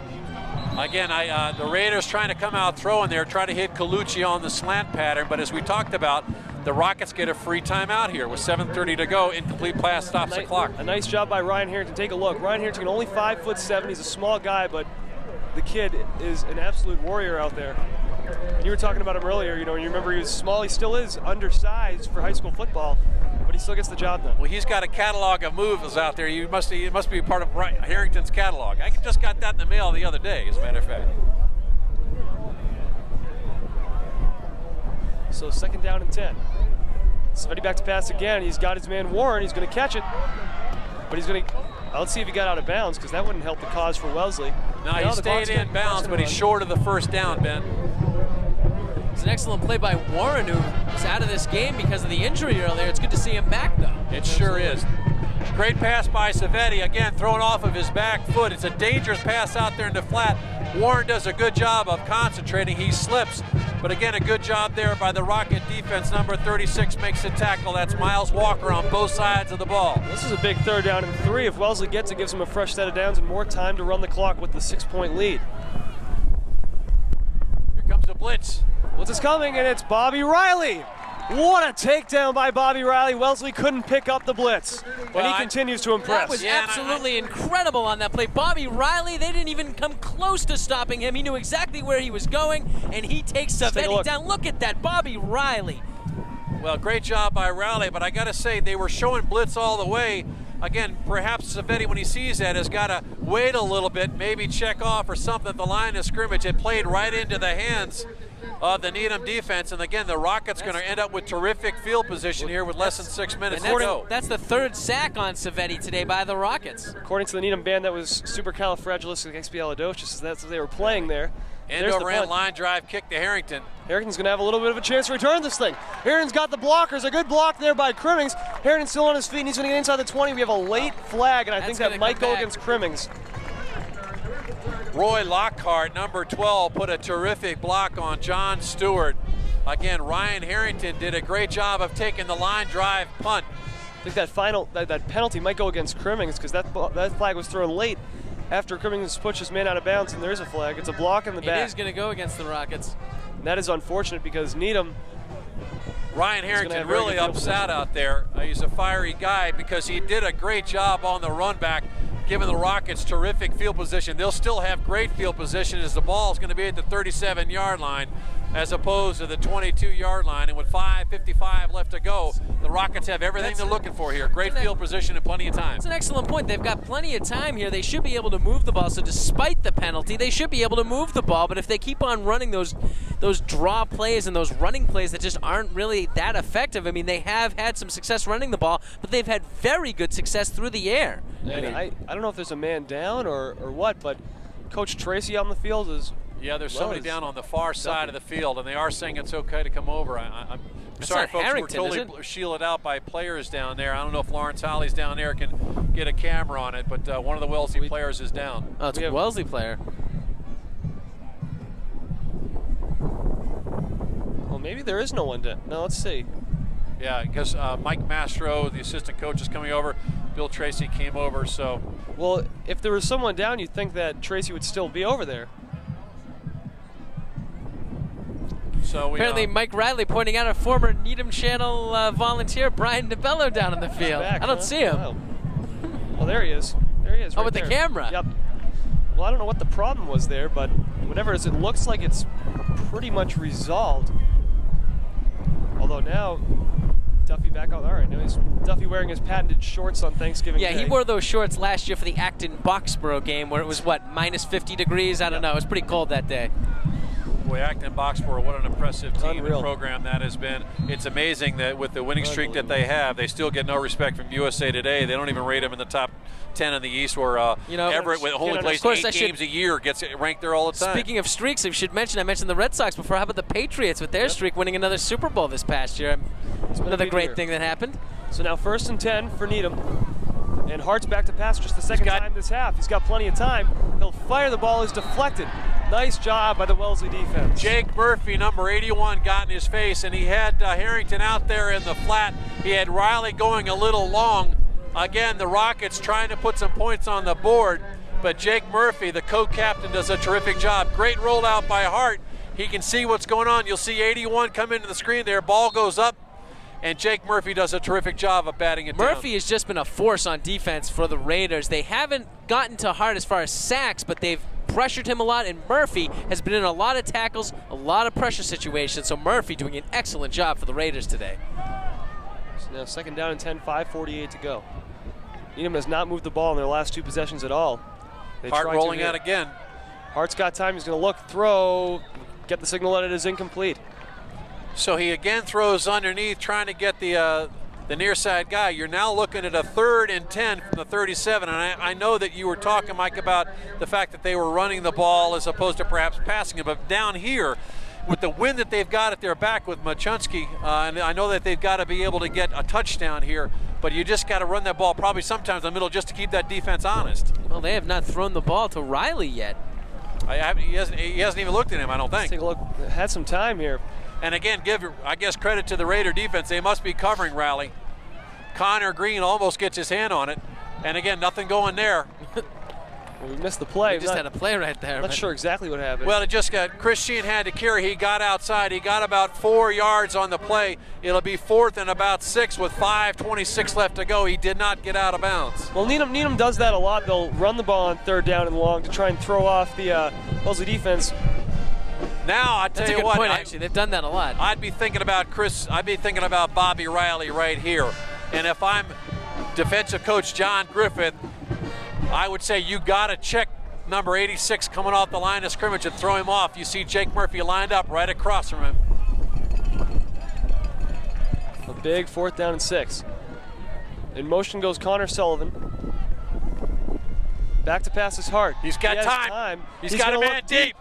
Again, the Raiders trying to come out throwing there, try to hit Colucci on the slant pattern, but as we talked about, the Rockets get a free timeout here with 7:30 to go. Incomplete pass stops the clock. A nice job by Ryan Harrington. Take a look. Ryan Harrington, only 5'7". He's a small guy, but the kid is an absolute warrior out there. You were talking about him earlier. You remember he was small. He still is undersized for high school football, but he still gets the job done. Well, he's got a catalog of moves out there. It must be part of Harrington's catalog. I just got that in the mail the other day, as a matter of fact. So 2nd down and 10. Somebody back to pass again. He's got his man Warren. He's going to catch it, but he's going to. Let's see if he got out of bounds, because that wouldn't help the cause for Wellesley. No, he stayed in bounds, but he's short of the 1st down, Ben. It's an excellent play by Warren, who was out of this game because of the injury earlier. It's good to see him back, though. It sure is. Great pass by Savetti, again thrown off of his back foot. It's a dangerous pass out there in the flat. Warren does a good job of concentrating. He slips, but again, a good job there by the Rocket defense. Number 36 makes the tackle. That's Miles Walker on both sides of the ball. This is a big 3rd down and 3. If Wellesley gets it, gives him a fresh set of downs and more time to run the clock with the 6-point lead. Here comes the blitz. Blitz is coming, and it's Bobby Riley. What a takedown by Bobby Riley. Wellesley couldn't pick up the blitz, and he continues to impress. That was absolutely incredible on that play. Bobby Riley, they didn't even come close to stopping him. He knew exactly where he was going, and he takes Savetti down. Look at that, Bobby Riley. Well, great job by Riley, but I got to say, they were showing blitz all the way. Again, perhaps Savetti, when he sees that, has got to wait a little bit, maybe check off or something at the line of scrimmage. It played right into the hands of the Needham defense, and again, the Rockets going to end up with terrific field position here with less than 6 minutes to go. That's the 3rd sack on Savetti today by the Rockets. According to the Needham band, that was supercalifragilisticexpialidocious. That's what they were playing there. End over end line drive kick to Harrington. Harrington's going to have a little bit of a chance to return this thing. Harrington's got the blockers. A good block there by Crimmings. Harrington's still on his feet, and he's going to get inside the 20. We have a late flag, and I think that might go against Crimmings. Roy Lockhart, number 12, put a terrific block on John Stewart. Again, Ryan Harrington did a great job of taking the line drive punt. I think that penalty might go against Crimmings, because that flag was thrown late after Crimmings pushed his man out of bounds, and there is a flag. It's a block in the back. It is going to go against the Rockets. And that is unfortunate, because Needham. Ryan Harrington really upset out there. He's a fiery guy because he did a great job on the run back, giving the Rockets terrific field position. They'll still have great field position as the ball is going to be at the 37-yard line as opposed to the 22-yard line. And with 5:55 left to go, the Rockets have everything they're looking for here. Great field position and plenty of time. That's an excellent point. They've got plenty of time here. They should be able to move the ball. So despite the penalty, they should be able to move the ball. But if they keep on running those draw plays and those running plays that just aren't really that effective, I mean, they have had some success running the ball, but they've had very good success through the air. I don't know if there's a man down or what, but Coach Tracy on the field is. Yeah, there's somebody down on the far side of the field, and they are saying it's okay to come over. I'm sorry, folks, we're totally shielded out by players down there. I don't know if Lawrence Holly's down there can get a camera on it, but one of the Wellesley players is down. Oh, it's a Wellesley player. Well, maybe there is no one down. No, let's see. Yeah, because Mike Mastro, the assistant coach, is coming over. Bill Tracy came over, so. Well, if there was someone down, you'd think that Tracy would still be over there. So we, Apparently, Mike Riley pointing out a former Needham Channel volunteer, Brian DeBello, down in the field. Back, I don't see him. Wow. Well, there he is. There he is. Oh, right with there. the camera. Yep. Well, I don't know what the problem was there, but whatever it is, it looks like it's pretty much resolved. Although now, Duffy back on. All right, now he's Duffy wearing his patented shorts on Thanksgiving Yeah, Day. he wore those shorts last year for the Acton-Boxborough game where it was, what, minus 50 degrees? I don't know. It was pretty cold that day. Boy, Acton-Boxborough, what an impressive team Unreal. and program that has been. It's amazing that with the winning streak that they have, they still get no respect from USA Today. They don't even rate them in the top 10 in the East, where Everett, with only plays 8 games a year, gets ranked there all the time. Speaking of streaks, I should mention, I mentioned the Red Sox before. How about the Patriots with their streak, winning another Super Bowl this past year? Another great thing that happened. So now 1st and 10 for Needham. And Hart's back to pass just the second time this half. He's got plenty of time. He'll fire. The ball is deflected. Nice job by the Wellesley defense. Jake Murphy, number 81, got in his face, and he had Harrington out there in the flat. He had Riley going a little long. Again, the Rockets trying to put some points on the board, but Jake Murphy, the co-captain, does a terrific job. Great rollout by Hart. He can see what's going on. You'll see 81 come into the screen there. Ball goes up, and Jake Murphy does a terrific job of batting it down. Murphy has just been a force on defense for the Raiders. They haven't gotten to Hart as far as sacks, but they've pressured him a lot, and Murphy has been in a lot of tackles, a lot of pressure situations, so Murphy doing an excellent job for the Raiders today. So now 2nd down and 10, 5:48 to go. Needham has not moved the ball in their last 2 possessions at all. Hart rolling out again. Hart's got time. He's going to look, throw, get the signal that it is incomplete. So he again throws underneath, trying to get the near side guy. You're now looking at a 3rd and 10 from the 37, and I know that you were talking, Mike, about the fact that they were running the ball as opposed to perhaps passing it, but down here, with the wind that they've got at their back with Machunsky, and I know that they've got to be able to get a touchdown here, but you just got to run that ball probably sometimes in the middle just to keep that defense honest. Well, they have not thrown the ball to Riley yet. He hasn't even looked at him, I don't think. Let's take a look. Had some time here. And again, give, I guess, credit to the Raider defense. They must be covering Riley. Connor Green almost gets his hand on it. And again, nothing going there. Well, we missed the play. We just had a play right there. Not sure exactly what happened. Well, it just got, Chris Sheehan had to carry. He got outside. He got about 4 yards on the play. It'll be 4th and about 6 with 5:26 left to go. He did not get out of bounds. Well, Needham does that a lot. They'll run the ball on 3rd down and long to try and throw off the Wellesley defense. Now, I tell That's a you good what, point, actually. They've done that a lot. I'd be thinking about Bobby Riley right here. And if I'm defensive coach John Griffith, I would say you got to check number 86 coming off the line of scrimmage and throw him off. You see Jake Murphy lined up right across from him. A big 4th down and 6. In motion goes Connor Sullivan. Back to pass is Hart. He's got time. He's got a man deep.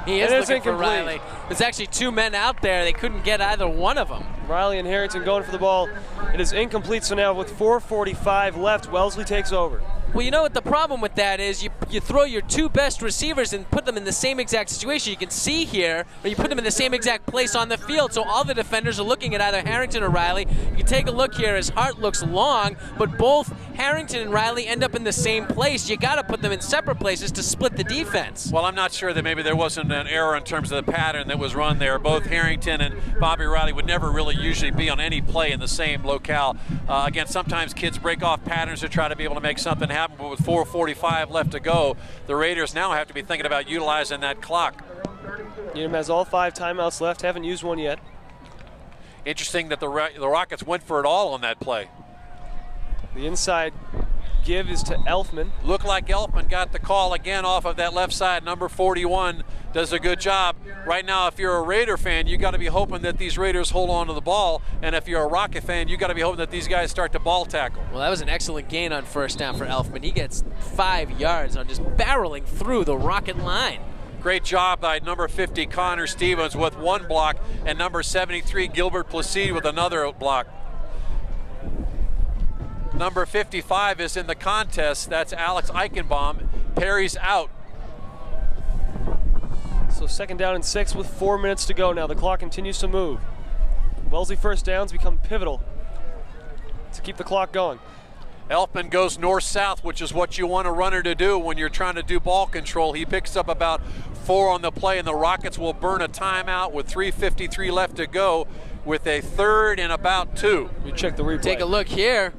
He is It looking for incomplete. Riley. There's actually 2 men out there. They couldn't get either one of them. Riley and Harrington going for the ball. It is incomplete, so now with 4:45 left, Wellesley takes over. Well, you know what the problem with that is? You throw your 2 best receivers and put them in the same exact situation. You can see here, or you put them in the same exact place on the field, so all the defenders are looking at either Harrington or Riley. You can take a look here as Hart looks long, but both Harrington and Riley end up in the same place. You got to put them in separate places to split the defense. Well, I'm not sure that maybe there wasn't an error in terms of the pattern that was run there. Both Harrington and Bobby Riley would never really usually be on any play in the same locale. Again, sometimes kids break off patterns to try to be able to make something happen, but with 4:45 left to go, the Raiders now have to be thinking about utilizing that clock. Needham has all 5 timeouts left, haven't used one yet. Interesting that the Rockets went for it all on that play. The inside give is to Elfman. Looked like Elfman got the call again off of that left side. Number 41 does a good job. Right now, if you're a Raider fan, you got to be hoping that these Raiders hold on to the ball. And if you're a Rocket fan, you got to be hoping that these guys start to ball tackle. Well, that was an excellent gain on 1st down for Elfman. He gets 5 yards on just barreling through the Rocket line. Great job by number 50, Connor Stevens, with 1 block, and number 73, Gilbert Placide, with another block. Number 55 is in the contest. That's Alex Eichenbaum. Perry's out. So 2nd down and 6 with 4 minutes to go now. The clock continues to move. Wellesley 1st downs become pivotal to keep the clock going. Elfman goes north-south, which is what you want a runner to do when you're trying to do ball control. He picks up about 4 on the play, and the Rockets will burn a timeout with 3:53 left to go with a 3rd and about 2. You check the replay. Take a look here.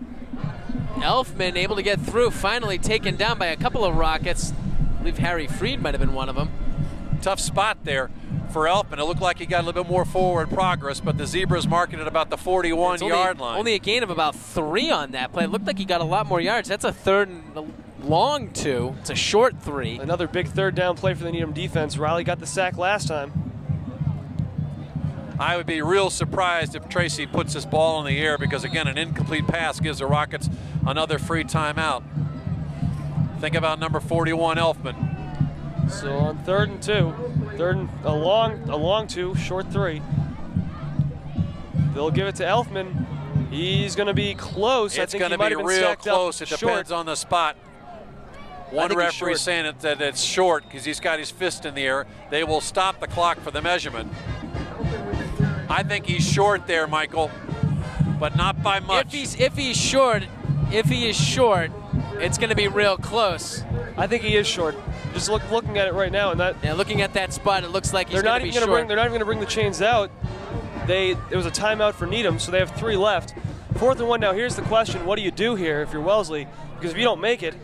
Elfman able to get through, finally taken down by a couple of Rockets. I believe Harry Freed might have been one of them. Tough spot there for Elfman. It looked like he got a little bit more forward progress, but the Zebras marking it about the 41-yard line. Only a gain of about 3 on that play. It looked like he got a lot more yards. That's a 3rd and a long 2. It's a short 3. Another big 3rd down play for the Needham defense. Riley got the sack last time. I would be real surprised if Tracy puts this ball in the air because, again, an incomplete pass gives the Rockets another free timeout. Think about number 41, Elfman. So on 3rd and 2, a long 2, short 3. They'll give it to Elfman. He's going to be close. It's going to be real close. It depends on the spot. One referee saying that it's short because he's got his fist in the air. They will stop the clock for the measurement. I think he's short there, Michael, but not by much. If he is short, it's going to be real close. I think he is short. Just looking at it right now, and looking at that spot, it looks like he's going to be short. They're not even going to bring the chains out. It was a timeout for Needham, so they have 3 left. 4th and 1 now. Here's the question: what do you do here if you're Wellesley? Because if you don't make it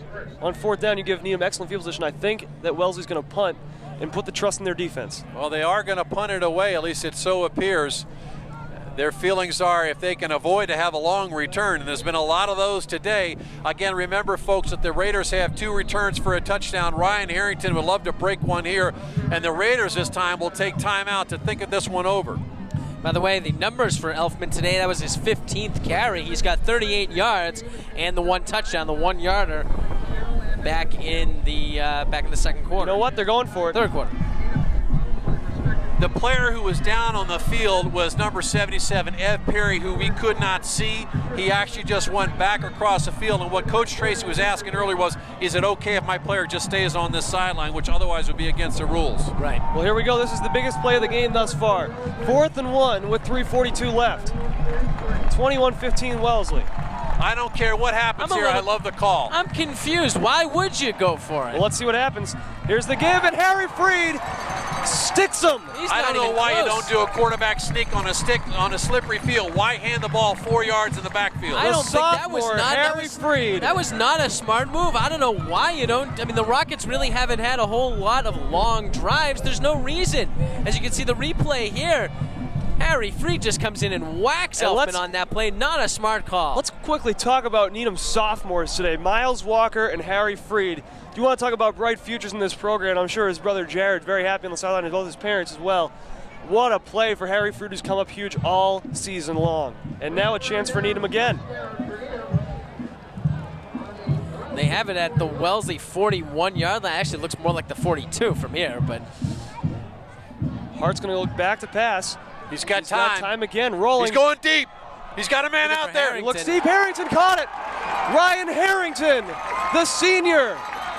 on 4th down, you give Needham excellent field position. I think that Wellesley's going to punt and put the trust in their defense. Well, they are going to punt it away. At least it so appears. Their feelings are if they can avoid to have a long return, and there's been a lot of those today. Again, remember, folks, that the Raiders have 2 returns for a touchdown. Ryan Harrington would love to break one here, and the Raiders this time will take time out to think of this one over. By the way, the numbers for Elfman today, that was his 15th carry. He's got 38 yards and the 1 touchdown, the 1-yarder back in the second quarter. You know what? They're going for it. 3rd quarter. The player who was down on the field was number 77, Ev Perry, who we could not see. He actually just went back across the field, and what Coach Tracy was asking earlier was, is it okay if my player just stays on this sideline, which otherwise would be against the rules? Right. Well, here we go. This is the biggest play of the game thus far. 4th and 1 with 3:42 left. 21-15 Wellesley. I don't care what happens here. I love the call. I'm confused. Why would you go for it? Well, let's see what happens. Here's the give, and Harry Freed sticks him. I don't know why you don't do a quarterback sneak on a slippery field. Why hand the ball 4 yards in the backfield? I don't think that was not Harry Freed. That was not a smart move. I don't know why you don't. I mean, the Rockets really haven't had a whole lot of long drives. There's no reason. As you can see the replay here, Harry Freed just comes in and whacks Elfman on that play. Not a smart call. Let's quickly talk about Needham's sophomores today. Miles Walker and Harry Freed. Do you want to talk about bright futures in this program? I'm sure his brother Jared very happy on the sideline, as well as his parents as well. What a play for Harry Freed, who's come up huge all season long. And now a chance for Needham again. They have it at the Wellesley 41-yard line. Actually, it looks more like the 42 from here, but Hart's going to look back to pass. He's got time again, rolling. He's going deep. He's got a man out there. Look, Steve Harrington caught it. Ryan Harrington, the senior.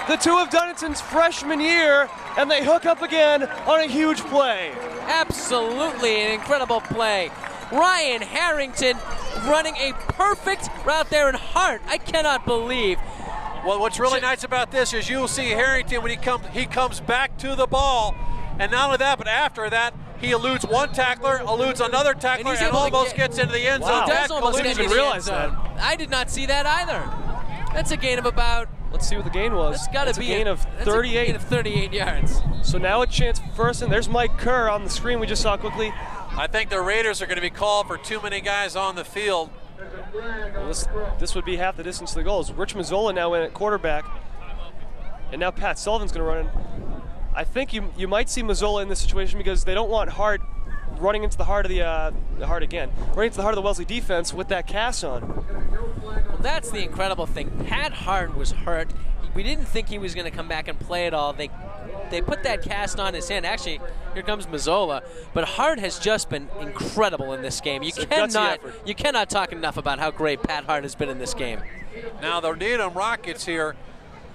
The 2 have done it since freshman year, and they hook up again on a huge play. Absolutely an incredible play. Ryan Harrington running a perfect route there in Hart. I cannot believe. Well, what's really nice about this is you'll see Harrington when he comes back to the ball, and not only that, but after that, he eludes one tackler, eludes another tackler, and almost gets into the end zone. Wow. Does almost get into the end zone. I did not see that either. That's a gain of about. Let's see what the gain was. That's got to be a gain of 38. A gain of 38 yards. So now a chance for first, and there's Mike Kerr on the screen we just saw quickly. I think the Raiders are going to be called for too many guys on the field. Well, this would be half the distance to the goals. Rich Mazzola now in at quarterback, and now Pat Sullivan's going to run in. I think you might see Mazzola in this situation because they don't want Hart running into the heart of running into the heart of the Wellesley defense with that cast on. Well, that's the incredible thing. Pat Hart was hurt. We didn't think he was going to come back and play at all. They put that cast on his hand. Actually, here comes Mazzola. But Hart has just been incredible in this game. You cannot talk enough about how great Pat Hart has been in this game. Now the Needham Rockets here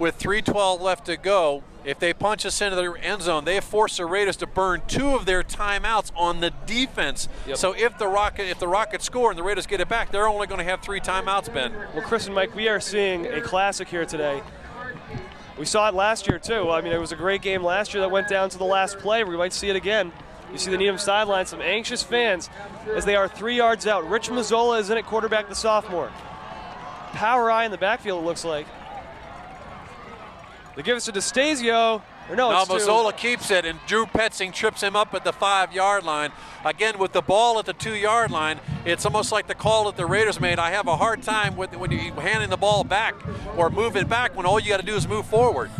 with 3:12 left to go. If they punch us into the end zone, they force the Raiders to burn 2 of their timeouts on the defense. Yep. So if the Rockets score and the Raiders get it back, they're only going to have 3 timeouts, Ben. Well, Chris and Mike, we are seeing a classic here today. We saw it last year, too. I mean, it was a great game last year that went down to the last play. We might see it again. You see the Needham sideline, some anxious fans as they are 3 yards out. Rich Mazzola is in at quarterback, the sophomore. Power eye in the backfield, it looks like. They give us to DeStasio. Or no, it's Mazzola keeps it, and Drew Petzing trips him up at the 5-yard line. Again, with the ball at the 2-yard line, it's almost like the call that the Raiders made. I have a hard time when you're handing the ball back or moving back when all you got to do is move forward.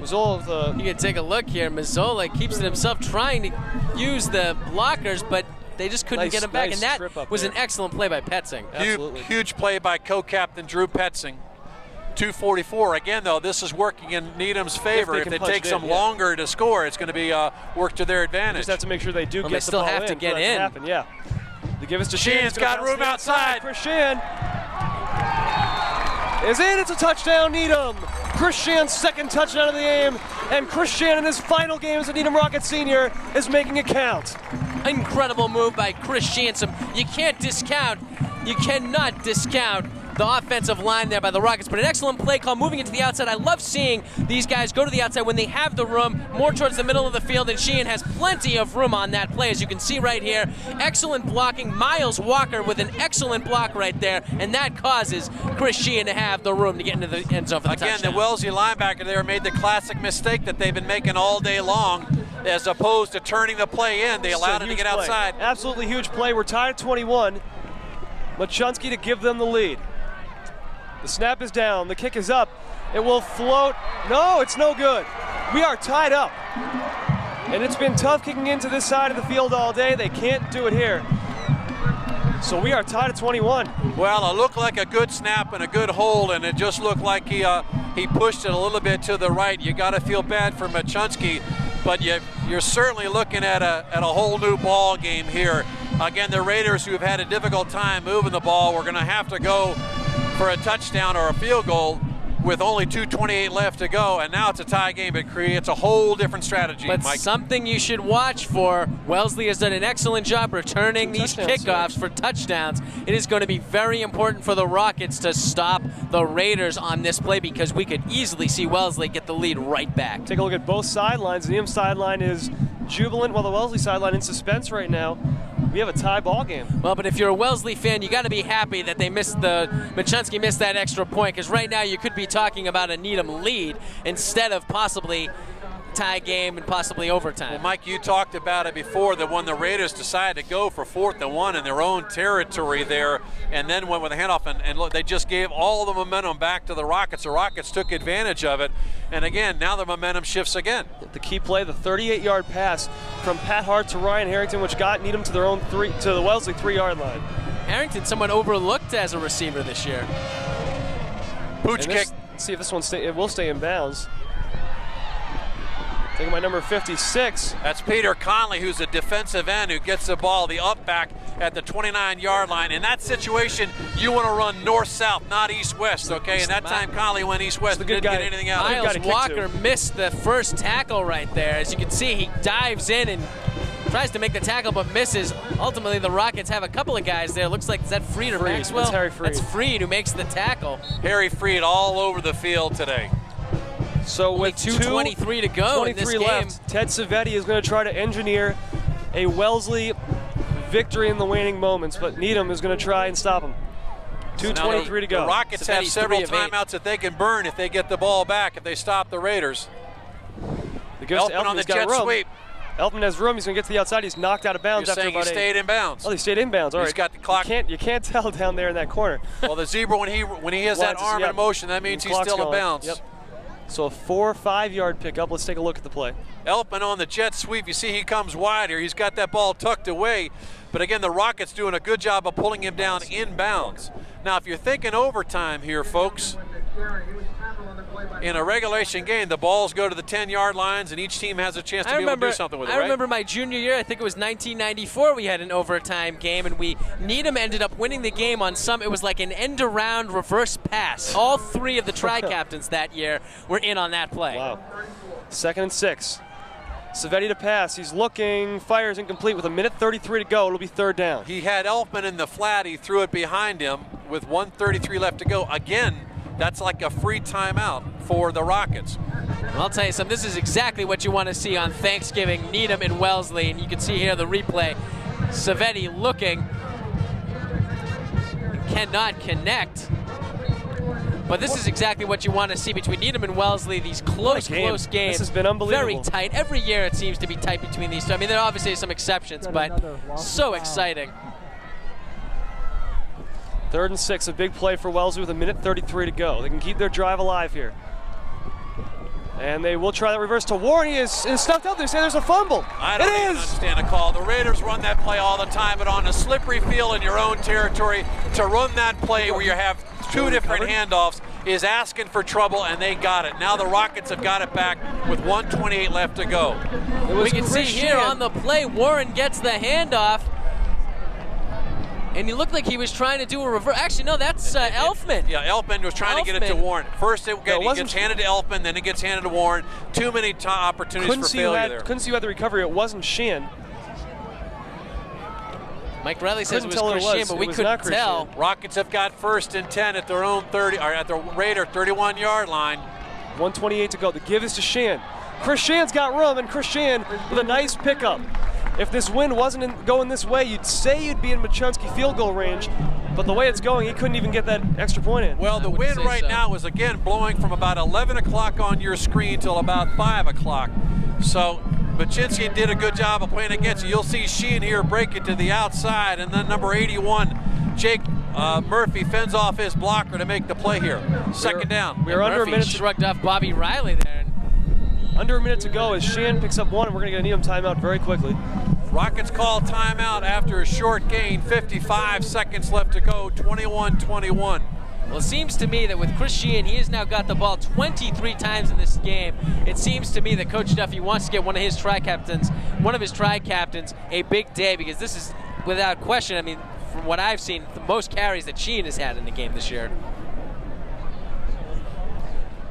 Mazzola, You can take a look here. Mazzola keeps it himself, trying to use the blockers, but they just couldn't get him back. And that was an excellent play by Petzing. Huge play by co-captain Drew Petzing. 2:44. Again, though, this is working in Needham's favor. If it takes them longer to score, it's going to be work to their advantage. Just have to make sure they do get the ball in. They still have to get in. Happen, yeah. They give us to Sheehan's got room outside. Chris Sheehan is in. It's a touchdown, Needham. Chris Sheehan's 2nd touchdown of the game, and Chris Sheehan in his final game as a Needham Rockets senior is making it count. Incredible move by Chris Sheehan. You can't discount, you cannot discount the offensive line there by the Rockets, but an excellent play call moving into the outside. I love seeing these guys go to the outside when they have the room, more towards the middle of the field, and Sheehan has plenty of room on that play, as you can see right here. Excellent blocking. Miles Walker with an excellent block right there, and that causes Chris Sheehan to have the room to get into the end zone for the touchdown. Again, the Wellesley linebacker there made the classic mistake that they've been making all day long. As opposed to turning the play in, they allowed him to get outside. Absolutely huge play. We're tied at 21. Machunsky to give them the lead. The snap is down. The kick is up. It will float. No, it's no good. We are tied up. And it's been tough kicking into this side of the field all day. They can't do it here. So we are tied at 21. Well, it looked like a good snap and a good hold, and it just looked like he pushed it a little bit to the right. You got to feel bad for Machunsky, but you're certainly looking at a whole new ball game here. Again, the Raiders, who have had a difficult time moving the ball, we're going to have to go for a touchdown or a field goal with only 2:28 left to go, and now it's a tie game. It creates a whole different strategy, but Mike. Something you should watch for. Wellesley has done an excellent job returning these kickoffs for touchdowns. It is going to be very important for the Rockets to stop the Raiders on this play, because we could easily see Wellesley get the lead right back. Take a look at both sidelines. The Needham sideline is jubilant, while the Wellesley sideline in suspense right now. We have a tie ball game. Well, but if you're a Wellesley fan, you got to be happy that Machunsky missed that extra point, because right now you could be talking about a Needham lead instead of possibly tie game and possibly overtime. Well, Mike, you talked about it before, that when the Raiders decided to go for 4th and 1 in their own territory there, and then went with a handoff, and look, they just gave all the momentum back to the Rockets. The Rockets took advantage of it, and again, now the momentum shifts again. The key play, the 38-yard pass from Pat Hart to Ryan Harrington, which got Needham to their own to the Wellesley 3-yard line. Harrington, somewhat overlooked as a receiver this year. Pooch kick. Let's see if this one it will stay in bounds. Taking my number 56. That's Peter Conley, who's a defensive end, who gets the ball, the up back at the 29-yard line. In that situation, you want to run north-south, not east-west, okay? And that time Conley went east-west and didn't get anything out. Miles Walker missed the first tackle right there. As you can see, he dives in and tries to make the tackle but misses. Ultimately, the Rockets have a couple of guys there. Looks like, is that Freed or Maxwell? That's Harry Freed. That's Freed who makes the tackle. Harry Freed all over the field today. So with 2:23 to go in this game, left, Ted Savetti is going to try to engineer a Wellesley victory in the waning moments, but Needham is going to try and stop him. 2:23 to go. The Rockets have several timeouts that they can burn if they get the ball back, if they stop the Raiders. Elfman on the jet sweep. Elfman has room. He's going to get to the outside. He's knocked out of bounds. You're saying he stayed in bounds. Oh, he stayed in bounds. All right. He's got the clock. You can't tell down there in that corner. Well, the zebra, when he has that arm in motion, that means he's still in bounds. Yep. So a 4 or 5 yard pickup. Let's take a look at the play. Elfman on the jet sweep. You see he comes wide here. He's got that ball tucked away. But again, the Rockets doing a good job of pulling him down in bounds. Now, if you're thinking overtime here, folks, in a regulation game, the balls go to the 10-yard lines, and each team has a chance to be able to do something with it, I right? remember my junior year, I think it was 1994, we had an overtime game, and Needham ended up winning the game on it was like an end-around reverse pass. All three of the tri-captains that year were in on that play. Wow. 2nd and 6. Savetti to pass. He's looking. Fires incomplete with 1:33 to go. It'll be 3rd down. He had Elfman in the flat. He threw it behind him with 1:33 left to go. Again, that's like a free timeout for the Rockets. Well, I'll tell you something. This is exactly what you want to see on Thanksgiving, Needham and Wellesley. And you can see here the replay. Savetti looking. Cannot connect. But this is exactly what you want to see between Needham and Wellesley, these close games. This has been unbelievable. Very tight. Every year it seems to be tight between these two. I mean, there are obviously some exceptions, but so exciting. 3rd and 6, a big play for Wellesley with 1:33 to go. They can keep their drive alive here. And they will try that reverse to Warren. He is stuffed out there. Say there's a fumble. I don't even understand a call. The Raiders run that play all the time, but on a slippery field in your own territory, to run that play where you have two different handoffs is asking for trouble, and they got it. Now the Rockets have got it back with 1:28 left to go. We can see here on the play, Warren gets the handoff. And he looked like he was trying to do a reverse. Actually, no, that's Elfman. Yeah, Elfman was trying to get it to Warren. First, it gets handed to Elfman, then it gets handed to Warren. Too many opportunities for failure there. Couldn't see who had the recovery. It wasn't Sheehan. Mike Riley says it was Christian, but we couldn't tell. Rockets have got 1st and 10 at their own 30, or at the Raider 31-yard line. 1:28 to go. The give is to Sheehan. Chris Sheehan's got room, and Chris Sheehan with a nice pickup. If this wind wasn't going this way, you'd say you'd be in Machunsky field goal range, but the way it's going, he couldn't even get that extra point in. Well, the wind right now is again blowing from about 11 o'clock on your screen till about 5 o'clock. So Machinsky did a good job of playing against it. You'll see Sheehan here break it to the outside, and then number 81, Jake Murphy, fends off his blocker to make the play here. 2nd down. We're under a minute. Shrugged off Bobby Riley there. Under a minute to go as Sheehan picks up one, and we're going to get a Needham timeout very quickly. Rockets call timeout after a short gain. 55 seconds left to go. 21-21. Well, it seems to me that with Chris Sheehan, he has now got the ball 23 times in this game. It seems to me that Coach Duffy wants to get one of his tri-captains, a big day, because this is, without question, I mean, from what I've seen, the most carries that Sheehan has had in the game this year.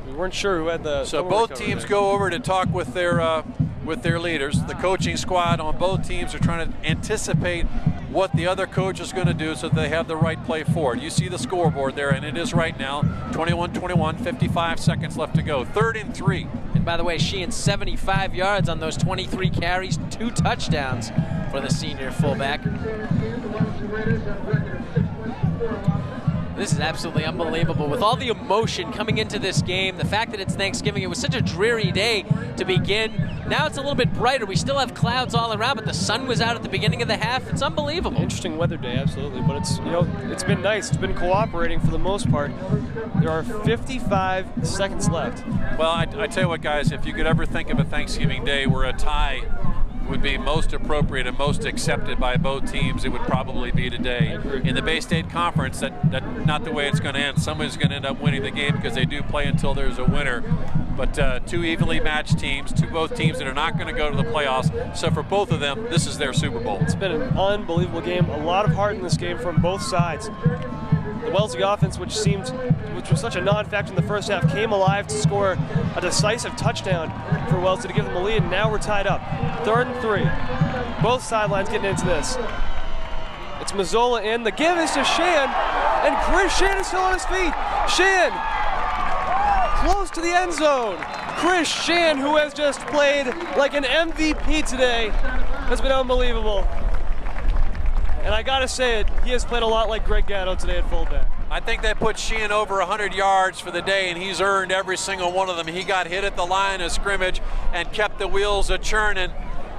We weren't sure who had the. So both teams go over to talk with their leaders. The coaching squad on both teams are trying to anticipate what the other coach is going to do so that they have the right play forward. You see the scoreboard there, and it is right now 21-21, 55 seconds left to go. 3rd and 3. And by the way, Sheehan 75 yards on those 23 carries, 2 touchdowns for the senior fullback. This is absolutely unbelievable. With all the emotion coming into this game, the fact that it's Thanksgiving, it was such a dreary day to begin. Now it's a little bit brighter. We still have clouds all around, but the sun was out at the beginning of the half. It's unbelievable. Interesting weather day, absolutely. But it's, it's been nice. It's been cooperating for the most part. There are 55 seconds left. Well, I tell you what, guys, if you could ever think of a Thanksgiving day where a tie would be most appropriate and most accepted by both teams, it would probably be today. In the Bay State Conference, that's not the way it's going to end. Someone's going to end up winning the game because they do play until there's a winner. But 2 evenly matched teams, both teams that are not going to go to the playoffs. So for both of them, this is their Super Bowl. It's been an unbelievable game. A lot of heart in this game from both sides. The Wellesley offense, which was such a non-factor in the first half, came alive to score a decisive touchdown for Wellesley to give them the lead, and now we're tied up. 3rd and 3. Both sidelines getting into this. It's Mazzola in. The give is to Sheehan, and Chris Sheehan is still on his feet. Sheehan close to the end zone. Chris Sheehan, who has just played like an MVP today, has been unbelievable. And I gotta say it, he has played a lot like Greg Gatto today at fullback. I think that put Sheehan over 100 yards for the day, and he's earned every single one of them. He got hit at the line of scrimmage and kept the wheels a-churning.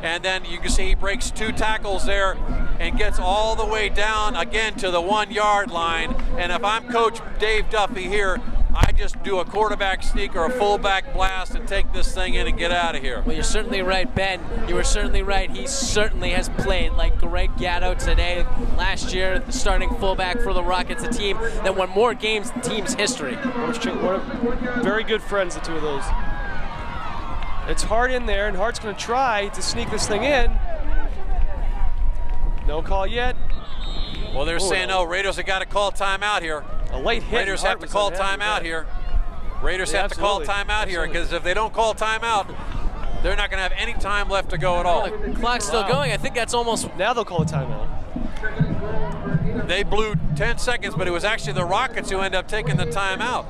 And then you can see he breaks 2 tackles there and gets all the way down again to the 1-yard line. And if I'm Coach Dave Duffy here, I just do a quarterback sneak or a fullback blast and take this thing in and get out of here. Well, you're certainly right, Ben. You were certainly right. He certainly has played like Greg Gatto today. Last year, the starting fullback for the Rockets, a team that won more games in team's history. Very good friends, the two of those. It's Hart in there, and Hart's going to try to sneak this thing in. No call yet. Well, they're saying no. Raiders have got to call timeout here. A late hit. Raiders have to call timeout here. Raiders have to call timeout here, because if they don't call timeout, they're not going to have any time left to go at all. Well, the clock's still going. I think that's almost... Now they'll call a timeout. They blew 10 seconds, but it was actually the Rockets who ended up taking the timeout.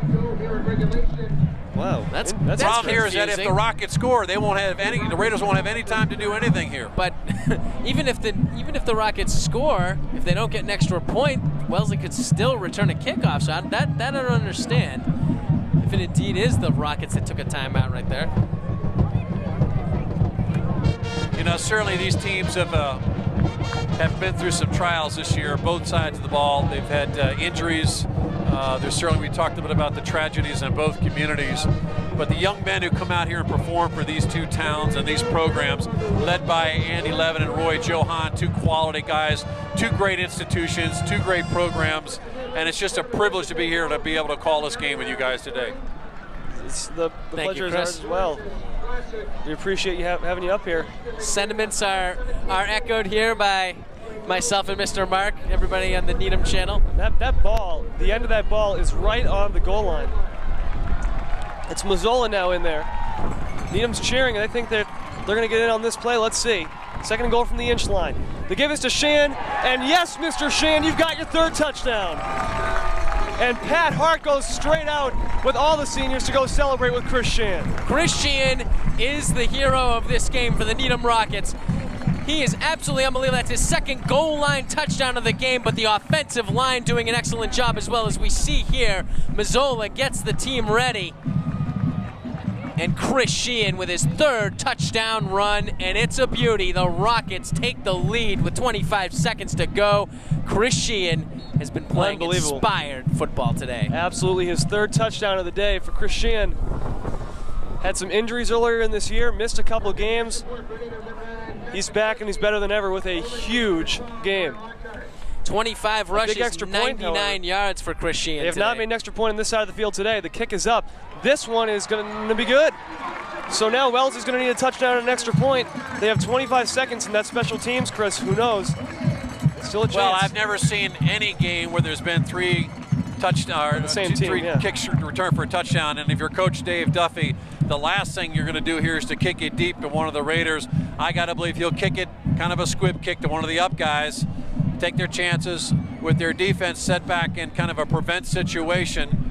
Wow, that's The problem here is that if confusing. the Rockets score, they won't have any. The Raiders won't have any time to do anything here. But even if the Rockets score, if they don't get an extra point, Wellesley could still return a kickoff. So that I don't understand. If it indeed is the Rockets that took a timeout right there. You know, certainly these teams have been through some trials this year. Both sides of the ball. They've had injuries. There's certainly, we talked a bit about the tragedies in both communities, but the young men who come out here and perform for these two towns and these programs, led by Andy Levin and Roy Johan, two quality guys, two great institutions, two great programs, and it's just a privilege to be here to be able to call this game with you guys today. It's the pleasure is Chris. ours as well. We appreciate you having you up here. Sentiments are echoed here by myself and Mr. Mark, everybody on the Needham channel. That ball, the end of that ball is right on the goal line. It's Mazzola now in there. Needham's cheering, and I think they're going to get in on this play. Let's see. Second and goal from the inch line. The give is to Shan, and yes, Mr. Shan, you've got your third touchdown. And Pat Hart goes straight out with all the seniors to go celebrate with Chris Shan. Chris Sheehan is the hero of this game for the Needham Rockets. He is absolutely unbelievable. That's his second goal line touchdown of the game, but the offensive line doing an excellent job as well. As we see here, Mazzola gets the team ready. And Chris Sheehan with his third touchdown run, and it's a beauty. The Rockets take the lead with 25 seconds to go. Chris Sheehan has been playing inspired football today. Absolutely, his third touchdown of the day for Chris Sheehan. Had some injuries earlier in this year, missed a couple games. He's back and he's better than ever with a huge game. 25 rushes, extra point, 99 yards for Chris Sheehan. They have not made an extra point on this side of the field today. The kick is up. This one is going to be good. So now Wells is going to need a touchdown and an extra point. They have 25 seconds in that special teams, Chris. Who knows? Still a chance. Well, I've never seen any game where there's been three kicks return for a touchdown. And if you're Coach Dave Duffy, the last thing you're going to do here is to kick it deep to one of the Raiders. I got to believe he'll kick it, kind of a squib kick to one of the up guys, take their chances with their defense set back in kind of a prevent situation.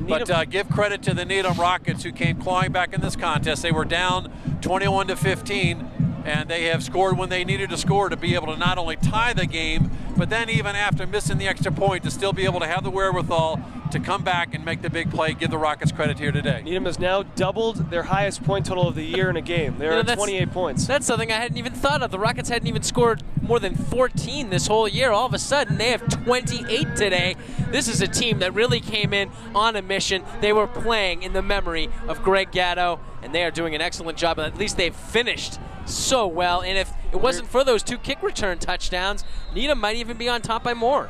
But give credit to the Needham Rockets, who came clawing back in this contest. They were down 21-15. And they have scored when they needed to score to be able to not only tie the game, but then even after missing the extra point, to still be able to have the wherewithal to come back and make the big play. Give the Rockets credit here today. Needham has now doubled their highest point total of the year in a game. They're at 28 points. That's something I hadn't even thought of. The Rockets hadn't even scored more than 14 this whole year. All of a sudden, they have 28 today. This is a team that really came in on a mission. They were playing in the memory of Greg Gatto, and they are doing an excellent job. At least they've finished so well, and if it wasn't for those two kick return touchdowns, Needham might even be on top by more.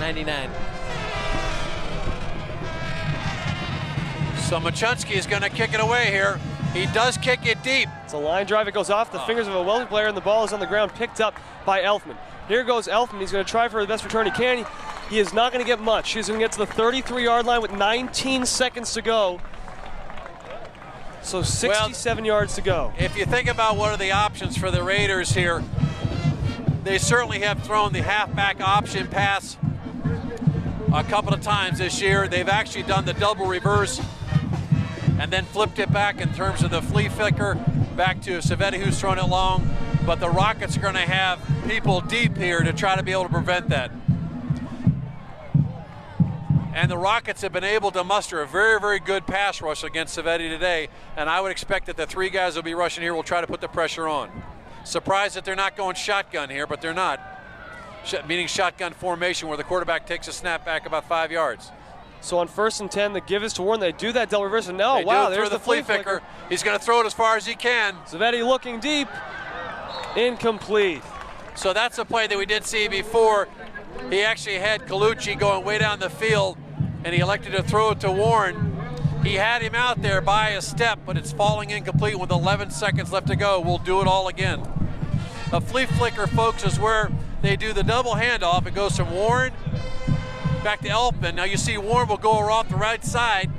99. So Machunsky is going to kick it away here. He does kick it deep. It's a line drive. It goes off the fingers of a Wellesley player, and the ball is on the ground, picked up by Elfman. Here goes Elfman. He's going to try for the best return he can. He is not going to get much. He's going to get to the 33-yard line with 19 seconds to go. So 67 yards to go. If you think about what are the options for the Raiders here, they certainly have thrown the halfback option pass a couple of times this year. They've actually done the double reverse and then flipped it back in terms of the flea flicker back to Savetti, who's thrown it long. But the Rockets are going to have people deep here to try to be able to prevent that. And the Rockets have been able to muster a very, very good pass rush against Savetti today. And I would expect that the three guys will be rushing here will try to put the pressure on. Surprised that they're not going shotgun here, but they're not. meaning shotgun formation, where the quarterback takes a snap back about 5 yards. So on 1st and 10, the give is to Warren. They do that double reverse, and no, They wow, do there's throw the flea flicker. He's going to throw it as far as he can. Zavetti looking deep, incomplete. So that's a play that we did see before. He actually had Colucci going way down the field, and he elected to throw it to Warren. He had him out there by a step, but it's falling incomplete with 11 seconds left to go. We'll do it all again. A flea flicker, folks, is where they do the double handoff. It goes from Warren back to Elfman. Now you see Warren will go off the right side.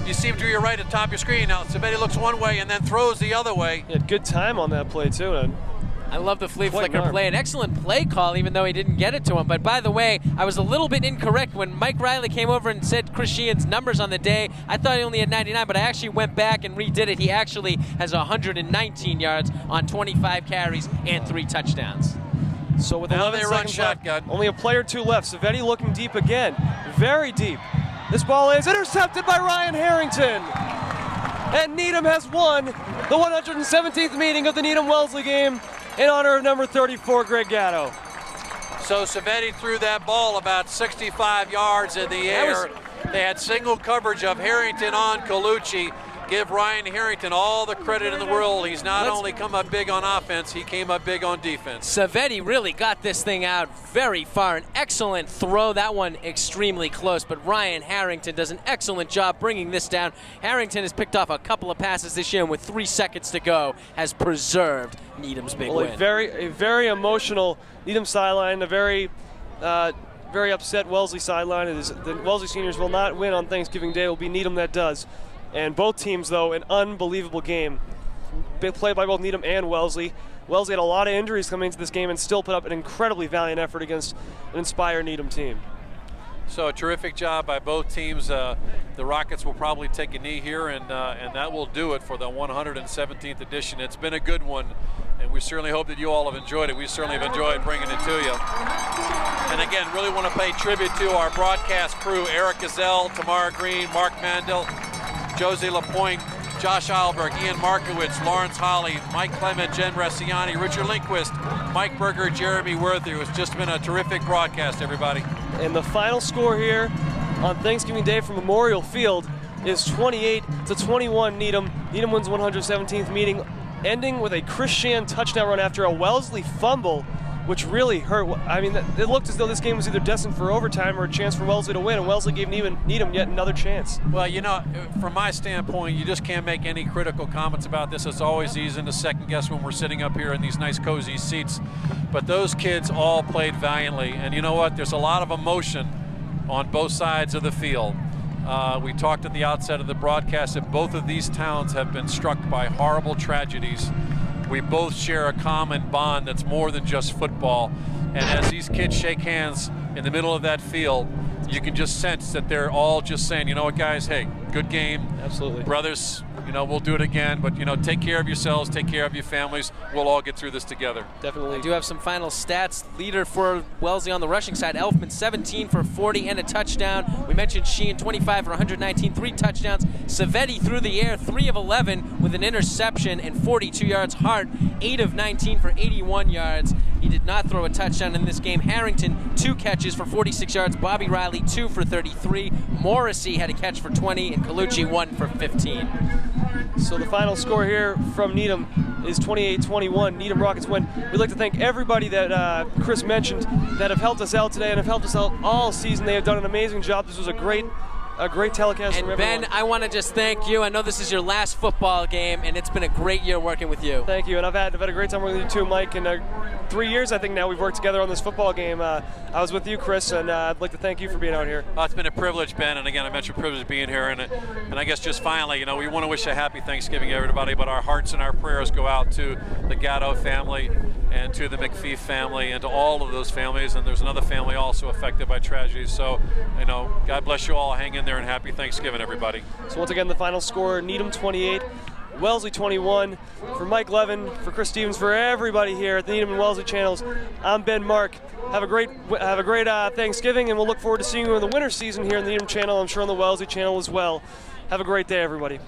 You see him to your right at the top of your screen. Now Zavetti looks one way and then throws the other way. He had good time on that play too. And I love the flea flicker play. An excellent play call, even though he didn't get it to him. But by the way, I was a little bit incorrect when Mike Riley came over and said Chris Sheehan's numbers on the day. I thought he only had 99, but I actually went back and redid it. He actually has 119 yards on 25 carries and 3 touchdowns. So with now 11 they run seconds shotgun. left, only a play or two left. Zavetti looking deep again, very deep. This ball is intercepted by Ryan Harrington. And Needham has won the 117th meeting of the Needham-Wellesley game in honor of number 34, Greg Gatto. So Zavetti threw that ball about 65 yards in the air. They had single coverage of Harrington on Colucci. Give Ryan Harrington all the credit in the world. He's not only come up big on offense, he came up big on defense. Zavetti really got this thing out very far. An excellent throw. That one extremely close, but Ryan Harrington does an excellent job bringing this down. Harrington has picked off a couple of passes this year, and with 3 seconds to go, has preserved Needham's big win. A very emotional Needham sideline, a very upset Wellesley sideline. The Wellesley seniors will not win on Thanksgiving Day. It will be Needham that does. And both teams, though, an unbelievable game. Big play by both Needham and Wellesley. Wellesley had a lot of injuries coming into this game and still put up an incredibly valiant effort against an inspired Needham team. So a terrific job by both teams. The Rockets will probably take a knee here, and that will do it for the 117th edition. It's been a good one, and we certainly hope that you all have enjoyed it. We certainly have enjoyed bringing it to you. And again, really want to pay tribute to our broadcast crew: Eric Gazelle, Tamara Green, Mark Mandel, Josie LaPointe, Josh Alberg, Ian Markowitz, Lawrence Holly, Mike Clement, Jen Bresciani, Richard Lindquist, Mike Berger, Jeremy Worthy. It's just been a terrific broadcast, everybody. And the final score here on Thanksgiving Day from Memorial Field is 28-21 Needham. Needham wins 117th meeting, ending with a Chris Sheehan touchdown run after a Wellesley fumble, which really hurt. I mean, it looked as though this game was either destined for overtime or a chance for Wellesley to win, and Wellesley gave Needham yet another chance. Well, you know, from my standpoint, you just can't make any critical comments about this. It's always easy to second guess when we're sitting up here in these nice cozy seats. But those kids all played valiantly, and you know what? There's a lot of emotion on both sides of the field. We talked at the outset of the broadcast that both of these towns have been struck by horrible tragedies. We both share a common bond that's more than just football. And as these kids shake hands in the middle of that field, you can just sense that they're all just saying, you know what, guys, hey, good game. Absolutely. Brothers, you know, we'll do it again, but, you know, take care of yourselves, take care of your families. We'll all get through this together. Definitely. I do have some final stats. Leader for Wellesley on the rushing side, Elfman, 17 for 40 and a touchdown. We mentioned Sheehan, 25 for 119, 3 touchdowns. Zavetti through the air, 3 of 11 with an interception and 42 yards. Hart, 8 of 19 for 81 yards. He did not throw a touchdown in this game. Harrington, 2 catches for 46 yards. Bobby Riley, 2 for 33. Morrissey had a catch for 20, and Colucci 1 for 15. So the final score here from Needham is 28-21. Needham Rockets win. We'd like to thank everybody that Chris mentioned that have helped us out today and have helped us out all season. They have done an amazing job. This was a great telecast. And from Ben, everyone. I want to just thank you. I know this is your last football game, and it's been a great year working with you. Thank you, and I've had a great time working with you too, Mike. And 3 years, I think now we've worked together on this football game. I was with you, Chris, and I'd like to thank you for being out here. It's been a privilege, Ben, and again, I mentioned privilege being here, and I guess just finally, you know, we want to wish a happy Thanksgiving to everybody, but our hearts and our prayers go out to the Gatto family and to the McPhee family and to all of those families, and there's another family also affected by tragedy. So, you know, God bless you all. Hang in there, and happy Thanksgiving, everybody. So once again, the final score, Needham 28, Wellesley 21. For Mike Levin, for Chris Stevens, for everybody here at the Needham and Wellesley channels, I'm Ben Mark. Have a great Thanksgiving, and we'll look forward to seeing you in the winter season here in the Needham channel. I'm sure on the Wellesley channel as well. Have a great day, everybody.